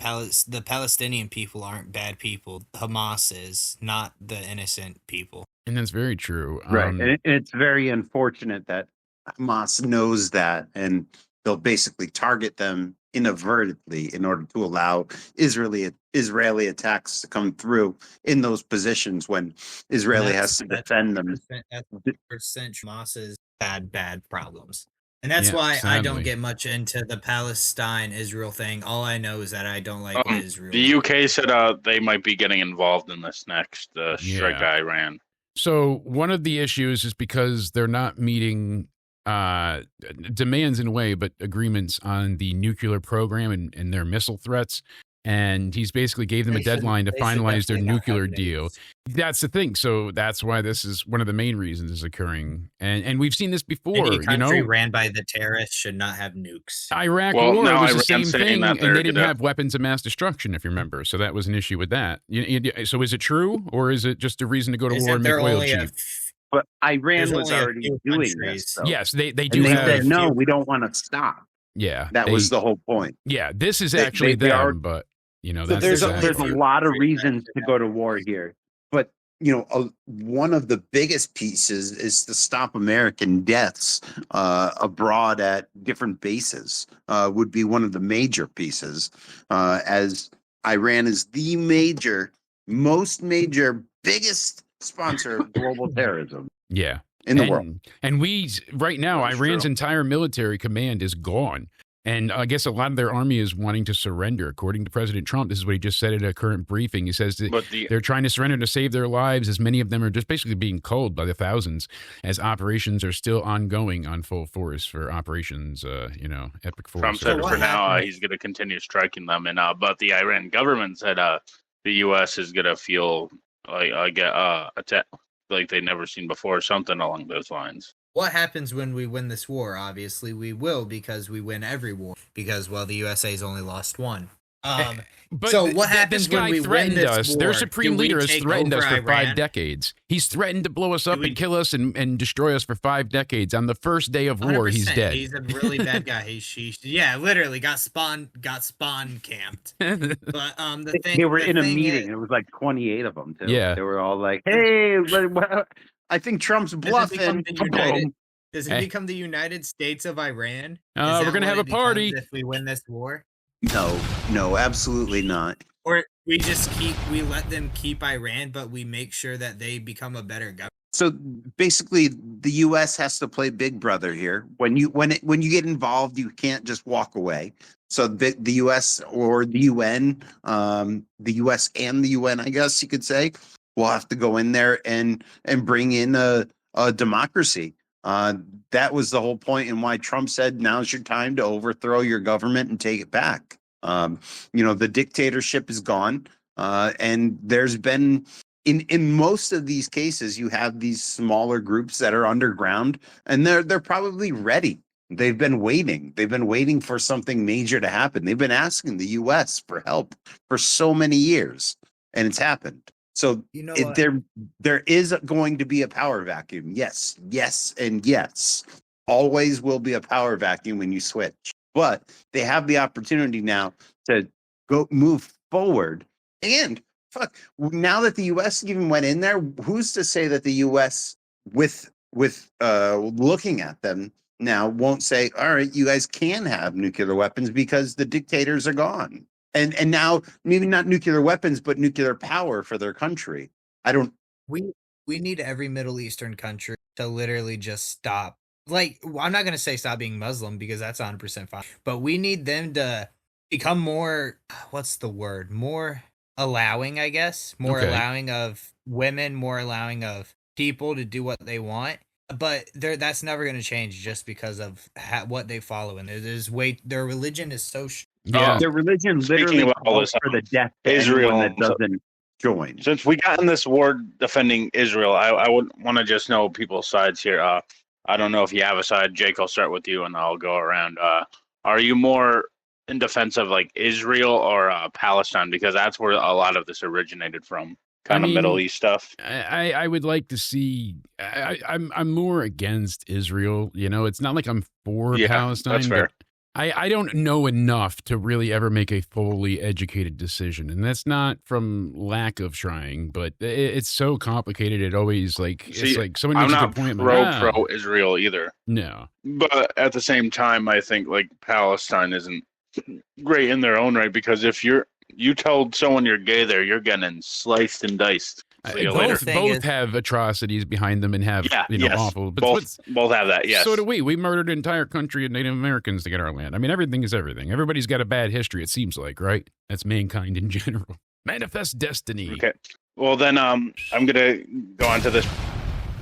Speaker 2: the Palestinian people aren't bad people. Hamas is, not the innocent people.
Speaker 4: And that's very true.
Speaker 5: Right. And it's very unfortunate that Hamas knows that, and they'll basically target them inadvertently in order to allow Israeli attacks to come through in those positions when Israeli has to defend them.
Speaker 2: That's Hamas's bad problems. And that's
Speaker 4: Yeah,
Speaker 2: why I don't
Speaker 4: sadly.
Speaker 2: get much into the Palestine-Israel thing. All I know is that I don't like Israel.
Speaker 1: The UK said they might be getting involved in this next strike
Speaker 4: Yeah.
Speaker 1: Iran.
Speaker 4: So one of the issues is because they're not meeting demands in a way, but agreements on the nuclear program and their missile threats. And he's basically gave them a deadline to finalize their nuclear deal. That's the thing. So that's why this is one of the main reasons is occurring. And we've seen this before.
Speaker 2: Any country ran by the terrorists should not have nukes.
Speaker 4: Iraq
Speaker 1: Well,
Speaker 4: war
Speaker 1: now
Speaker 4: was the
Speaker 1: Iran's
Speaker 4: same
Speaker 1: saying
Speaker 4: thing,
Speaker 1: that
Speaker 4: and
Speaker 1: they're
Speaker 4: they didn't
Speaker 1: gonna-
Speaker 4: have weapons of mass destruction, if you remember. So that was an issue with that. So is it true, or is it just a reason to go to war and make oil cheap?
Speaker 5: But Iran
Speaker 2: There's
Speaker 5: was
Speaker 2: only a
Speaker 5: already
Speaker 2: few
Speaker 5: doing
Speaker 2: countries.
Speaker 5: this. Though.
Speaker 4: Yes, they do
Speaker 5: And they
Speaker 4: have.
Speaker 5: said, no, we don't want to stop.
Speaker 4: Yeah,
Speaker 5: That was the whole point.
Speaker 4: Yeah, this is
Speaker 5: They-
Speaker 4: actually
Speaker 5: they
Speaker 4: them,
Speaker 5: are-
Speaker 4: but
Speaker 5: So
Speaker 4: that's
Speaker 5: there's
Speaker 4: exactly-
Speaker 5: a lot of reasons to go to war here. But, one of the biggest pieces is to stop American deaths abroad at different bases would be one of the major pieces, as Iran is the biggest sponsor of global terrorism
Speaker 4: Yeah.
Speaker 5: in the world.
Speaker 4: And right now,
Speaker 5: That's
Speaker 4: Iran's
Speaker 5: true.
Speaker 4: entire military command is gone. And I guess a lot of their army is wanting to surrender. According to President Trump, this is what he just said at a current briefing. He says that
Speaker 1: But
Speaker 4: they're trying to surrender to save their lives, as many of them are just basically being culled by the thousands, as operations are still ongoing on full force for operations, epic force.
Speaker 1: Trump said
Speaker 2: So
Speaker 1: for
Speaker 2: what
Speaker 1: now
Speaker 2: happened-
Speaker 1: he's going to continue striking them, and but the Iran government said the U.S. is going to feel attack like they've never seen before, something along those lines.
Speaker 2: What happens when we win this war? Obviously, we will, because we win every war. Because, the USA's only lost one.
Speaker 4: But
Speaker 2: So what
Speaker 4: this
Speaker 2: happens when
Speaker 4: guy
Speaker 2: we win
Speaker 4: threatened
Speaker 2: this
Speaker 4: us? Their
Speaker 2: war?
Speaker 4: supreme
Speaker 2: Do we
Speaker 4: leader has
Speaker 2: take
Speaker 4: threatened us
Speaker 2: over
Speaker 4: for 5
Speaker 2: Iran?
Speaker 4: decades. He's threatened to blow us up
Speaker 2: we-
Speaker 4: and kill us and destroy us for 5 decades. On the first day of war, he's
Speaker 2: 100%.
Speaker 4: dead.
Speaker 2: He's a really bad guy. Yeah, literally got spawn camped. But the thing
Speaker 5: They were
Speaker 2: the
Speaker 5: in a
Speaker 2: thing
Speaker 5: meeting.
Speaker 2: is-
Speaker 5: It was like 28 of them, too.
Speaker 4: Yeah.
Speaker 5: They were all like, hey, I think Trump's bluffing.
Speaker 2: Does it become the United States of Iran? Is
Speaker 4: we're
Speaker 2: that
Speaker 4: gonna
Speaker 2: what
Speaker 4: have
Speaker 2: it
Speaker 4: a party.
Speaker 2: becomes if we win this war?
Speaker 5: No, absolutely not.
Speaker 2: Or we just let them keep Iran, but we make sure that they become a better government.
Speaker 5: So basically, the U.S. has to play big brother here. When you get involved, you can't just walk away. So the U.S. or the UN, the U.S. and the UN, I guess you could say, will have to go in there and bring in a democracy. That was the whole point, and why Trump said, "Now's your time to overthrow your government and take it back." The dictatorship is gone, and there's been. In most of these cases, you have these smaller groups that are underground, and they're probably ready. They've been waiting. They've been waiting for something major to happen. They've been asking the U.S. for help for so many years, and it's happened. So
Speaker 2: what?
Speaker 5: there is going to be a power vacuum. Yes, and yes. Always will be a power vacuum when you switch. But they have the opportunity now to move forward. And now that the U.S. even went in there, who's to say that the U.S. with looking at them now won't say, all right, you guys can have nuclear weapons because the dictators are gone. And now maybe not nuclear weapons, but nuclear power for their country.
Speaker 2: We need every Middle Eastern country to literally just stop. Like, I'm not going to say stop being Muslim, because that's 100% fine. But we need them to become more, what's the word? More allowing, I guess. More allowing of women, more allowing of people to do what they want. But that's never going to change just because of what they follow. And their religion is so...
Speaker 5: Their religion literally
Speaker 1: about all
Speaker 5: calls
Speaker 1: this,
Speaker 5: for the death of
Speaker 1: Israel
Speaker 5: anyone that doesn't join.
Speaker 1: Since we got in this war defending Israel, I would want to just know people's sides here. I don't know if you have a side. Jake, I'll start with you, and I'll go around. Are you more in defense of like Israel or Palestine, because that's where a lot of this originated from, kind of Middle East stuff.
Speaker 4: I would like to see. I'm more against Israel. You know, it's not like I'm for Palestine.
Speaker 1: That's fair.
Speaker 4: I don't know enough to really ever make a fully educated decision, and that's not from lack of trying, but it's so complicated. It always it's like someone
Speaker 1: I'm
Speaker 4: makes
Speaker 1: not
Speaker 4: a point.
Speaker 1: pro Israel either.
Speaker 4: No,
Speaker 1: but at the same time, I think like Palestine isn't great in their own right, because if you told someone you're gay there, you're getting sliced and diced.
Speaker 4: Both have atrocities behind them and have awful. But
Speaker 1: both have that. Yes.
Speaker 4: So do we. We murdered an entire country of Native Americans to get our land. I mean, everything is everything. Everybody's got a bad history. It seems like, right? That's mankind in general. Manifest destiny.
Speaker 1: Okay. Well, then I'm gonna go on to this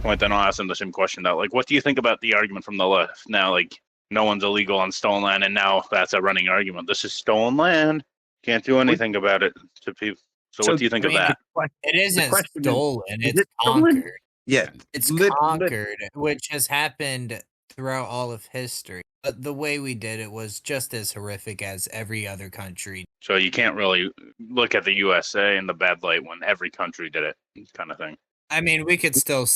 Speaker 1: point. Then I'll ask them the same question. Though, like, what do you think about the argument from the left now? Like, no one's illegal on stolen land, and now that's a running argument. This is stolen land. Can't do anything about it to people. So what do you think of that?
Speaker 2: It isn't stolen. It's conquered.
Speaker 3: Yeah.
Speaker 2: It's conquered, which has happened throughout all of history. But the way we did it was just as horrific as every other country.
Speaker 1: So you can't really look at the USA in the bad light when every country did it, kind of thing.
Speaker 2: I mean, we could still.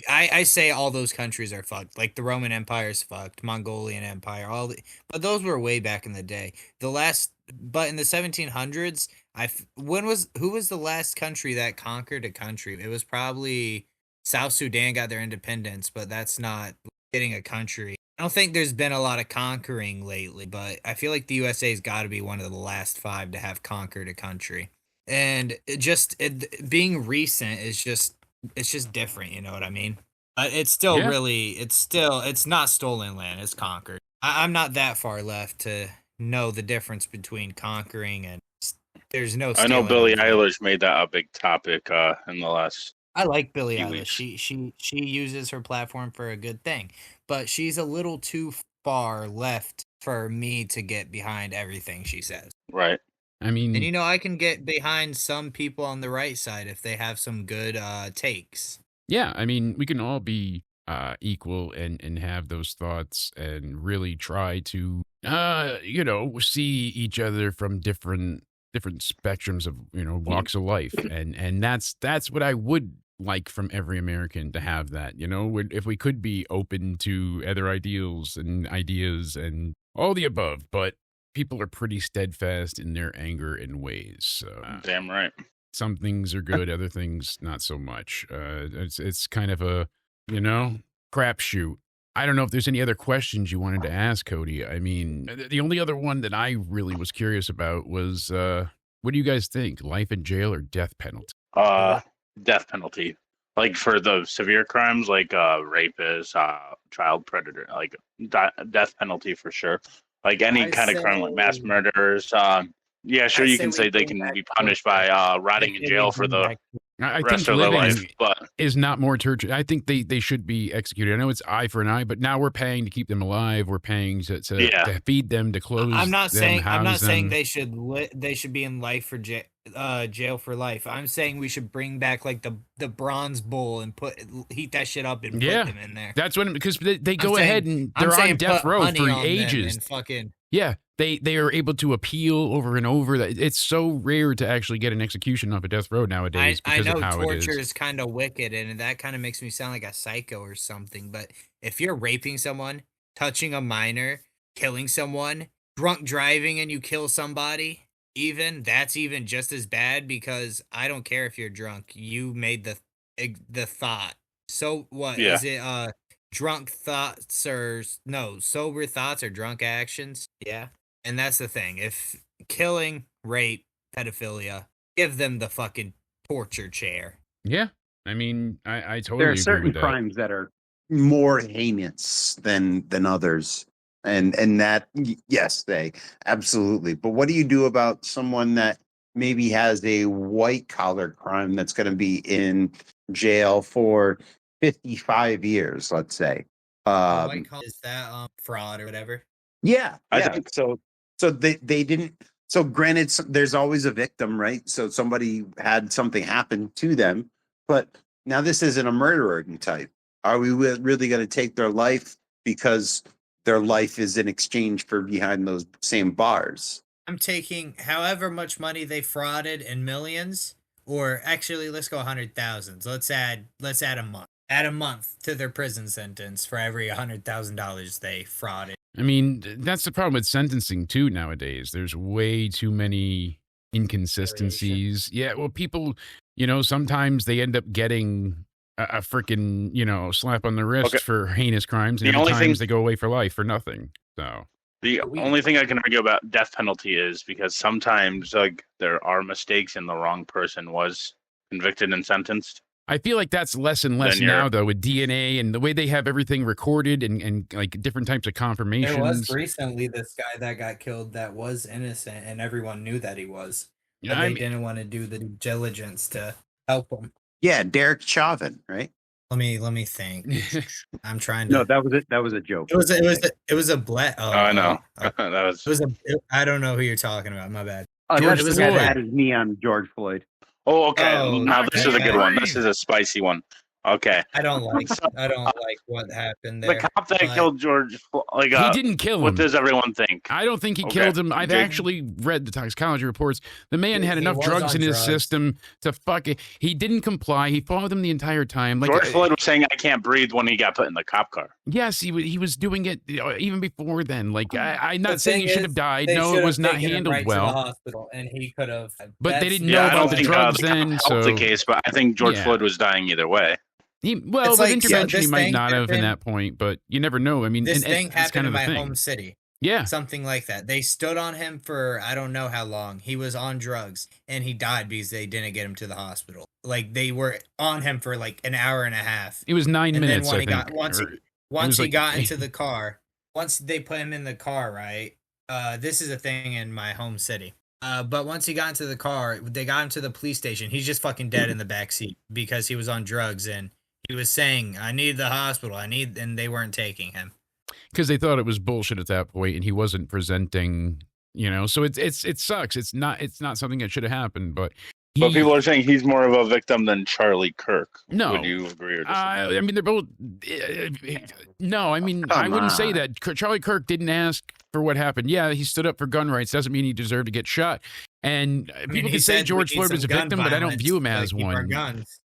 Speaker 2: I say all those countries are fucked. Like the Roman Empire's fucked, Mongolian Empire, but those were way back in the day. But in the 1700s, who was the last country that conquered a country? It was probably South Sudan got their independence, but that's not getting a country. I don't think there's been a lot of conquering lately, but I feel like the USA's got to be one of the last 5 to have conquered a country. And being recent is just. It's just different, you know what I mean? It's still it's not stolen land, it's conquered. I'm not that far left to know the difference between conquering and there's no.
Speaker 1: I know Billie Eilish made that a big topic in the last.
Speaker 2: I like Billie Eilish. She uses her platform for a good thing, but she's a little too far left for me to get behind everything she says.
Speaker 1: Right.
Speaker 4: I mean,
Speaker 2: and I can get behind some people on the right side if they have some good takes.
Speaker 4: Yeah, I mean, we can all be equal and have those thoughts and really try to see each other from different spectrums of walks of life, and that's what I would like from every American, to have that. If we could be open to other ideals and ideas and all the above, but people are pretty steadfast in their anger and ways. So,
Speaker 1: damn right.
Speaker 4: Some things are good, other things not so much. It's kind of a crapshoot. I don't know if there's any other questions you wanted to ask, Cody. I mean, the only other one that I really was curious about was, what do you guys think? Life in jail or death penalty?
Speaker 1: Death penalty. Like for the severe crimes, like rapist, child predator, like death penalty for sure. Like any kind of crime, like mass murderers. Yeah, sure, you can say they can be punished by rotting in jail for the rest of their life, but
Speaker 4: is not more torture. I think they should be executed. I know it's eye for an eye, but now we're paying to keep them alive. We're paying to feed them, to close.
Speaker 2: I'm not
Speaker 4: them,
Speaker 2: saying they should be in life for jail for life. I'm saying we should bring back like the bronze bull and heat that shit up and put them in there.
Speaker 4: That's when, because they go ahead and they're on death row for ages. Yeah, they are able to appeal over and over. That it's so rare to actually get an execution off a death row nowadays.
Speaker 2: I know
Speaker 4: of how
Speaker 2: torture is kind of wicked, and that kind of makes me sound like a psycho or something. But if you're raping someone, touching a minor, killing someone, drunk driving, and you kill somebody, that's even just as bad, because I don't care if you're drunk. You made the thought. So what is it? Drunk thoughts sober thoughts or drunk actions. Yeah. And that's the thing. If killing, rape, pedophilia, give them the fucking torture chair.
Speaker 4: Yeah. I mean, I totally
Speaker 5: there are
Speaker 4: agree
Speaker 5: certain
Speaker 4: with that.
Speaker 5: crimes that are more heinous than others. And that, yes, they absolutely. But what do you do about someone that maybe has a white collar crime that's going to be in jail for 55 years, let's say?
Speaker 2: Is that fraud or whatever?
Speaker 5: Yeah. I think so. So they didn't. So granted, there's always a victim, right? So somebody had something happen to them, but now this isn't a murdering type. Are we really going to take their life because their life is in exchange for behind those same bars.
Speaker 2: I'm taking however much money they frauded in millions, or actually, let's go 100,000. Let's add a month. Add a month to their prison sentence for every $100,000 they frauded.
Speaker 4: I mean, that's the problem with sentencing too nowadays. There's way too many inconsistencies. Yeah, well, people, sometimes they end up getting a freaking, slap on the wrist for heinous crimes, and other times they go away for life for nothing. So
Speaker 1: the only thing I can argue about death penalty is because sometimes there are mistakes and the wrong person was convicted and sentenced.
Speaker 4: I feel like that's less and less now, though, with DNA and the way they have everything recorded and like different types of confirmations.
Speaker 2: There was recently this guy that got killed that was innocent, and everyone knew that he was. But they didn't want to do the due diligence to help him.
Speaker 5: Yeah, Derek Chauvin, right?
Speaker 2: Let me think. I'm trying to.
Speaker 5: No, that was it. That was a joke.
Speaker 2: It was a black. Oh,
Speaker 1: I know.
Speaker 2: I don't know who you're talking about. My bad.
Speaker 5: George Floyd. That is me on George Floyd.
Speaker 1: Oh, okay. Now this is a good one.
Speaker 4: Right.
Speaker 1: This is a spicy one. Okay.
Speaker 2: I don't like what happened there.
Speaker 1: The cop that killed George,
Speaker 4: he didn't kill him.
Speaker 1: What does everyone think?
Speaker 4: I don't think he killed him. I've actually read the toxicology reports. The man had enough drugs in his system to fuck it. He didn't comply. He followed them the entire time. Like
Speaker 1: George Floyd was saying, "I can't breathe" when he got put in the cop car.
Speaker 4: Yes, he was doing it even before then. Like I'm not saying he should have died. No, it was not handled well.
Speaker 2: To the hospital, and he could have.
Speaker 4: But they didn't know about the drugs then. So
Speaker 1: the case, but I think George Floyd was dying either way.
Speaker 4: With intervention, he might not have in that point, but you never know. I mean,
Speaker 2: this thing happened in my home city.
Speaker 4: Yeah.
Speaker 2: Something like that. They stood on him for I don't know how long. He was on drugs, and he died because they didn't get him to the hospital. Like, they were on him for like an hour and a half.
Speaker 4: It was 9 minutes,
Speaker 2: then
Speaker 4: I think.
Speaker 2: Once he got into the car, once they put him in the car, right? This is a thing in my home city. But once he got into the car, they got him to the police station. He's just fucking dead in the back seat because he was on drugs, and he was saying, "I need the hospital. And they weren't taking him
Speaker 4: because they thought it was bullshit at that point, and he wasn't presenting. So it sucks. It's not something that should have happened, but.
Speaker 1: But people are saying he's more of a victim than Charlie Kirk.
Speaker 4: No.
Speaker 1: Would you agree or disagree?
Speaker 4: I mean, they're both. No, I mean, I wouldn't say that. Charlie Kirk didn't ask for what happened. Yeah, he stood up for gun rights. Doesn't mean he deserved to get shot. And people can say George Floyd was a victim, but I don't view him as one.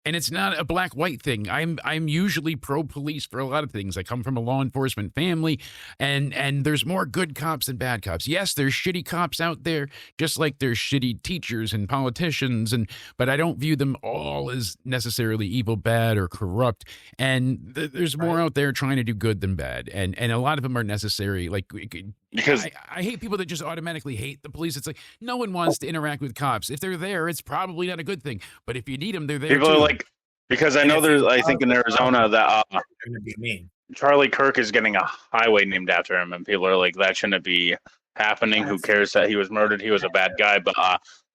Speaker 4: And it's not a black-white thing. I'm usually pro-police for a lot of things. I come from a law enforcement family, and there's more good cops than bad cops. Yes, there's shitty cops out there, just like there's shitty teachers and politicians, but I don't view them all as necessarily evil, bad, or corrupt. And there's more out there trying to do good than bad, and a lot of them are necessary. Like, because I hate people that just automatically hate the police. It's like, no one wants to interact with cops. If they're there, it's probably not a good thing. But if you need them, they're there.
Speaker 1: People are like, because I know there's, I think in Arizona that Charlie Kirk is getting a highway named after him, and people are like, that shouldn't be happening. Who cares that he was murdered? He was a bad guy. But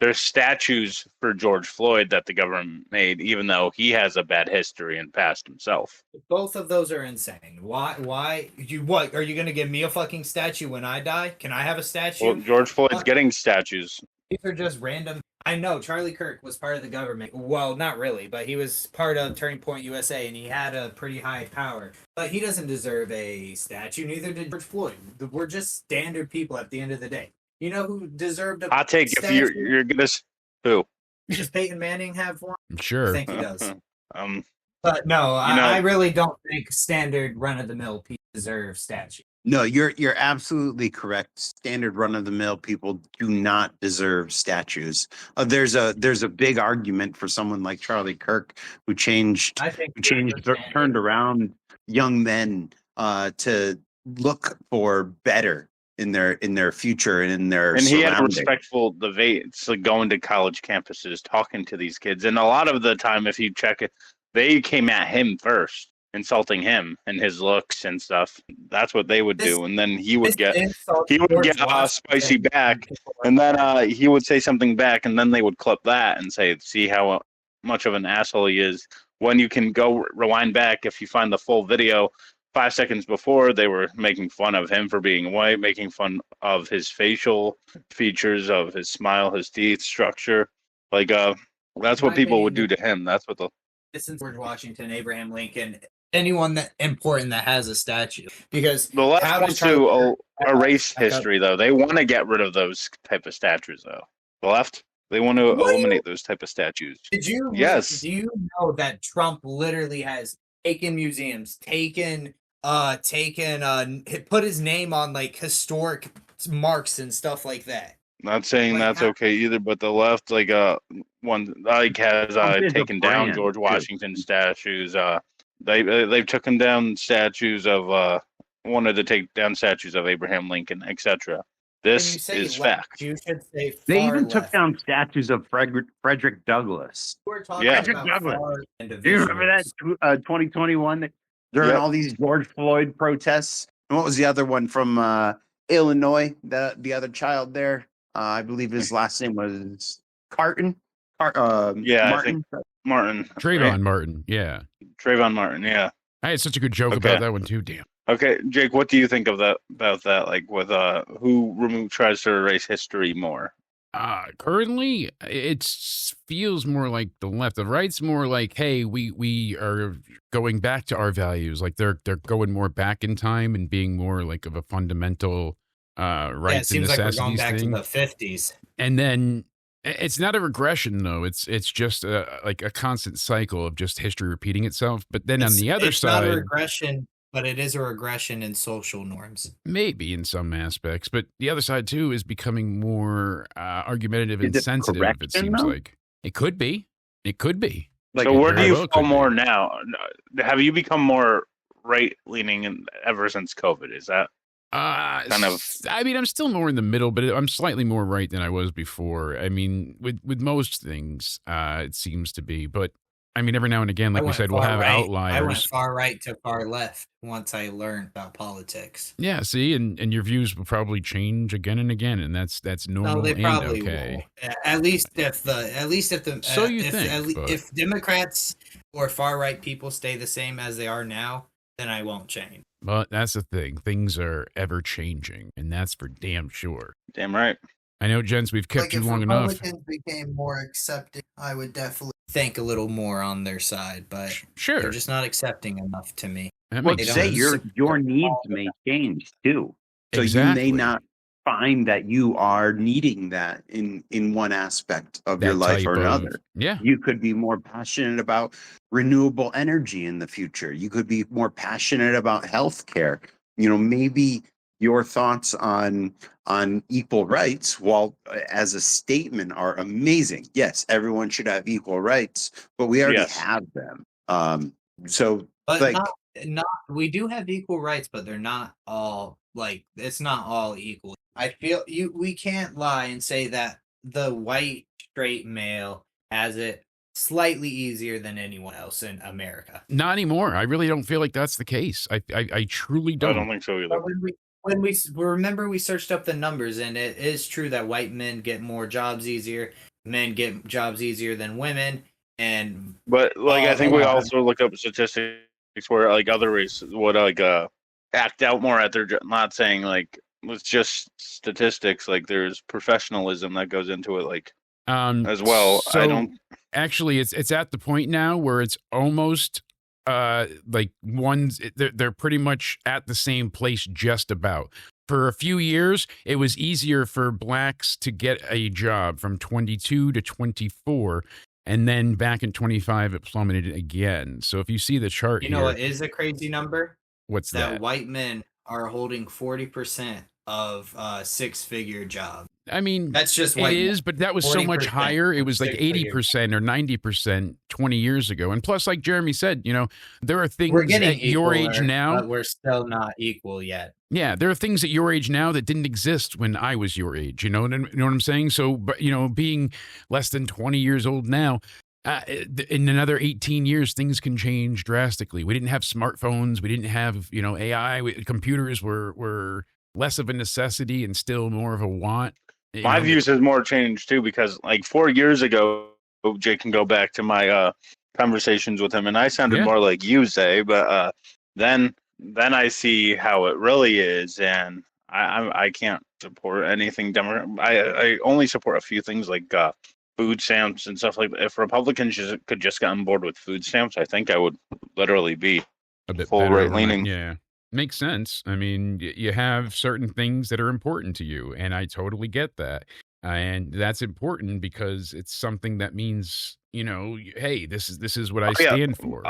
Speaker 1: there's statues for George Floyd that the government made, even though he has a bad history and past himself.
Speaker 2: Both of those are insane. Why? What? Are you going to give me a fucking statue when I die? Can I have a statue?
Speaker 1: Well, George Floyd's getting statues.
Speaker 2: These are just random. I know Charlie Kirk was part of the government. Well, not really, but he was part of Turning Point USA, and he had a pretty high power. But he doesn't deserve a statue. Neither did George Floyd. We're just standard people at the end of the day. You know who deserved a
Speaker 1: hot take? Statue? If you're gonna who?
Speaker 2: Does Peyton Manning have one?
Speaker 4: Sure.
Speaker 2: I think he does. But no, I really don't think standard run-of-the-mill people deserve statues.
Speaker 5: No, you're absolutely correct. Standard run-of-the-mill people do not deserve statues. There's a big argument for someone like Charlie Kirk who turned around young men to look for better in their future and in their
Speaker 1: and he had a respectful debate. It's like going to college campuses, talking to these kids, and a lot of the time, if you check it, they came at him first, insulting him and his looks and stuff. That's what they would do, and then he would get spicy back, and then he would say something back, and then they would clip that and say, "See how much of an asshole he is." When you can go rewind back, if you find the full video, 5 seconds before, they were making fun of him for being white, making fun of his facial features, of his smile, his teeth structure. Like, that's what people would do to him. That's what
Speaker 2: Since George Washington, Abraham Lincoln, anyone that important that has a statue. Because
Speaker 1: The left
Speaker 2: how
Speaker 1: wants
Speaker 2: does Charlie
Speaker 1: to erase
Speaker 2: back up?
Speaker 1: history, though. They want to get rid of those type of statues, though. The left, they want to
Speaker 2: What?
Speaker 1: eliminate those type of statues. Yes.
Speaker 2: Do you know that Trump literally has taken museums, put his name on like historic marks and stuff like that?
Speaker 1: Not saying
Speaker 2: Like,
Speaker 1: that's okay either, but the left, like has taken down
Speaker 5: brand,
Speaker 1: George
Speaker 5: too.
Speaker 1: Washington statues. They've taken down statues of wanted to take down statues of Abraham Lincoln, etc.
Speaker 2: When you
Speaker 1: This
Speaker 2: say
Speaker 1: is
Speaker 2: left,
Speaker 1: fact.
Speaker 2: you should say
Speaker 5: They
Speaker 2: far
Speaker 5: even took
Speaker 2: left.
Speaker 5: down statues of Frederick Douglass.
Speaker 2: We're talking
Speaker 1: Yeah.
Speaker 2: about
Speaker 5: Douglas.
Speaker 2: far
Speaker 5: Do you
Speaker 2: individuals.
Speaker 5: remember that 2021 that during
Speaker 1: Yep.
Speaker 5: all these George Floyd protests? And what was the other one from Illinois? The other child there, I believe his last name was Carton.
Speaker 1: Yeah, I
Speaker 5: Martin.
Speaker 1: Martin.
Speaker 4: Trayvon
Speaker 1: right?
Speaker 4: Martin. Yeah.
Speaker 1: Trayvon Martin, yeah.
Speaker 4: I had such a good joke
Speaker 1: Okay.
Speaker 4: about that one too. Damn.
Speaker 1: Okay, Jake, what do you think of that about that? Like with who tries to erase history more?
Speaker 4: Currently, it feels more like the left. The right's more like, hey, we are going back to our values. Like they're going more back in time and being more like of a fundamental
Speaker 2: Yeah, it
Speaker 4: rights and
Speaker 2: seems like we're going
Speaker 4: necessities
Speaker 2: back
Speaker 4: thing.
Speaker 2: to the 50s.
Speaker 4: And then it's not a regression though. It's just like a constant cycle of just history repeating itself. But then on the other
Speaker 2: it's
Speaker 4: side,
Speaker 2: not a regression, but it is a regression in social norms.
Speaker 4: maybe in some aspects, but the other side too is becoming more argumentative and
Speaker 5: Is it
Speaker 4: sensitive. It
Speaker 5: correction,
Speaker 4: seems
Speaker 5: though?
Speaker 4: like it could be. It could be.
Speaker 5: Like,
Speaker 1: So where do
Speaker 4: very
Speaker 1: you
Speaker 4: well
Speaker 1: fall
Speaker 4: could
Speaker 1: more
Speaker 4: be.
Speaker 1: now? Have you become more right leaning ever since COVID? Is that kind of?
Speaker 4: I mean, I'm still more in the middle, but I'm slightly more right than I was before. I mean, with most things, it seems to be. But I mean, every now and again, like
Speaker 2: I
Speaker 4: we
Speaker 2: went
Speaker 4: said, we'll
Speaker 2: far
Speaker 4: have
Speaker 2: right. I went
Speaker 4: outliers.
Speaker 2: far right to far left once I learned about politics.
Speaker 4: Yeah, see, and your views will probably change again and again, and that's normal
Speaker 2: No, they
Speaker 4: and
Speaker 2: probably
Speaker 4: okay.
Speaker 2: will. At least if the
Speaker 4: So you think, but-
Speaker 2: if Democrats or far right people stay the same as they are now, then I won't change.
Speaker 4: But that's the thing; things are ever changing, and that's for damn sure.
Speaker 1: Damn right.
Speaker 4: I know, gents, we've kept you
Speaker 2: if
Speaker 4: long enough.
Speaker 2: Republicans became more accepting, I would definitely think a little more on their side, but
Speaker 4: Sure,
Speaker 2: they're just not accepting enough to me.
Speaker 4: that
Speaker 5: Well,
Speaker 4: makes
Speaker 2: don't
Speaker 5: say
Speaker 4: sense.
Speaker 5: your needs may change too. So
Speaker 4: Exactly.
Speaker 5: you may not find that you are needing that in one aspect of your
Speaker 4: That
Speaker 5: life
Speaker 4: type
Speaker 5: or
Speaker 4: of-
Speaker 5: another.
Speaker 4: Yeah,
Speaker 5: You could be more passionate about renewable energy in the future. You could be more passionate about healthcare. Maybe your thoughts on equal rights, while as a statement, are amazing. Yes, everyone should have equal rights, but we already
Speaker 1: Yes.
Speaker 5: have them. So
Speaker 2: But
Speaker 5: like,
Speaker 2: not we do have equal rights, but they're not all like it's not all equal. I feel we can't lie and say that the white straight male has it slightly easier than anyone else in America.
Speaker 4: not anymore. I really don't feel like that's the case. I truly
Speaker 1: I
Speaker 4: don't.
Speaker 1: don't think so either.
Speaker 2: But when we remember we searched up the numbers, and it is true that white men get more jobs easier, men get jobs easier than women, and
Speaker 1: But like, I think we
Speaker 2: a lot of-
Speaker 1: also looked up statistics where like other races would act out more at their job. Not saying like it's just statistics. Like there's professionalism that goes into it. Like as well. I
Speaker 4: So
Speaker 1: don't.
Speaker 4: actually, it's at the point now where it's almost like they're pretty much at the same place just about. For a few years, it was easier for blacks to get a job from 22 to 24. And then back in 25, it plummeted again. So if you see the chart
Speaker 2: you know
Speaker 4: here,
Speaker 2: what is a crazy number?
Speaker 4: what's
Speaker 2: That
Speaker 4: that?
Speaker 2: white men are holding 40% of six-figure jobs.
Speaker 4: I mean,
Speaker 2: That's just
Speaker 4: it
Speaker 2: white men.
Speaker 4: is, but that was so much
Speaker 2: 40%
Speaker 4: higher. It was like
Speaker 2: six figures.
Speaker 4: 80% or 90% 20 years ago. And plus, like Jeremy said, there are things
Speaker 2: We're getting
Speaker 4: at your age
Speaker 2: equaler,
Speaker 4: now.
Speaker 2: but we're still not equal yet.
Speaker 4: Yeah, there are things at your age now that didn't exist when I was your age. You know what I'm saying? So, but being less than 20 years old now, in another 18 years, things can change drastically. We didn't have smartphones. We didn't have, AI. Computers were less of a necessity and still more of a want.
Speaker 1: My views has more changed too because like 4 years ago, Jake can go back to my conversations with him, and I sounded
Speaker 4: Yeah.
Speaker 1: more like you say, but then I see how it really is, and I can't support anything I only support a few things like food stamps and stuff like that. If Republicans could just get on board with food stamps, I think I would literally be
Speaker 4: a bit
Speaker 1: Full
Speaker 4: better.
Speaker 1: right leaning.
Speaker 4: Yeah. Makes sense. I mean, you have certain things that are important to you, and I totally get that. And that's important because it's something that means, hey, this is what I stand for.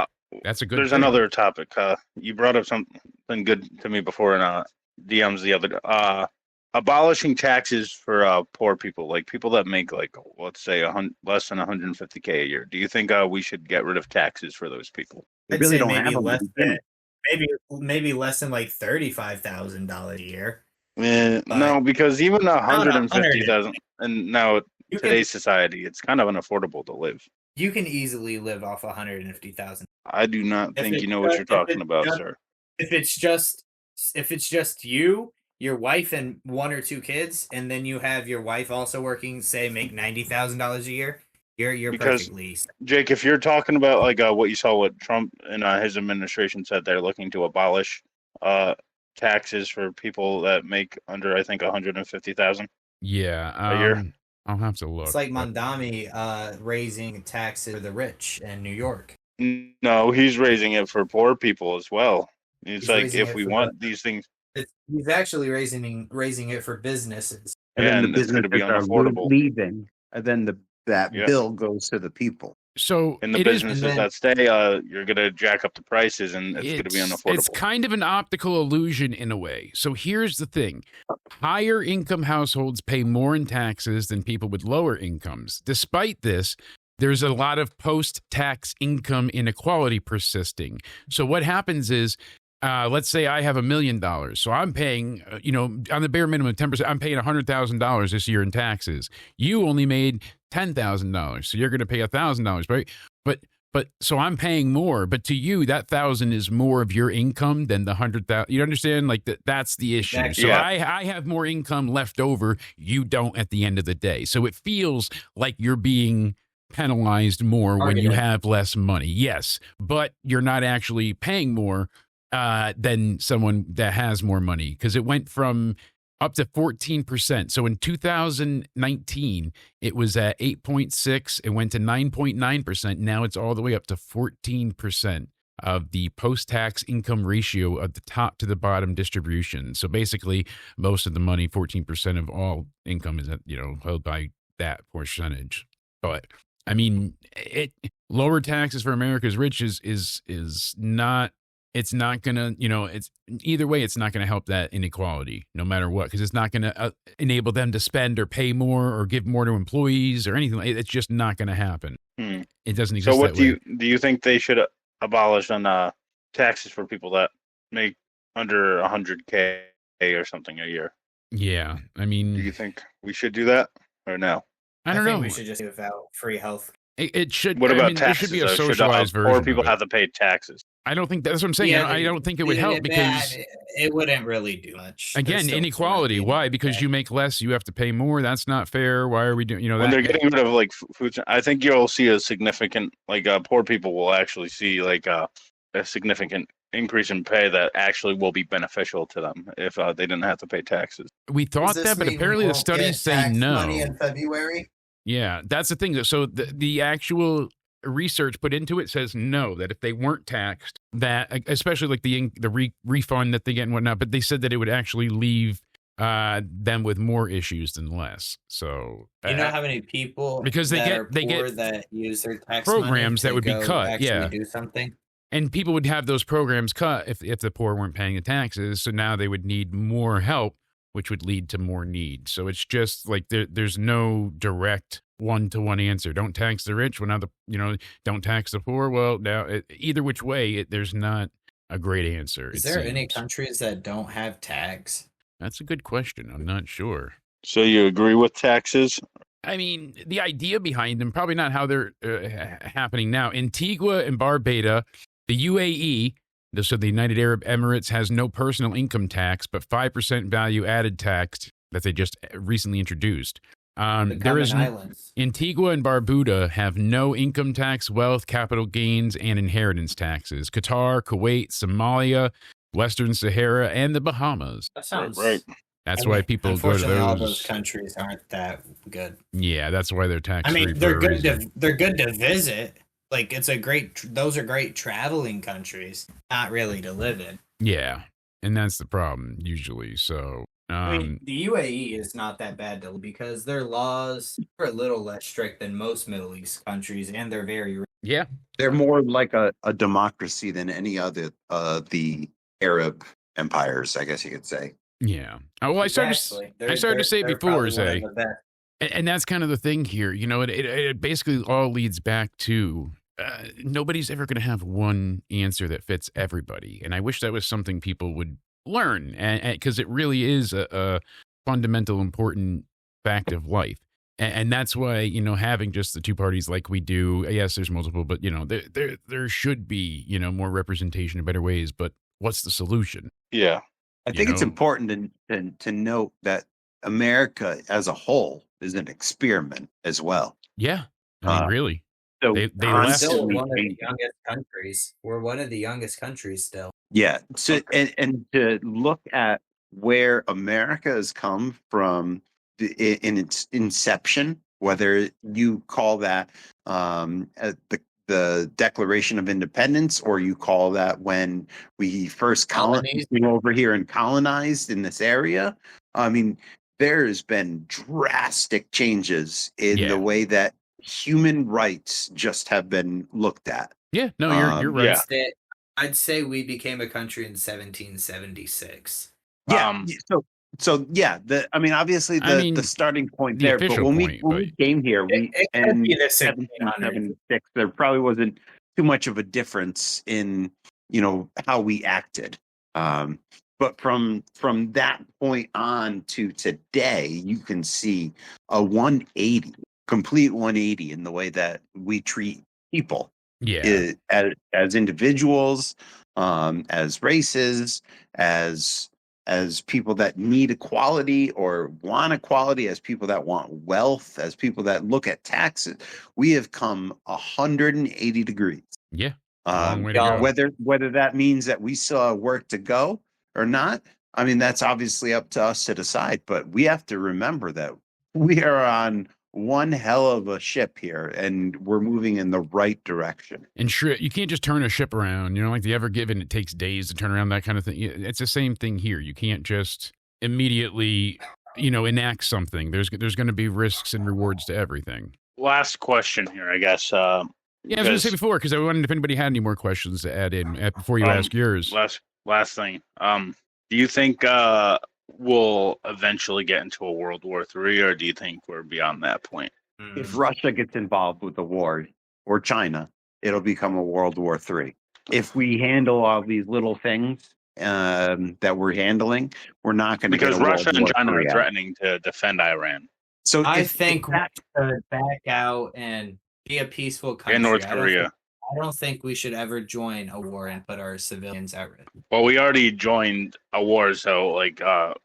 Speaker 4: That's a good
Speaker 1: There's
Speaker 4: thing.
Speaker 1: another topic. You brought up something good to me before in DMs the other day. Abolishing taxes for poor people, like people that make like, let's say less than 150K a year. Do you think we should get rid of taxes for those people?
Speaker 3: They
Speaker 2: I'd
Speaker 3: really
Speaker 2: say
Speaker 3: don't
Speaker 2: maybe
Speaker 3: have them.
Speaker 2: less than maybe less than like $35,000 a year.
Speaker 1: No, because even 150,000,
Speaker 2: 150.
Speaker 1: and now today's society, it's kind of unaffordable to live.
Speaker 2: You can easily live off 150,000.
Speaker 1: I do not think you know what you're talking about, sir.
Speaker 2: If it's just you, your wife, and 1 or 2 kids, and then you have your wife also working, say, make $90,000 a year, you're
Speaker 1: Because,
Speaker 2: perfectly.
Speaker 1: Jake, if you're talking about like what you saw, what Trump and his administration said, they're looking to abolish taxes for people that make under, I think, 150,000.
Speaker 4: Yeah,
Speaker 1: a year.
Speaker 4: I'll have to look.
Speaker 2: It's like Mondami raising taxes for the rich in New York.
Speaker 1: No, he's raising it for poor people as well. It's
Speaker 2: He's
Speaker 1: like
Speaker 2: raising
Speaker 1: if
Speaker 2: it
Speaker 1: we
Speaker 2: for
Speaker 1: want these things,
Speaker 2: He's actually raising it for businesses.
Speaker 3: And
Speaker 1: yeah,
Speaker 3: then
Speaker 1: and
Speaker 3: the
Speaker 1: it's going to be
Speaker 3: businesses are
Speaker 1: unaffordable.
Speaker 3: leaving, and then that
Speaker 1: Yeah.
Speaker 3: bill goes to the people.
Speaker 4: So
Speaker 1: And the
Speaker 4: it is-
Speaker 1: businesses
Speaker 2: and then-
Speaker 1: that stay, you're going to jack up the prices, and it's going to be unaffordable.
Speaker 4: It's kind of an optical illusion in a way. So here's the thing. Higher income households pay more in taxes than people with lower incomes. Despite this, there's a lot of post-tax income inequality persisting. So what happens is, let's say I have $1 million. So I'm paying, on the bare minimum, 10%, I'm paying $100,000 this year in taxes. You only made $10,000. So you're going to pay $1,000, right? But so I'm paying more, but to you, that 1,000 is more of your income than the 100,000. You understand? Like that's the issue.
Speaker 2: Exactly.
Speaker 4: So
Speaker 1: Yeah.
Speaker 4: I have more income left over. You don't at the end of the day. So it feels like you're being penalized more when you have less money. Yes, but you're not actually paying more than someone that has more money, because it went from up to 14%. So in 2019, it was at 8.6. It went to 9.9%. Now it's all the way up to 14% of the post-tax income ratio of the top to the bottom distribution. So basically, most of the money, 14% of all income, is held by that percentage. But I mean, lower taxes for America's rich is not. It's not going to, it's either way, it's not going to help that inequality no matter what, because it's not going to enable them to spend or pay more or give more to employees or anything. It's just not going to happen. It doesn't exist.
Speaker 1: So what
Speaker 4: do
Speaker 1: you think they should abolish on taxes for people that make under 100K or something a year?
Speaker 4: Yeah. I mean,
Speaker 1: Do you think we should do that or no?
Speaker 4: I don't know.
Speaker 2: We should just give out free health.
Speaker 4: It should.
Speaker 1: What about
Speaker 4: there
Speaker 1: taxes?
Speaker 4: should be a
Speaker 1: though?
Speaker 4: socialized version.
Speaker 1: Poor
Speaker 4: of
Speaker 1: people
Speaker 4: it.
Speaker 1: have to pay taxes.
Speaker 4: I don't think that's what I'm saying. I don't think it would help because
Speaker 2: it wouldn't really do much.
Speaker 4: again, inequality. Why? Because you make less, you have to pay more. That's not fair. Why are we doing?
Speaker 1: When they're getting rid of like food, I think you'll see a significant poor people will actually see a significant increase in pay that actually will be beneficial to them if they didn't have to pay taxes.
Speaker 4: We thought that, but apparently the studies say no.
Speaker 2: Money in February.
Speaker 4: Yeah, that's the thing. So the actual research put into it says no, that if they weren't taxed, that especially like the refund that they get and whatnot, but they said that it would actually leave them with more issues than less. So
Speaker 2: you know how many people
Speaker 4: because they get
Speaker 2: that use their tax
Speaker 4: programs that would be cut.
Speaker 2: actually
Speaker 4: Yeah,
Speaker 2: do something.
Speaker 4: And people would have those programs cut if the poor weren't paying the taxes. So now they would need more help, which would lead to more need. So it's just like there's no direct one-to-one answer. Don't tax the rich. Well, now don't tax the poor. Well, now either which way, there's not a great answer.
Speaker 2: Is there any countries that don't have tax?
Speaker 4: That's a good question. I'm not sure.
Speaker 1: So you agree with taxes?
Speaker 4: I mean, the idea behind them, probably not how they're happening now. Antigua and Barbuda, the UAE, so the United Arab Emirates, has no personal income tax, but 5% value added tax that they just recently introduced. There is Antigua and Barbuda have no income tax, wealth, capital gains, and inheritance taxes. Qatar, Kuwait, Somalia, Western Sahara, and the Bahamas.
Speaker 2: That sounds
Speaker 1: right.
Speaker 4: That's why people go to those.
Speaker 2: All those countries aren't that good.
Speaker 4: Yeah, that's why they're tax.
Speaker 2: I mean, they're good. They're good to visit, like it's a great. Those are great traveling countries, not really to live in.
Speaker 4: Yeah, and that's the problem usually. So,
Speaker 2: I mean, the UAE is not that bad to because their laws are a little less strict than most Middle East countries, and they're very
Speaker 4: yeah,
Speaker 5: They're more like a democracy than any other the Arab empires, I guess you could say.
Speaker 4: yeah. Well, I started to say before, Zay, and that's kind of the thing here. You know, it basically all leads back to nobody's ever going to have one answer that fits everybody, and I wish that was something people would learn, and because it really is a fundamental, important fact of life. And that's why, you know, having just the two parties like we do, yes, there's multiple, but, you know, there should be, you know, more representation in better ways. But what's the solution?
Speaker 1: Yeah.
Speaker 5: I think it's important to note that America as a whole is an experiment as well.
Speaker 4: Yeah. I mean, really.
Speaker 5: So
Speaker 4: they
Speaker 2: We're still one of the youngest countries. We're one of the youngest countries still.
Speaker 5: Yeah. So and to look at where America has come from in its inception, whether you call that the Declaration of Independence, or you call that when we first came over here and colonized in this area. I mean, there's been drastic changes in the way that human rights just have been looked at.
Speaker 4: Yeah, no, you're right.
Speaker 1: Yeah.
Speaker 2: I'd say we became a country in 1776.
Speaker 5: Yeah. So yeah, obviously the starting point there, but when we came here, in 1776, there probably wasn't too much of a difference in, you know, how we acted. But from that point on to today, you can see a 180, complete 180 in the way that we treat people.
Speaker 4: Yeah,
Speaker 5: as individuals, as races, as people that need equality or want equality, as people that want wealth, as people that look at taxes. We have come 180 degrees.
Speaker 4: Yeah. Long way to go.
Speaker 5: Whether that means that we still have work to go or not, I mean, that's obviously up to us to decide. But we have to remember that we are on one hell of a ship here, and we're moving in the right direction.
Speaker 4: And sure, you can't just turn a ship around, you know, like the Ever Given, it takes days to turn around, that kind of thing. It's the same thing here. You can't just immediately, you know, enact something. There's going to be risks and rewards to everything.
Speaker 1: Last question here, I guess.
Speaker 4: Yeah, I was going to say before, because I wondered if anybody had any more questions to add in before you ask yours.
Speaker 1: Last thing. Do you think we'll eventually get into a World War III, or do you think we're beyond that point?
Speaker 5: If Russia gets involved with the war, or China, it'll become a World War III. If we handle all these little things that we're handling, we're not going to get a World War III.
Speaker 1: Because Russia and China are threatening to defend Iran.
Speaker 2: So I think we should back out and be a peaceful country.
Speaker 1: In North Korea.
Speaker 2: I don't think we should ever join a war and put our civilians at risk.
Speaker 1: Well, we already joined a war, so like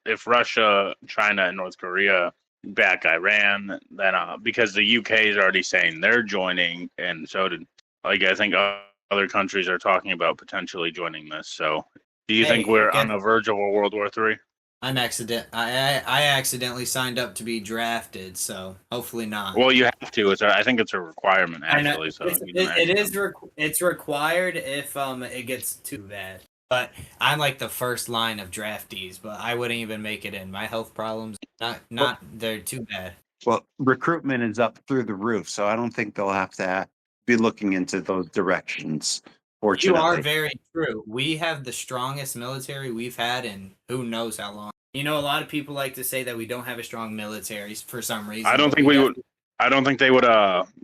Speaker 1: if Russia, China, and North Korea back Iran, then because the UK is already saying they're joining, and so did, like, I think other countries are talking about potentially joining this. So, do you think we're on the verge of a World War III?
Speaker 2: I accidentally signed up to be drafted, so hopefully not.
Speaker 1: Well, you have to. I think it's a requirement, actually. So
Speaker 2: it's required if it gets too bad. But I'm like the first line of draftees, but I wouldn't even make it in. My health problems, they're too bad.
Speaker 5: Well, recruitment is up through the roof, so I don't think they'll have to be looking into those directions. Fortunately.
Speaker 2: You are very true. We have the strongest military we've had in who knows how long. You know, a lot of people like to say that we don't have a strong military for some reason.
Speaker 1: I don't think we would. I don't think they would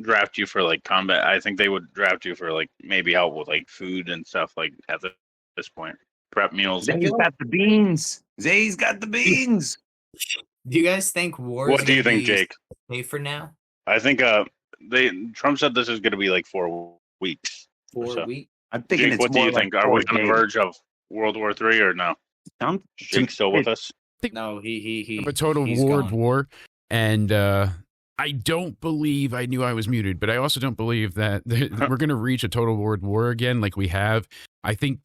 Speaker 1: draft you for like combat. I think they would draft you for like maybe help with like food and stuff like at this point. Prep meals.
Speaker 5: Zay's got the beans. Zay's got the beans.
Speaker 2: Do you guys think war?
Speaker 1: What do you think, Jake?
Speaker 2: Safer now?
Speaker 1: I think Trump said this is going to be like 4 weeks.
Speaker 2: 4 weeks.
Speaker 5: I'm thinking.
Speaker 1: Jake, what do you think? Are we on the verge of World War III or no? Jake still with us?
Speaker 2: No, he
Speaker 4: a total war, and I don't believe I knew I was muted, but I also don't believe that we're going to reach a total world war again like we have. I think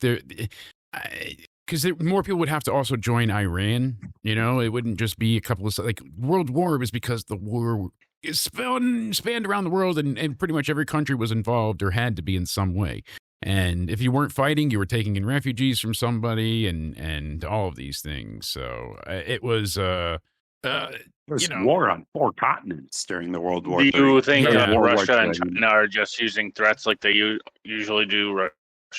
Speaker 4: because more people would have to also join Iran. You know, it wouldn't just be a couple of like World War was because the war spanned around the world, and pretty much every country was involved or had to be in some way. And if you weren't fighting, you were taking in refugees from somebody, and all of these things. So it was
Speaker 5: there was
Speaker 4: you know,
Speaker 5: war on 4 continents during the World War.
Speaker 1: Do you think
Speaker 4: Yeah.
Speaker 1: Russia and China are just using threats like they usually do? Russia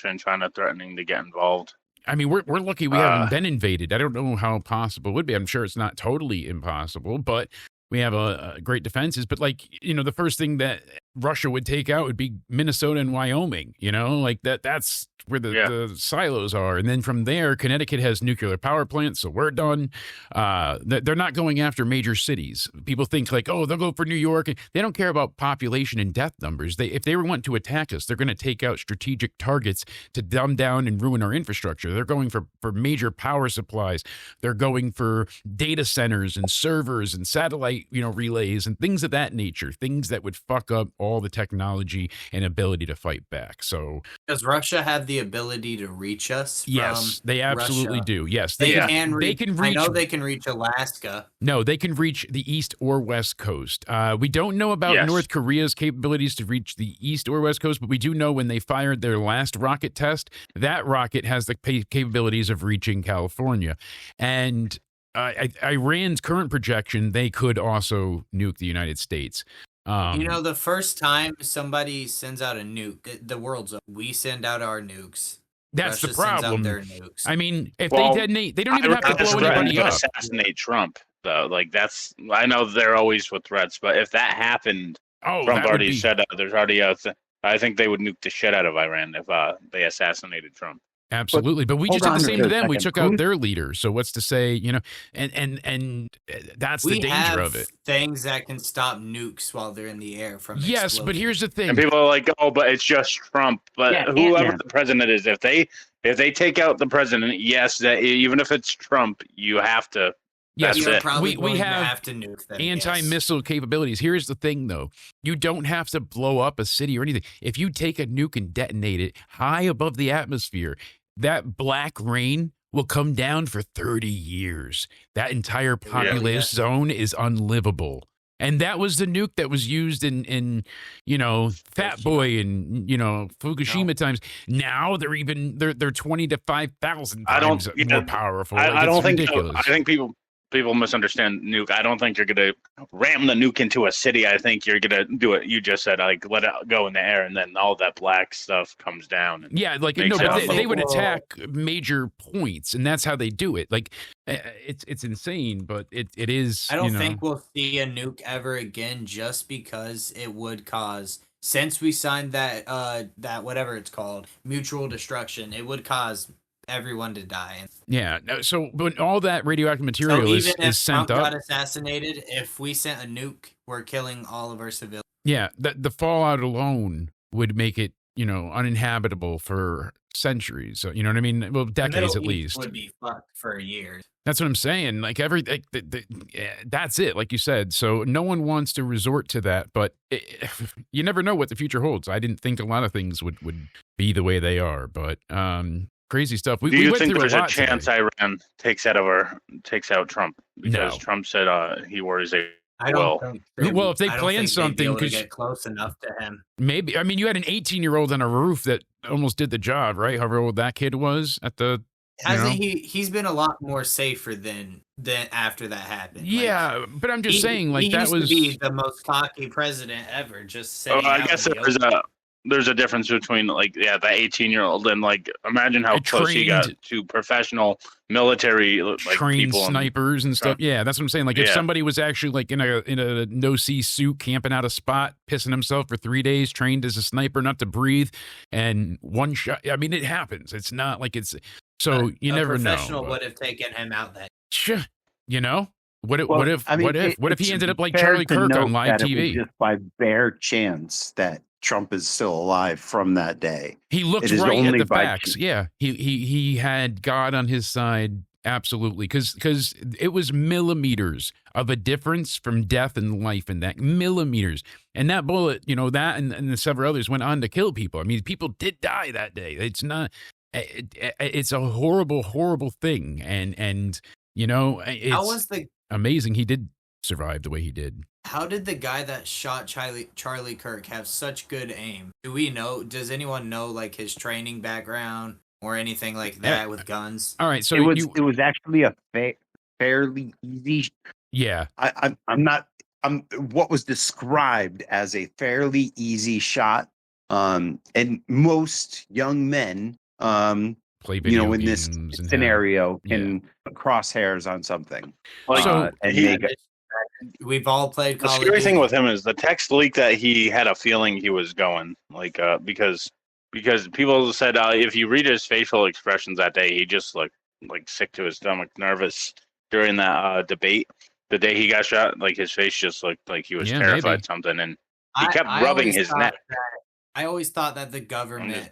Speaker 1: and China threatening to get involved.
Speaker 4: I mean, we're lucky we haven't been invaded. I don't know how possible it would be. I'm sure it's not totally impossible, but we have a great defenses. But like, you know, the first thing that Russia would take out would be Minnesota and Wyoming, you know, like that's where the silos are. And then from there, Connecticut has nuclear power plants, so we're done. They're not going after major cities. People think like, oh, they'll go for New York. They don't care about population and death numbers. If they want to attack us, they're going to take out strategic targets to dumb down and ruin our infrastructure. They're going for major power supplies. They're going for data centers and servers and satellite, you know, relays and things of that nature, things that would fuck up all the technology and ability to fight back. So
Speaker 2: does Russia have the ability to reach us?
Speaker 4: Yes, they absolutely
Speaker 2: Russia?
Speaker 4: do. Yes,
Speaker 2: They can reach. I know they can reach Alaska.
Speaker 4: No, they can reach the East or West Coast. We don't know about North Korea's capabilities to reach the East or West Coast, but we do know when they fired their last rocket test, that rocket has the capabilities of reaching California. And Iran's current projection, they could also nuke the United States.
Speaker 2: You know, the first time somebody sends out a nuke, the world's up. We send out our nukes.
Speaker 4: That's
Speaker 2: Russia
Speaker 4: the problem.
Speaker 2: Sends out their nukes.
Speaker 4: I mean, if they detonate, they don't even have to blow anybody up.
Speaker 1: Assassinate Trump, though. Like that's, I know they're always with threats, but if that happened, Trump already said there's already I think they would nuke the shit out of Iran if they assassinated Trump.
Speaker 4: Absolutely, but we just did the same to them. We took out their leader. So what's to say, you know? And that's the danger of it.
Speaker 2: Things that can stop nukes while they're in the air from
Speaker 4: yes, but here's the thing.
Speaker 1: And people are like, "Oh, but it's just Trump." But whoever the president is, if they take out the president, yes, that even if it's Trump, you have to.
Speaker 4: Yes,
Speaker 2: we have to nuke them,
Speaker 4: anti-missile capabilities. Here's the thing, though. You don't have to blow up a city or anything. If you take a nuke and detonate it high above the atmosphere, that black rain will come down for 30 years. That entire populous zone is unlivable. And that was the nuke that was used in you know, Fat Boy and, you know, Fukushima times. Now they're 20 to 5,000 times more powerful.
Speaker 1: I don't think
Speaker 4: ridiculous.
Speaker 1: I think people misunderstand nuke. I don't think you're going to ram the nuke into a city. I think you're going to do it. You just said, like, let it go in the air, and then all that black stuff comes down.
Speaker 4: Yeah, like, no, but they would attack major points, and that's how they do it. Like, it's insane, but it is.
Speaker 2: I don't think we'll see a nuke ever again just because it would cause, since we signed that whatever it's called, mutual destruction, it would cause everyone to die.
Speaker 4: Yeah. So, but all that radioactive material is sent
Speaker 2: Trump
Speaker 4: up.
Speaker 2: Got assassinated. If we sent a nuke, we're killing all of our civilians.
Speaker 4: Yeah. The fallout alone would make it, you know, uninhabitable for centuries. So, you know what I mean? Well, decades at least.
Speaker 2: Would be fucked for years.
Speaker 4: That's what I'm saying. Like that's it. Like you said. So no one wants to resort to that, but you never know what the future holds. I didn't think a lot of things would be the way they are, but crazy stuff.
Speaker 1: Do you think there's a chance Iran takes out Trump? Because Trump said he worries they will.
Speaker 4: Well, if they plan something,
Speaker 2: because get close enough to him,
Speaker 4: maybe. I mean, you had an 18-year-old on a roof that almost did the job, right? However old that kid was at the.
Speaker 2: Hasn't he? He's been a lot more safer than after that happened.
Speaker 4: Yeah, like, but I'm just saying, like, that was
Speaker 2: to be the most cocky president ever. Just saying.
Speaker 1: I guess there's a difference between the 18-year-old and like imagine how close he got to professional military
Speaker 4: trained snipers and stuff. Yeah, that's what I'm saying. Like if somebody was actually like in a no-see suit camping out a spot, pissing himself for 3 days, trained as a sniper not to breathe, and one shot. I mean, it happens. It's not like it's so you never know.
Speaker 2: A professional would have taken him out that.
Speaker 4: You know. What if he ended up like Charlie Kirk on live TV?
Speaker 5: Just by bare chance that Trump is still alive from that day.
Speaker 4: He looked right at the facts. Yeah, he had God on his side. Absolutely, because it was millimeters of a difference from death and life in that millimeters. And that bullet, you know, that and the several others went on to kill people. I mean, people did die that day. It's not. It's a horrible, horrible thing, and you know, it's amazing he did survive the way he did.
Speaker 2: How did the guy that shot Charlie Kirk have such good aim? Do we know? Does anyone know like his training background or anything like that with guns?
Speaker 4: All right, so
Speaker 5: it was actually a fairly easy.
Speaker 4: Yeah,
Speaker 5: I'm what was described as a fairly easy shot. And most young men,
Speaker 4: play video
Speaker 5: in this scenario, can crosshairs on something.
Speaker 2: We've all played.
Speaker 1: The scary thing with him is the text leak that he had a feeling he was going, because people said if you read his facial expressions that day, he just looked like sick to his stomach, nervous during that debate. The day he got shot, like his face just looked like he was terrified something, and he kept rubbing his neck.
Speaker 2: I always thought that the government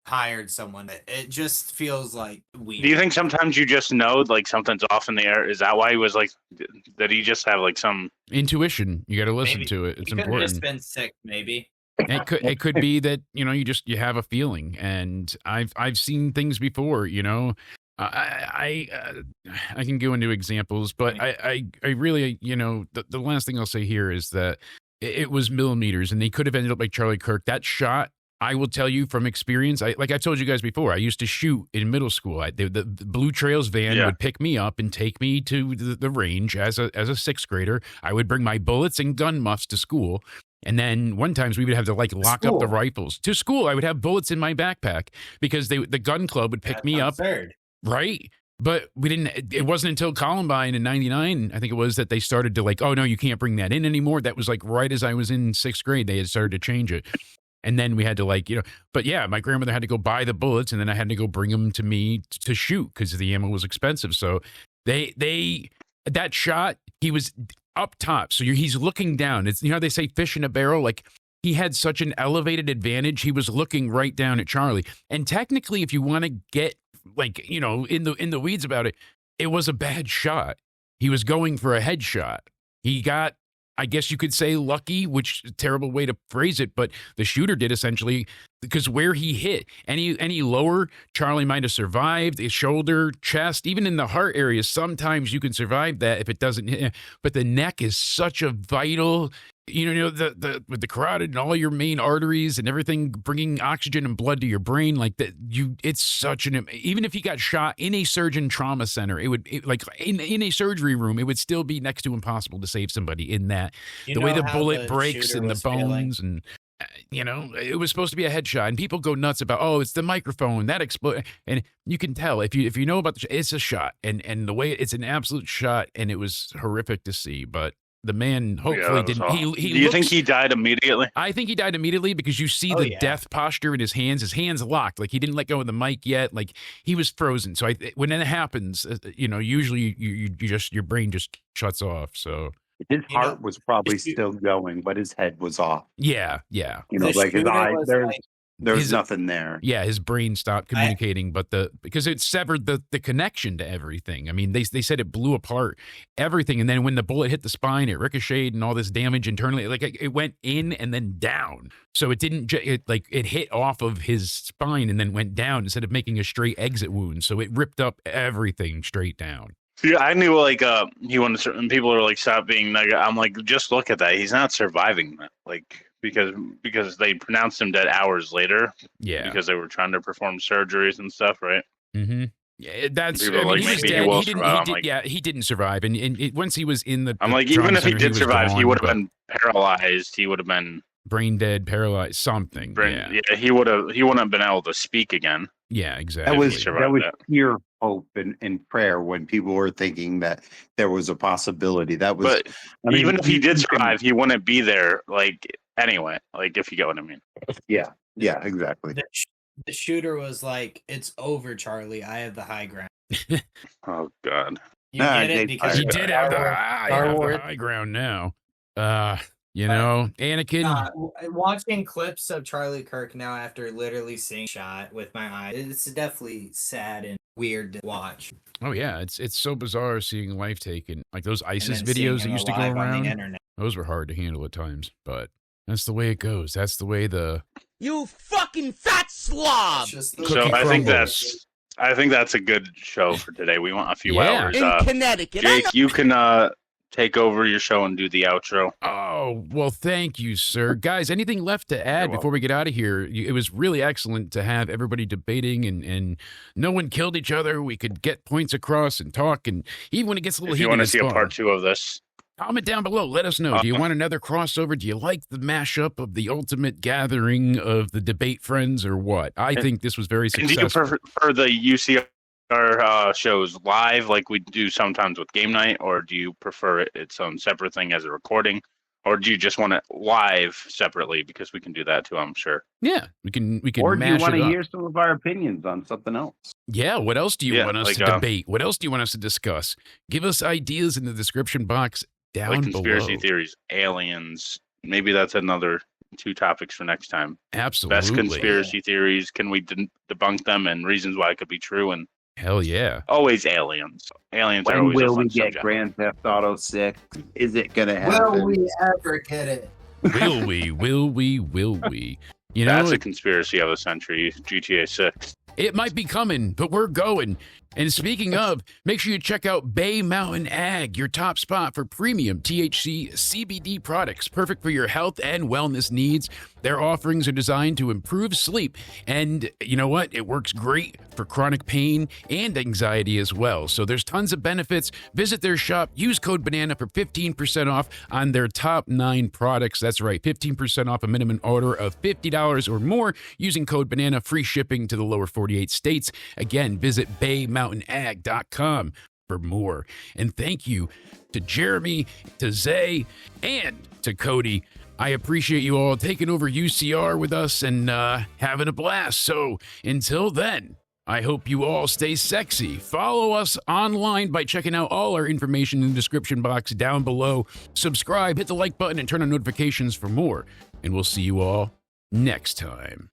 Speaker 2: hired someone. It just feels like weird.
Speaker 1: Do you think sometimes you just know like something's off in the air? Is that why he was like? Did he just have like some
Speaker 4: intuition? You got to listen to it. It's important.
Speaker 2: Just been sick, maybe.
Speaker 4: It could be that you have a feeling, and I've seen things before. I can go into examples, but I really, the last thing I'll say here is that it was millimeters, and they could have ended up like Charlie Kirk. That shot, I will tell you from experience, like I've told you guys before, I used to shoot in middle school. The Blue Trails van would pick me up and take me to the range as a sixth grader. I would bring my bullets and gun muffs to school. And then one times we would have to like lock up the rifles. To school, I would have bullets in my backpack because the gun club would pick me up.
Speaker 2: Absurd.
Speaker 4: Right. But it wasn't until Columbine in 99, I think it was, that they started to like, oh no, you can't bring that in anymore. That was like right as I was in sixth grade, they had started to change it. And then we had to but yeah, my grandmother had to go buy the bullets, and then I had to go bring them to me to shoot because the ammo was expensive. So that shot, he was up top. So he's looking down. It's, they say fish in a barrel, like he had such an elevated advantage. He was looking right down at Charlie. And technically, if you want to get in the weeds about it, it was a bad shot. He was going for a headshot. He got, I guess you could say, lucky, which is a terrible way to phrase it, but the shooter did essentially, because where he hit, any lower, Charlie might have survived. His shoulder, chest, even in the heart area, sometimes you can survive that if it doesn't hit. But the neck is such a vital, with the carotid and all your main arteries and everything bringing oxygen and blood to your brain, like that, it's such even if he got shot in a surgeon trauma center, in a surgery room, it would still be next to impossible to save somebody in that. The way the bullet breaks in the bones and it was supposed to be a headshot, and people go nuts about, oh, it's the microphone that exploded, and you can tell if you know about it's a shot, and the way it's an absolute shot, and it was horrific to see, but the man hopefully didn't. Do
Speaker 1: you think he died immediately?
Speaker 4: I think he died immediately because you see the death posture in his hands. His hands locked, like he didn't let go of the mic yet. Like he was frozen. So when that happens, usually your brain just shuts off. So
Speaker 5: his heart was probably still going, but his head was off.
Speaker 4: Yeah.
Speaker 5: Like his eye, there's nothing there.
Speaker 4: Yeah, his brain stopped communicating, because it severed the connection to everything. I mean, they said it blew apart everything, and then when the bullet hit the spine, it ricocheted and all this damage internally. Like it went in and then down. So it didn't. It hit off of his spine and then went down instead of making a straight exit wound. So it ripped up everything straight down.
Speaker 1: Yeah, I knew he wanted to, and people are like, stop being negative. I'm like, just look at that. He's not surviving that. Because they pronounced him dead hours later. Yeah. Because they were trying to perform surgeries and stuff, right?
Speaker 4: Mm-hmm. Yeah, that's. He was dead. He didn't survive, and once he was in the. I'm like, even if he did survive,
Speaker 1: he would have been paralyzed. He would have been
Speaker 4: brain dead, paralyzed, something.
Speaker 1: He wouldn't have been able to speak again.
Speaker 4: Yeah, exactly.
Speaker 5: That was pure hope and prayer when people were thinking that there was a possibility. That was.
Speaker 1: But even if he did survive, he wouldn't be there. Anyway, if you get what I mean.
Speaker 5: Yeah, exactly.
Speaker 2: The shooter was like, "It's over, Charlie. I have the high ground."
Speaker 1: Oh God!
Speaker 2: You get it because
Speaker 4: he did have the high ground now. Anakin.
Speaker 2: Watching clips of Charlie Kirk now after literally seeing shot with my eyes, it's definitely sad and weird to watch.
Speaker 4: Oh yeah, it's so bizarre seeing life taken. Like those ISIS videos that used to go around. Those were hard to handle at times, but that's the way it goes. That's the way the
Speaker 6: You fucking fat slob!
Speaker 1: So I think that's a good show for today. We want a few hours.
Speaker 6: In Connecticut.
Speaker 1: Jake, you can take over your show and do the outro.
Speaker 4: Oh, well, thank you, sir. Guys, anything left to add before we get out of here? It was really excellent to have everybody debating and no one killed each other. We could get points across and talk, and even when it gets a little
Speaker 1: If
Speaker 4: heated,
Speaker 1: you want to see a part 2 of this,
Speaker 4: comment down below. Let us know. Do you want another crossover? Do you like the mashup of the ultimate gathering of the debate friends or what? I think this was very successful.
Speaker 1: And do you prefer the UCR shows live like we do sometimes with Game Night, or do you prefer its own separate thing as a recording, or do you just want it live separately? Because we can do that too, I'm sure.
Speaker 4: Yeah, we can.
Speaker 5: Or do you want to
Speaker 4: hear
Speaker 5: hear some of our opinions on something else?
Speaker 4: Yeah, what else do you want us to debate? What else do you want us to discuss? Give us ideas in the description box down
Speaker 1: like conspiracy
Speaker 4: below.
Speaker 1: theories, aliens. Maybe that's another 2 topics for next time.
Speaker 4: Absolutely.
Speaker 1: Best conspiracy theories. Can we debunk them and reasons why it could be true? And
Speaker 4: hell yeah.
Speaker 1: Always aliens. Aliens are
Speaker 5: When
Speaker 1: always
Speaker 5: will
Speaker 1: a
Speaker 5: we
Speaker 1: fun
Speaker 5: get
Speaker 1: subject.
Speaker 5: Grand Theft Auto 6? Is it going to happen?
Speaker 7: Will we ever get it?
Speaker 4: Will we? Will we? Will we? You know,
Speaker 1: That's a conspiracy of the century, GTA 6.
Speaker 4: it might be coming, but we're going. And speaking of, make sure you check out Bay Mountain Ag, your top spot for premium THC CBD products, perfect for your health and wellness needs. Their offerings are designed to improve sleep. And you know what? It works great for chronic pain and anxiety as well. So there's tons of benefits. Visit their shop. Use code BANANA for 15% off on their top 9 products. That's right, 15% off a minimum order of $50 or more using code BANANA. Free shipping to the lower 48 states. Again, visit BayMountainAg.com for more. And thank you to Jeremy, to Zay, and to Cody. I appreciate you all taking over UCR with us and having a blast. So until then, I hope you all stay sexy. Follow us online by checking out all our information in the description box down below. Subscribe, hit the like button, and turn on notifications for more. And we'll see you all next time.